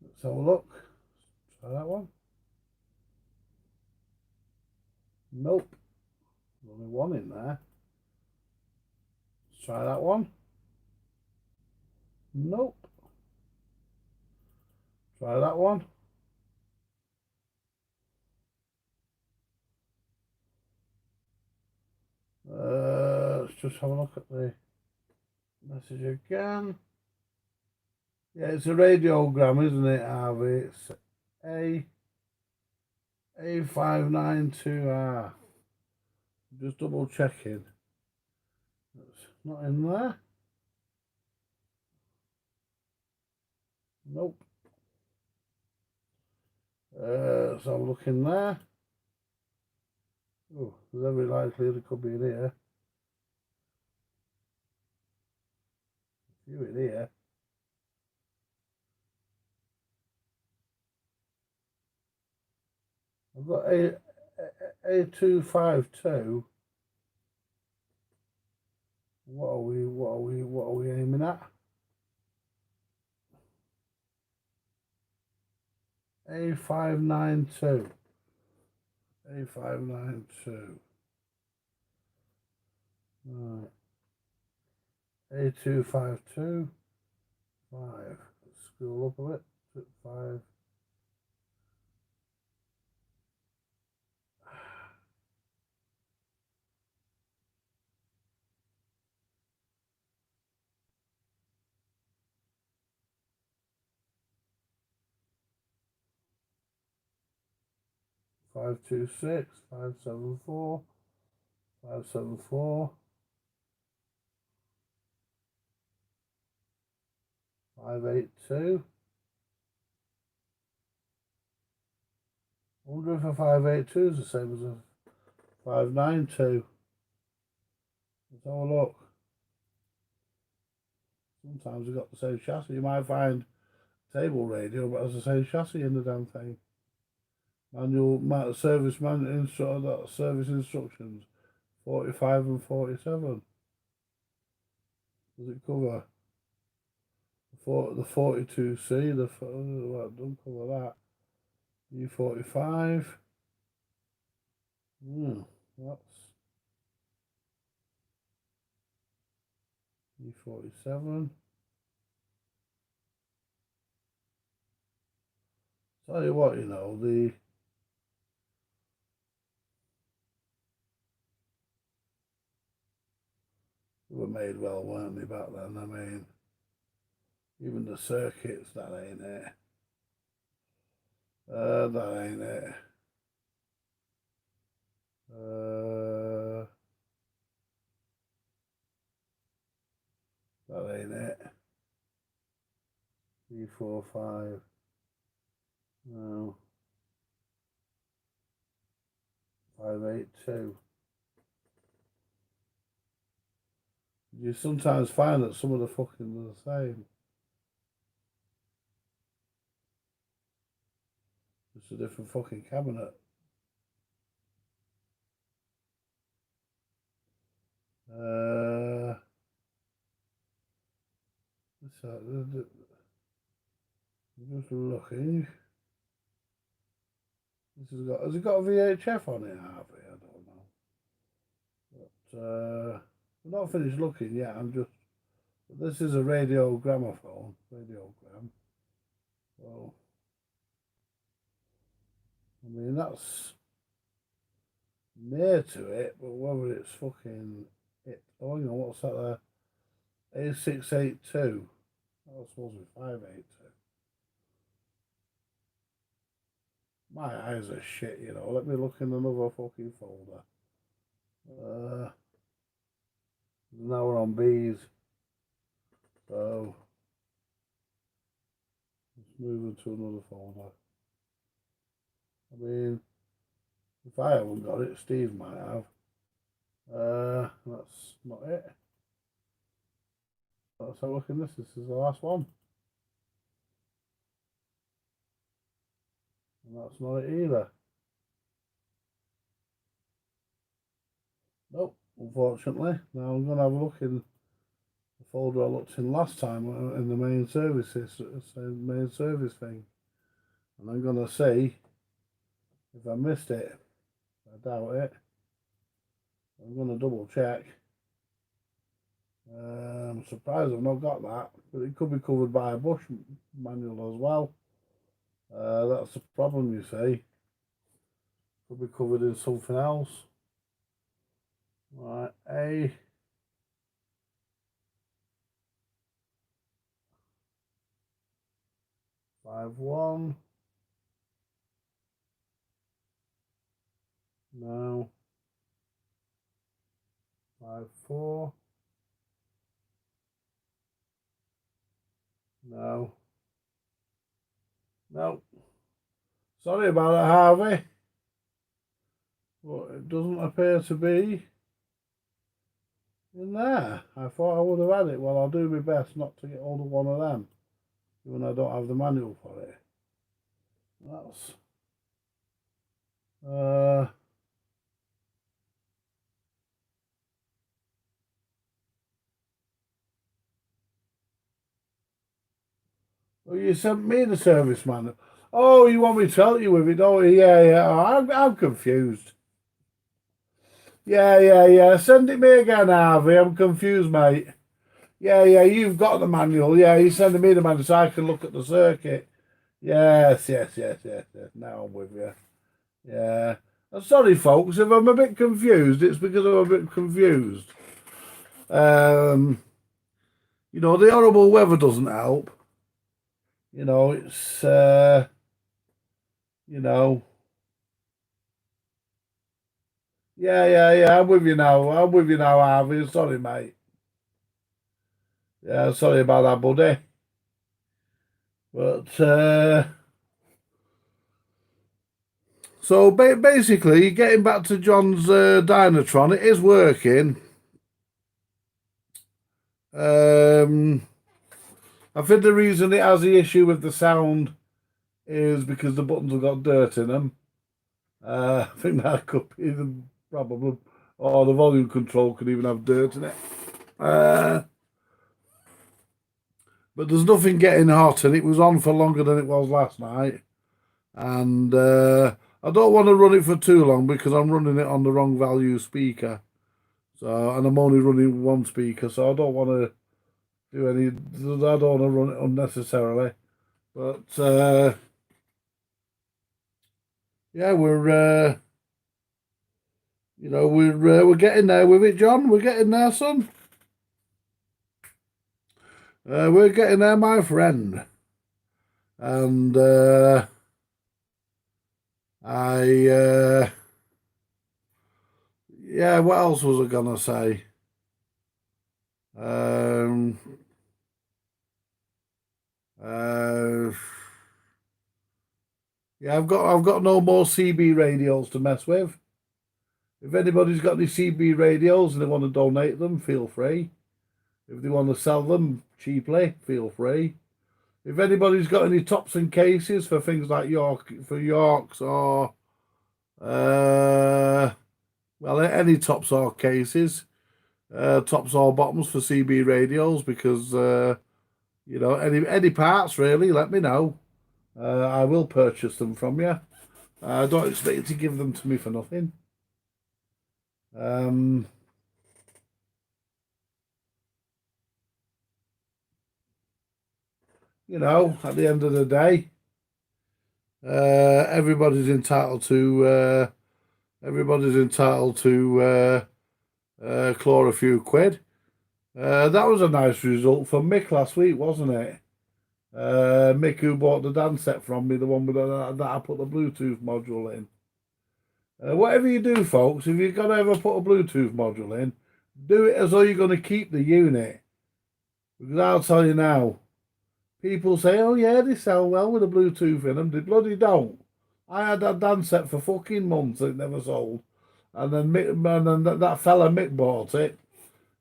Let's have a look. Try that one. Nope. There's only one in there. Let's try that one. Nope. Try that one. Let's just have a look at the message again. Yeah, it's a radiogram, isn't it, Harvey? It's A592R. Just double checking. It's not in there. Nope. So I'm looking there. Oh, there's every likelihood it could be in here. A few in here. I've got A252. What are we aiming at? A592. A592. Right. A252. 5. Let's scroll up a bit. 5. 526, 574, 574, 582. I wonder if a 582 is the same as a 592. Let's have a look. Sometimes we've got the same chassis. You might find table radio, but has the same chassis in the damn thing. Service instructions 45 and 47. Does it cover the 42C? Don't cover that. U45. That's E47. Tell you what, you know, they were made well, weren't they, back then? I mean, even the circuits, that ain't it. That ain't it. That ain't it. 345. No. 582. You sometimes find that some of the fucking are the same. It's a different fucking cabinet. I'm just looking. Has it got a VHF on it, Harvey? I don't know. But I'm not finished looking yet. This is a radio gramophone. Radiogram. So, I mean, that's near to it, but whether it's fucking it. Oh, hang on, what's that there? A682. That was supposed to be 582. My eyes are shit, you know. Let me look in another fucking folder. Now we're on B's. So, let's move into another folder. I mean, if I haven't got it, Steve might have. That's not it. Let's have a look in this. This is the last one. And that's not it either. Nope, unfortunately. Now I'm going to have a look in the folder I looked in last time in the main services, main service thing. And I'm going to see if I missed it. I doubt it. I'm going to double check. I'm surprised I've not got that, but it could be covered by a Bush manual as well. That's the problem, you see. Could be covered in something else. Right, A. '51. No. 54. No. No. Sorry about it, Harvey. But it doesn't appear to be in there. I thought I would have had it. Well, I'll do my best not to get hold of one of them, even though I don't have the manual for it. That's well, you sent me the service manual. Oh, you want me to help you with it? Oh, yeah. Oh, I'm confused. Yeah. Send it me again, Harvey. I'm confused, mate. Yeah. You've got the manual. Yeah, you're sending me the manual so I can look at the circuit. Yes. Now I'm with you. Yeah. I'm sorry, folks. If I'm a bit confused, it's because I'm a bit confused. You know, the horrible weather doesn't help. You know, it's, you know. Yeah. I'm with you now. Harvey. Sorry, mate. Yeah, sorry about that, buddy. But, so basically, getting back to John's Dynatron, it is working. I think the reason it has the issue with the sound is because the buttons have got dirt in them. I think that could be the problem. Or the volume control could even have dirt in it. But there's nothing getting hot, and it was on for longer than it was last night. And I don't want to run it for too long because I'm running it on the wrong value speaker. So, and I'm only running one speaker, so I don't want to do any. I don't want to run it unnecessarily. But yeah, we're we're getting there with it, John. We're getting there, son. We're getting there, my friend. And yeah, what else was I gonna say? Yeah, I've got no more CB radios to mess with. If anybody's got any CB radios and they want to donate them, feel free. If they want to sell them cheaply, feel free. If anybody's got any tops and cases for things like Yorks or well, any tops or cases, tops or bottoms for CB radios, because any parts really, let me know. I will purchase them from you. I don't expect you to give them to me for nothing. At the end of the day, everybody's entitled to claw a few quid. That was a nice result for Mick last week, wasn't it? Mick, who bought the dance set from me, the one with that I put the Bluetooth module in. Whatever you do, folks, if you're going to ever put a Bluetooth module in, do it as though you're going to keep the unit. Because I'll tell you now, people say, oh yeah, they sell well with a Bluetooth in them. They bloody don't. I had that dance set for fucking months, it never sold. And then that fella Mick bought it.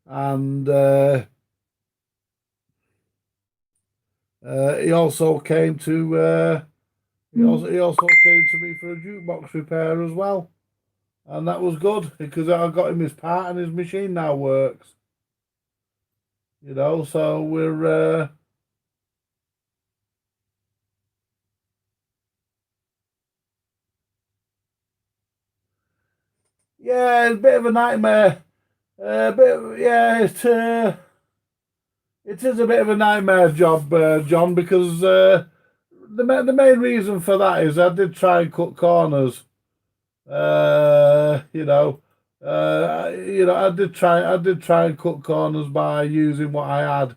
And he also came to he also came to me for a jukebox repair as well, and that was good because I got him his part and his machine now works. So we're yeah, it's a bit of a nightmare. It is a bit of a nightmare job, John, because the main reason for that is I did try and cut corners. I did try and cut corners by using what I had,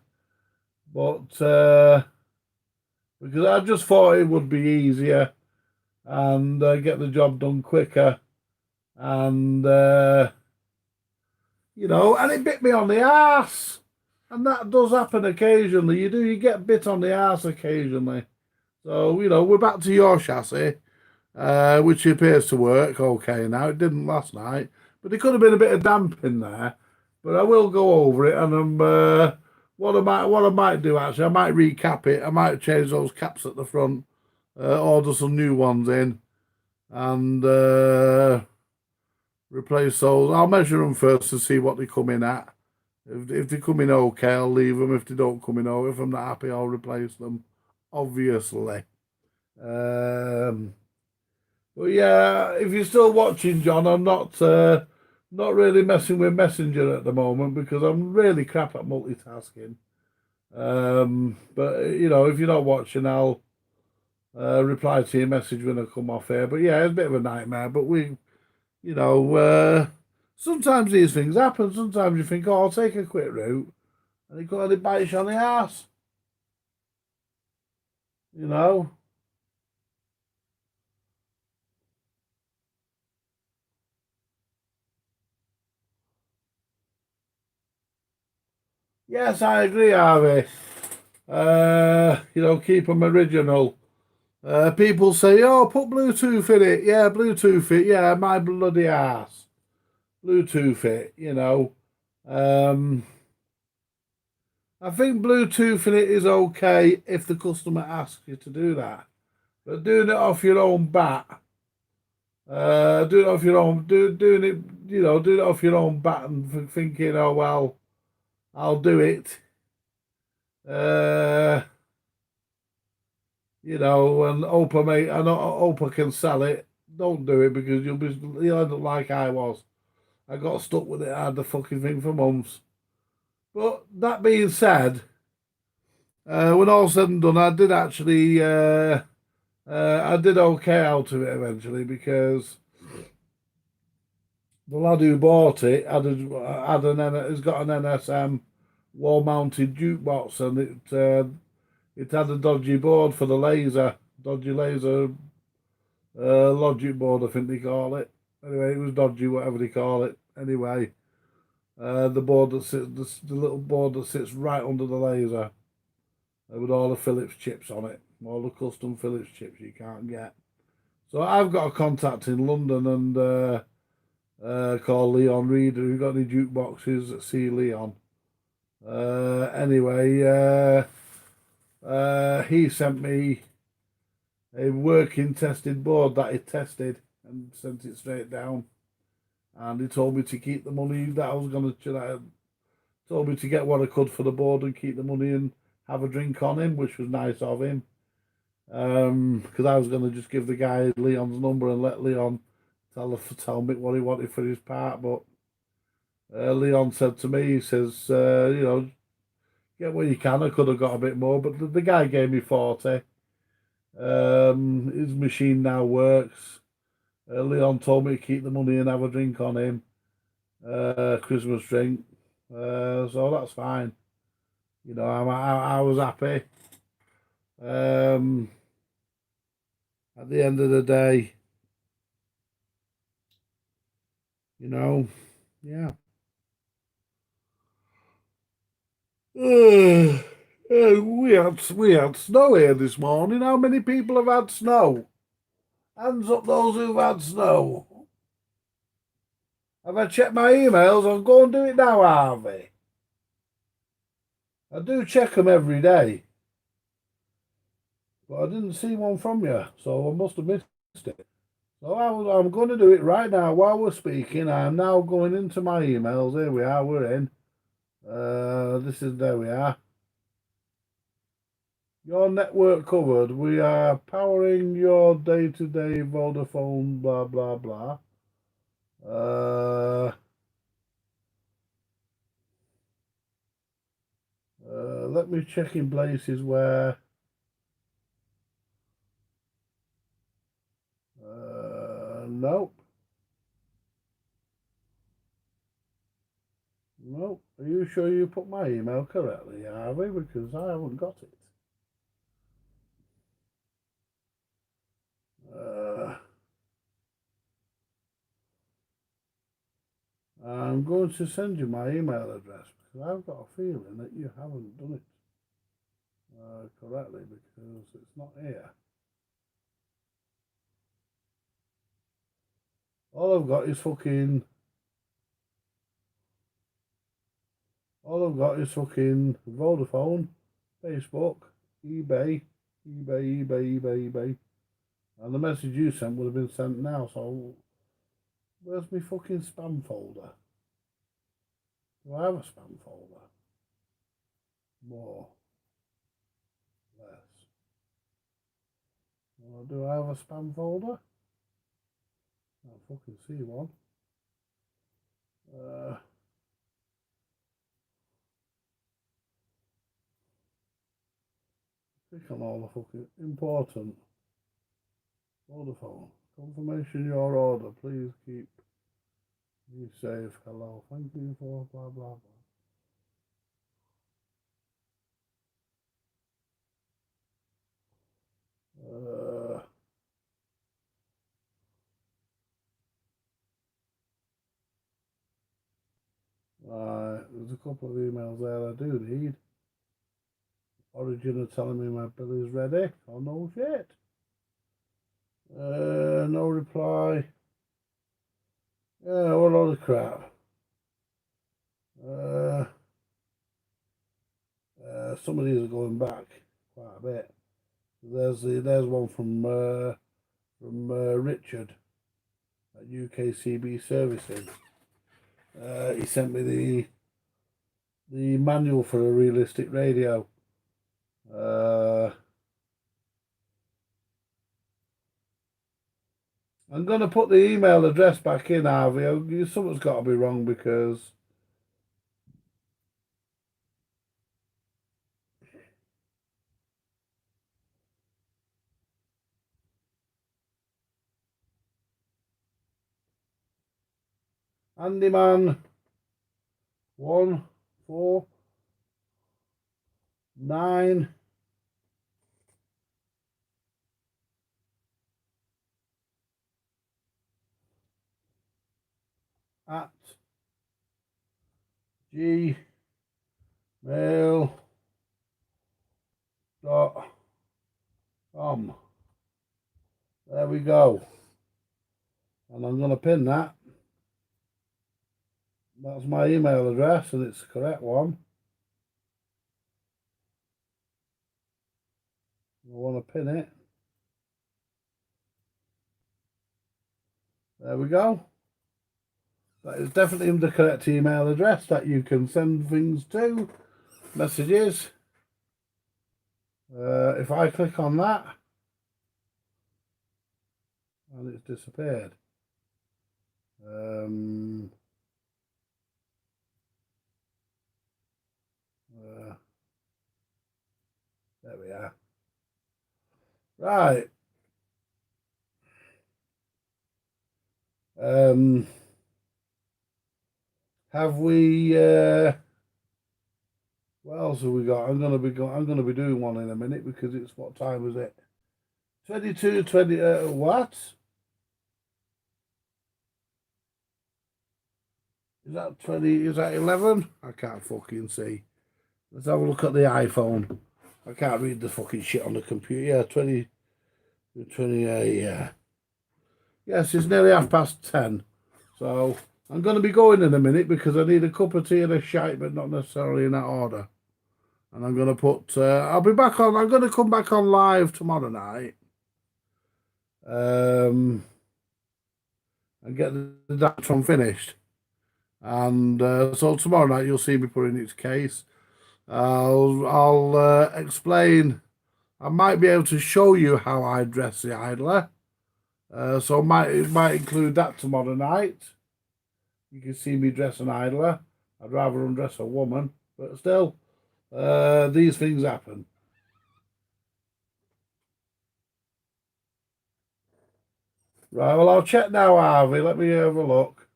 but because I just thought it would be easier and get the job done quicker, and and it bit me on the arse. And that does happen occasionally. You get bit on the arse occasionally. So, we're back to your chassis, which appears to work okay now. It didn't last night, but there could have been a bit of damp in there. But I will go over it, and what I might do actually, I might recap it. I might change those caps at the front, order some new ones in, and replace those. I'll measure them first to see what they come in at. If they come in okay, I'll leave them. If they don't come in okay, if I'm not happy, I'll replace them, obviously. But yeah, if you're still watching, John, I'm not really messing with Messenger at the moment because I'm really crap at multitasking. But if you're not watching, I'll reply to your message when I come off here. But yeah, it's a bit of a nightmare. But sometimes these things happen. Sometimes you think, oh, I'll take a quick route. And it bites you on the arse. Yes, I agree, Harvey. Keep them original. People say, oh, put Bluetooth in it. Yeah, Bluetooth it. Yeah, my bloody arse. Bluetooth it, I think Bluetoothing it is okay if the customer asks you to do that. But doing it off your own bat, doing it off your own and thinking, oh well, I'll do it. And Opa can sell it. don't do it because you'll end up like I was. I got stuck with it. I had the fucking thing for months. But that being said, when all's said and done, I did actually, I did okay out of it eventually because the lad who bought it has got an NSM wall-mounted jukebox, and it had a dodgy board for the dodgy laser logic board, I think they call it. Anyway, it was dodgy, whatever they call it. Anyway, the board that sits, the little board that sits right under the laser, with all the Philips chips on it, all the custom Philips chips you can't get. So I've got a contact in London and called Leon Reader, who got any jukeboxes. See Leon. Anyway, he sent me a working tested board that he tested and sent it straight down. And he told me to keep the money that I was going to, told me to get what I could for the board and keep the money and have a drink on him, which was nice of him. Because I was going to just give the guy Leon's number and let Leon tell me what he wanted for his part. But Leon said to me, he says, you know, get what you can. I could have got a bit more, but the guy gave me 40. His machine now works. Leon told me to keep the money and have a drink on him. Christmas drink. So that's fine. You know, I was happy. At the end of the day, you know, yeah. We had snow here this morning. How many people have had snow? Hands up those who've had snow. Have I checked my emails? I'll go and do it now, Harvey. I do check them every day. But I didn't see one from you, so I must have missed it. So I'm going to do it right now while we're speaking. I'm now going into my emails. Here we are, we're in. There we are. Your network covered. We are powering your day-to-day Vodafone, blah, blah, blah. Let me check in places where... nope. Nope. Are you sure you put my email correctly, Harvey? Because I haven't got it. I'm going to send you my email address because I've got a feeling that you haven't done it correctly because it's not here. All I've got is fucking Vodafone, Facebook, eBay. And the message you sent would have been sent now, so where's my fucking spam folder? Do I have a spam folder? More. Less. Well, do I have a spam folder? I can't fucking see one. Click on all the fucking important. Vodafone. Confirmation your order. Please keep me safe. Hello. Thank you for blah blah blah. Right, there's a couple of emails there I do need. Origin are telling me my bill is ready. Oh no shit. No reply. Yeah, what a lot of crap. Some of these are going back quite a bit. There's one from Richard at UKCB Servicing. He sent me the manual for a realistic radio. I'm going to put the email address back in, Harvey. Something's got to be wrong because... Handyman 149 at gmail.com. There we go. And I'm going to pin that. That's my email address, and it's the correct one. I want to pin it. There we go. That is definitely the correct email address that you can send things to, messages. If I click on that, and it's disappeared. There we are. Right. Have we? What else have we got? I'm gonna be doing one in a minute because it's what time is it? 22, 20. What? Is that 20? Is that 11? I can't fucking see. Let's have a look at the iPhone. I can't read the fucking shit on the computer. Yeah, 20, 28. Yeah. Yes, it's nearly 10:30. So I'm going to be going in a minute because I need a cup of tea and a shite, but not necessarily in that order. And I'm going to put, I'll be back on, I'm going to come back on live tomorrow night. And get the Dynatron finished. And so tomorrow night you'll see me put in its case. I'll explain. I might be able to show you how I dress the idler. So it might include that tomorrow night. You can see me dress an idler. I'd rather undress a woman, but still, these things happen. Right, well, I'll check now, Harvey. Let me have a look.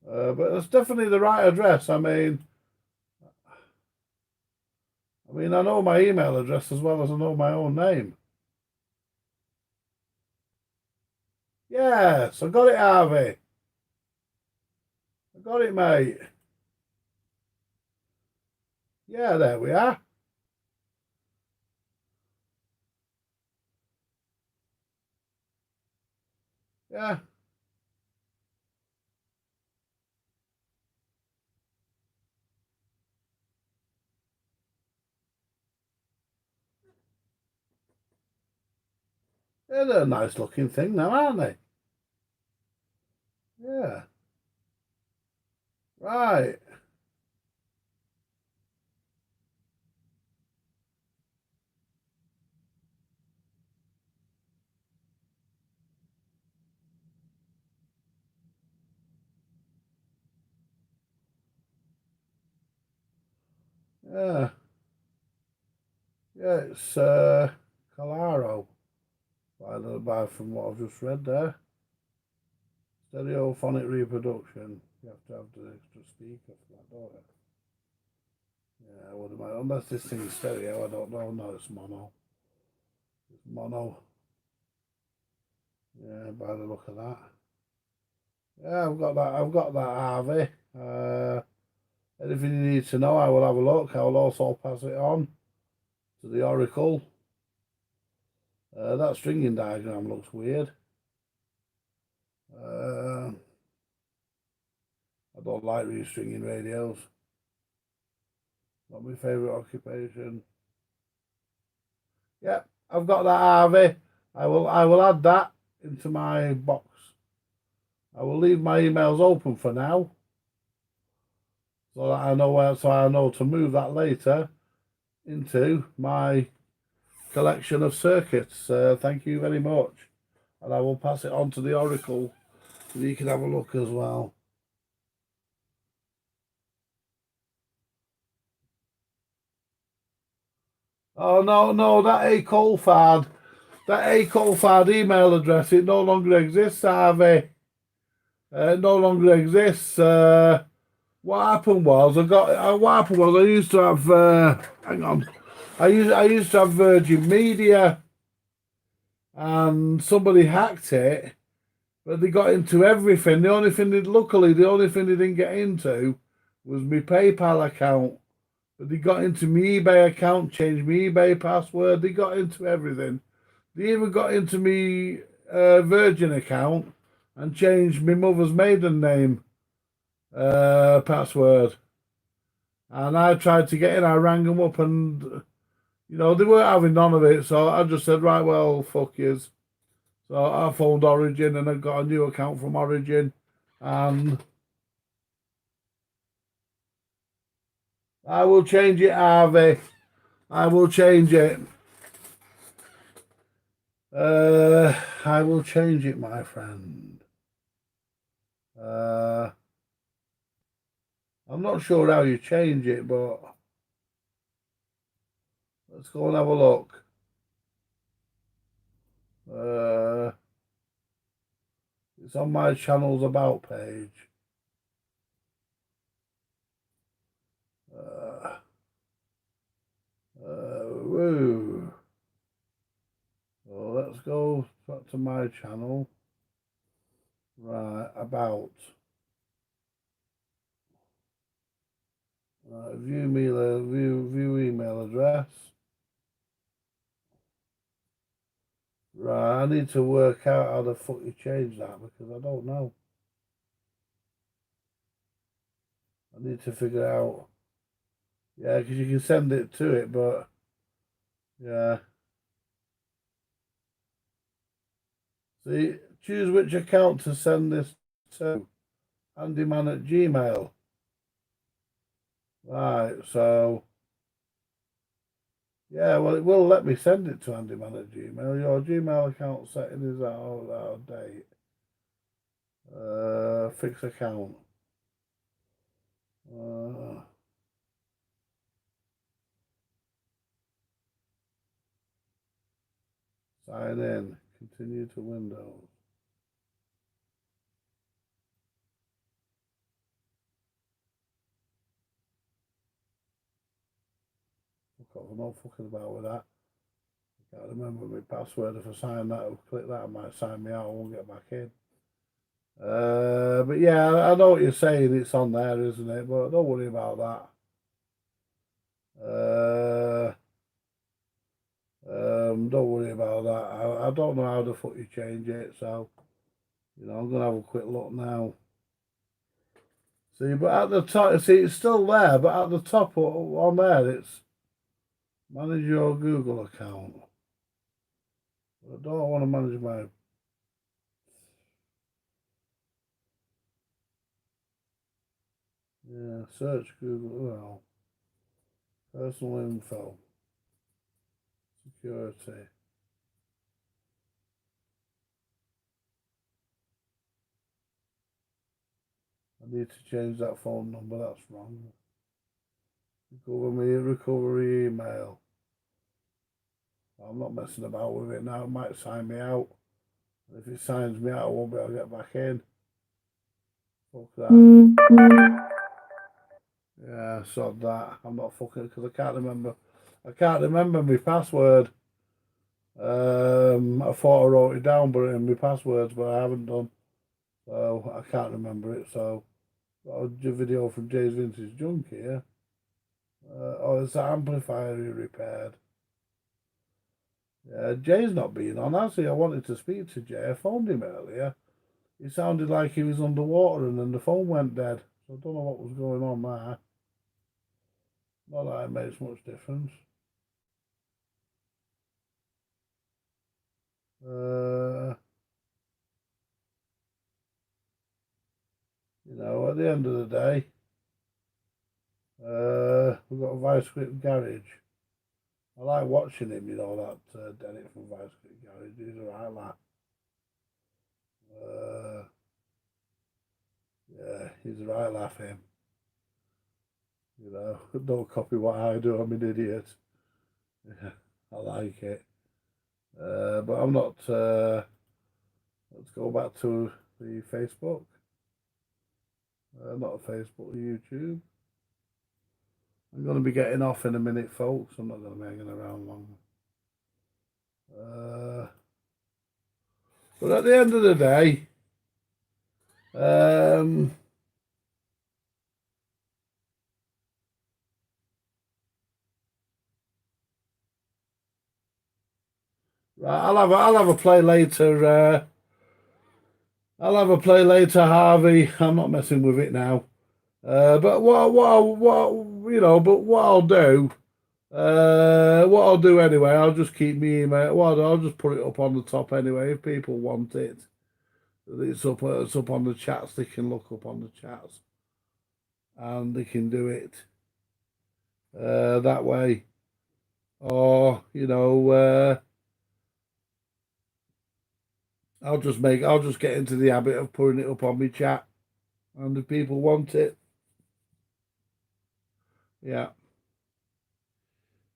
But it's definitely the right address. I mean, I know my email address as well as I know my own name. Yes, I got it, Harvey. I got it, mate. Yeah, there we are. Yeah. They're a nice looking thing now, aren't they? Yeah. Right. Yeah. Yeah, it's Calaro. By from what I've just read there. Stereophonic reproduction. You have to have the extra speaker for that, don't you? Yeah, what am I? Unless this thing's stereo, I don't know. No, it's mono. It's mono. Yeah, by the look of that. Yeah, I've got that. I've got that, Harvey. Anything you need to know, I will have a look. I will also pass it on to the Oracle. That stringing diagram looks weird. I don't like restringing radios. Not my favourite occupation. Yep, I've got that, Harvey. I will add that into my box. I will leave my emails open for now, so that I know to move that later into my collection of circuits. Thank you very much. and I will pass it on to the Oracle so you can have a look as well. Oh no, that A Colfard email address, it no longer exists, Harvey. It no longer exists. What happened was I used to have hang on. I used to have Virgin Media, and somebody hacked it, but they got into everything. Luckily the only thing they didn't get into was my PayPal account. But they got into my eBay account, changed my eBay password. They got into everything. They even got into my Virgin account and changed my mother's maiden name password. And I tried to get in. I rang them up, and they weren't having none of it. So I just said, right, well, fuck yous. So I phoned Origin, and I got a new account from Origin, and I will change it, Harvey. I will change it. I will change it, my friend. I'm not sure how you change it, but let's go and have a look. It's on my channel's about page. Woo. So let's go back to my channel. Right, about. View email address. Right, I need to work out how the fuck you change that because I don't know. I need to figure out. Yeah, because you can send it to it, but yeah. See, choose which account to send this to. Handyman at Gmail. Right, so yeah, well, it will let me send it to Handyman at Gmail. Your Gmail account setting is out of date. Fix account. Sign in. Continue to Windows. I'm not fucking about with that. I can't remember my password. If I sign that or click that, it might sign me out. I won't get back in. But yeah, I know what you're saying. It's on there, isn't it? But don't worry about that. Don't worry about that. I don't know how the fuck you change it, so I'm gonna have a quick look now. See, but at the top, see, it's still there, but at the top on there, it's manage your Google account. I don't want to manage my. Yeah, search Google. Well, personal info, security. I need to change that phone number. That's wrong. Recovery email. I'm not messing about with it now. It might sign me out. If it signs me out, I won't be able to get back in. Fuck that. Yeah, sod that. I'm not fucking because I can't remember. I can't remember my password. I thought I wrote it down, but in my passwords, but I haven't done. So I can't remember it. So got a video from Jay's Vintage Junk here. Oh, it's the amplifier he repaired. Yeah, Jay's not been on. Actually, I wanted to speak to Jay. I phoned him earlier. He sounded like he was underwater and then the phone went dead. So I don't know what was going on there. Not that it makes much difference. At the end of the day, we've got a Vice Grip Garage. I like watching him, that Dennett from Vice Grip Garage. He's alright, lad. Yeah, he's a right laugh, him. You know, don't copy what I do, I'm an idiot. Yeah, I like it. But I'm not, let's go back to the Facebook. Not Facebook, YouTube. I'm going to be getting off in a minute, folks. I'm not going to be hanging around long. But at the end of the day, right, I'll have a play later. I'll have a play later, Harvey. I'm not messing with it now. But what I'll do anyway, I'll just keep me email. Well, I'll just put it up on the top anyway. If people want it, it's up on the chats. They can look up on the chats, and they can do it that way. Or I'll just get into the habit of putting it up on my chat, and if people want it, yeah.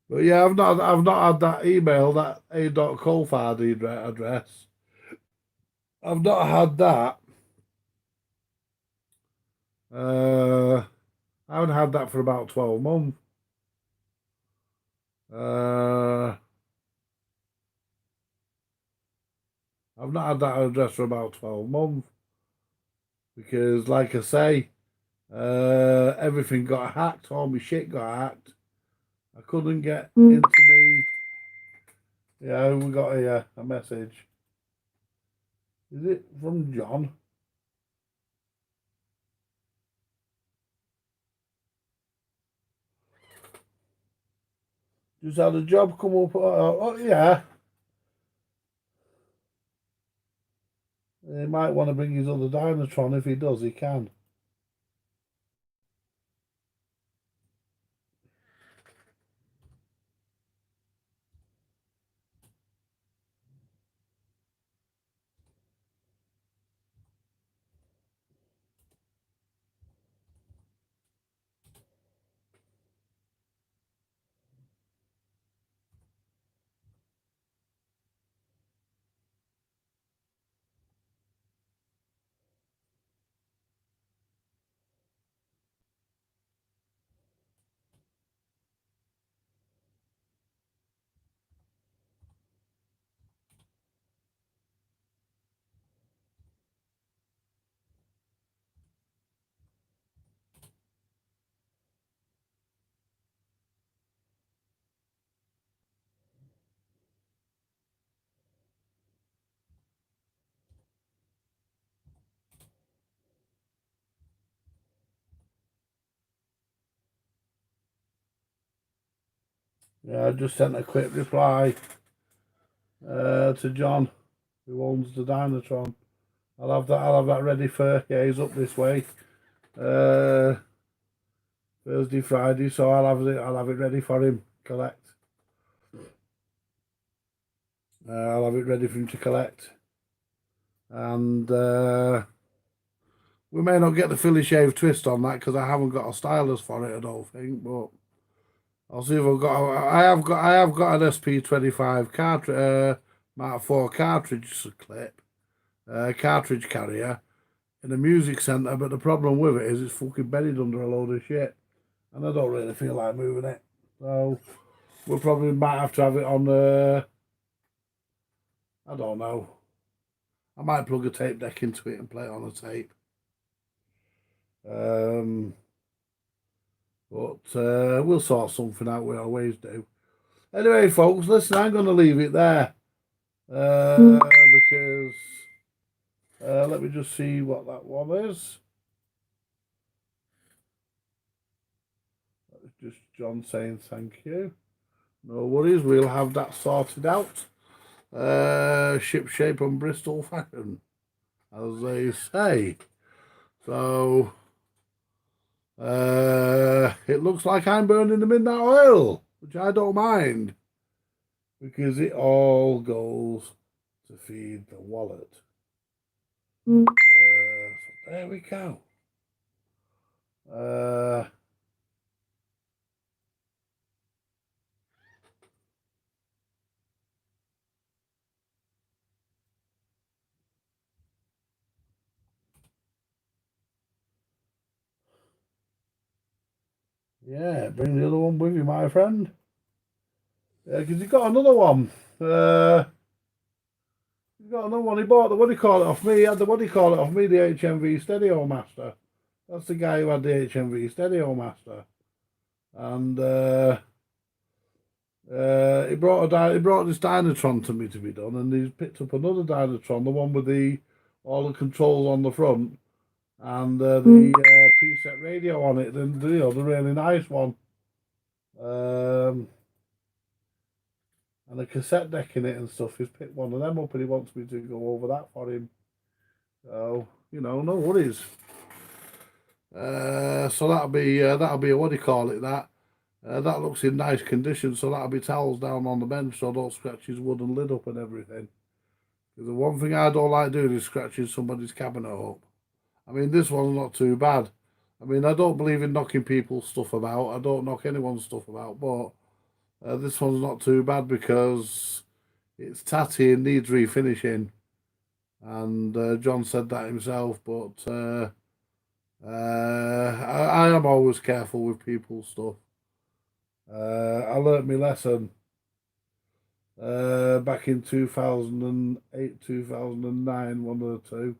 But yeah, I've not had that email, that a.colfard address. I've not had that. I haven't had that for about 12 months. I've not had that address for about 12 months because, like I say, everything got hacked. All my shit got hacked. I couldn't get into me. Yeah, we got a message. Is it from John? Just had a job come up. Oh yeah. He might want to bring his other Dynatron. If he does, he can. Yeah, I just sent a quick reply to John, who owns the Dynatron. I'll have that ready for. Yeah, he's up this way. Thursday, Friday, so I'll have it ready for him. Collect. I'll have it ready for him to collect. And we may not get the Philly shave twist on that because I haven't got a stylus for it, I don't think, but I'll see if I've got. I have got an SP25 cartridge, Mark IV cartridge clip, cartridge carrier in a music centre, but the problem with it is it's fucking buried under a load of shit, and I don't really feel like moving it. So we'll probably might have to have it on. I don't know. I might plug a tape deck into it and play it on a tape. But we'll sort something out. We always do. Anyway, folks, listen, I'm going to leave it there because let me just see what that one is. That's just John saying thank you. No worries, we'll have that sorted out. Ship shape and Bristol fashion, as they say. So it looks like I'm burning the midnight oil, which I don't mind because it all goes to feed the wallet. So there we go. Yeah, bring the other one with you, my friend. Because he got another one. He got another one. He bought the, what do you call it, off me. He had the, what do you call it, off me, the HMV Stereo Master. That's the guy who had the HMV Stereo Master. And he brought this Dynatron to me to be done, and he's picked up another Dynatron, the one with the all the controls on the front, and the preset radio on it, the the really nice one, and a cassette deck in it and stuff. He's picked one of them up, and he wants me to go over that for him. So no worries. So that'll be a, what do you call it, that that looks in nice condition, so that'll be towels down on the bench so I don't scratch his wooden lid up and everything. Because the one thing I don't like doing is scratching somebody's cabinet up. I mean, this one's not too bad. I mean, I don't believe in knocking people's stuff about. I don't knock anyone's stuff about, but this one's not too bad because it's tatty and needs refinishing. And John said that himself, but I am always careful with people's stuff. I learnt my lesson back in 2008, 2009, one of the two.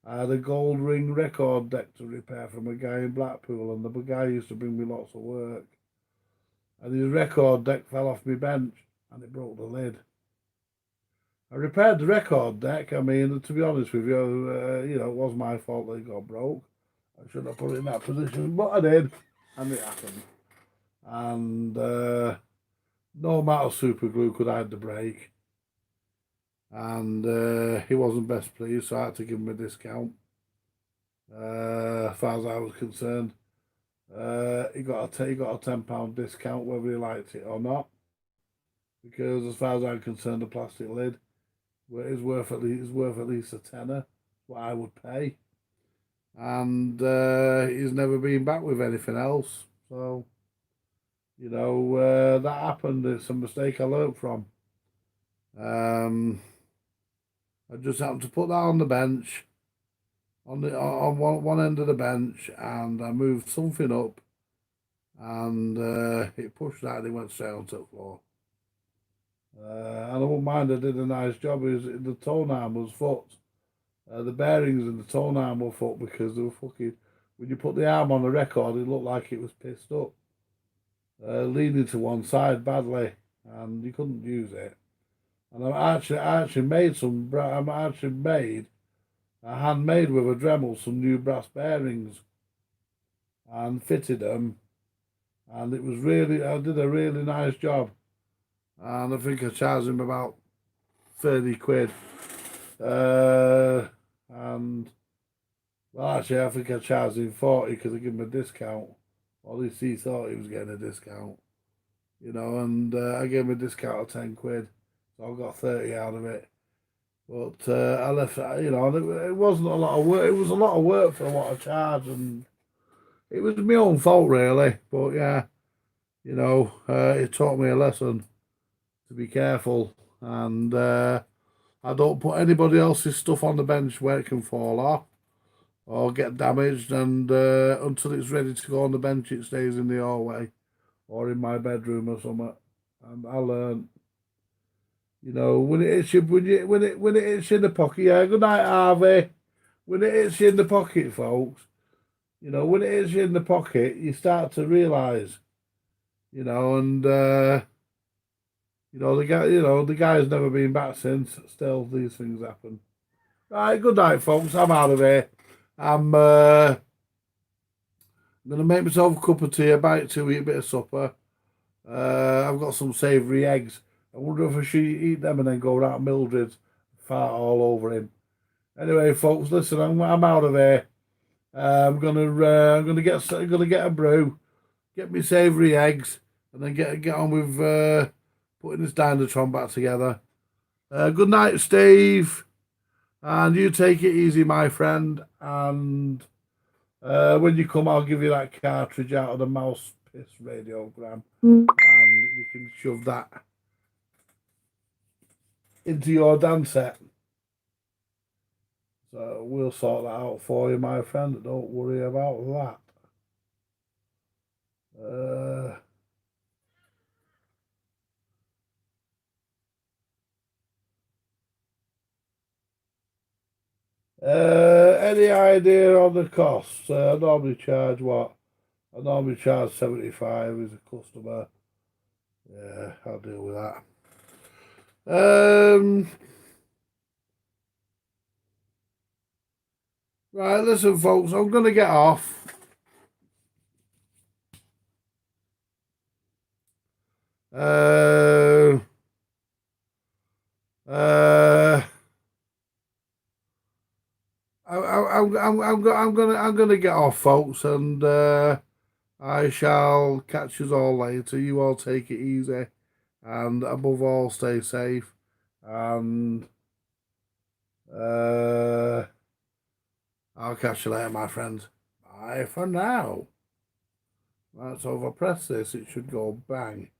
I had a gold ring record deck to repair from a guy in Blackpool, and the guy used to bring me lots of work. And his record deck fell off my bench, and it broke the lid. I repaired the record deck. I mean, to be honest with you, it was my fault that it got broke. I shouldn't have put it in that position, but I did, and it happened. And no amount of super glue could hide the break. And he wasn't best pleased, so I had to give him a discount. As far as I was concerned, he got a £10 discount whether he liked it or not, because as far as I'm concerned, the plastic lid is worth at least a tenner, what I would pay. And he's never been back with anything else. So that happened. It's a mistake I learned from. I just happened to put that on the bench, on one end of the bench, and I moved something up, and it pushed that and it went straight onto the floor. And I wouldn't mind, I did a nice job. The tone arm was fucked. The bearings in the tone arm were fucked because they were fucking. When you put the arm on the record, it looked like it was pissed up, leaning to one side badly, and you couldn't use it. And I actually made handmade with a Dremel some new brass bearings and fitted them, and I did a really nice job, and I think I charged him about 30 quid. And well, actually, I think I charged him 40 because I gave him a discount. Or at least he thought he was getting a discount, and I gave him a discount of 10 quid. So I got 30 out of it. But I left, it wasn't a lot of work. It was a lot of work for what I charged, and it was my own fault, really. But yeah, it taught me a lesson to be careful. And I don't put anybody else's stuff on the bench where it can fall off or get damaged. And until it's ready to go on the bench, it stays in the hallway or in my bedroom or something. And I learned. When it hits you, when it hits you in the pocket, yeah, good night, Harvey. When it hits you in the pocket, folks, when it hits you in the pocket, you start to realise, and the guy's never been back since. Still, these things happen. Right, good night, folks. I'm out of here. I'm gonna make myself a cup of tea, a bite to eat a bit of supper. I've got some savoury eggs. I wonder if I should eat them and then go around Mildred's, fart all over him. Anyway, folks, listen, I'm out of here. I'm gonna get a brew, get me savoury eggs, and then get on with putting this Dynatron back together. Good night, Steve. And you take it easy, my friend. And when you come, I'll give you that cartridge out of the mouse piss radiogram, and you can shove that into your dance set. So we'll sort that out for you, my friend. Don't worry about that. Any idea on the costs? I normally charge what? I normally charge 75 as a customer. Yeah, I'll deal with that. Right, listen, folks, I'm going to get off. I'm gonna get off, folks, and I shall catch you all later. You all take it easy, and above all, stay safe. And I'll catch you later, my friends. Bye for now. Let's overpress this. It should go bang.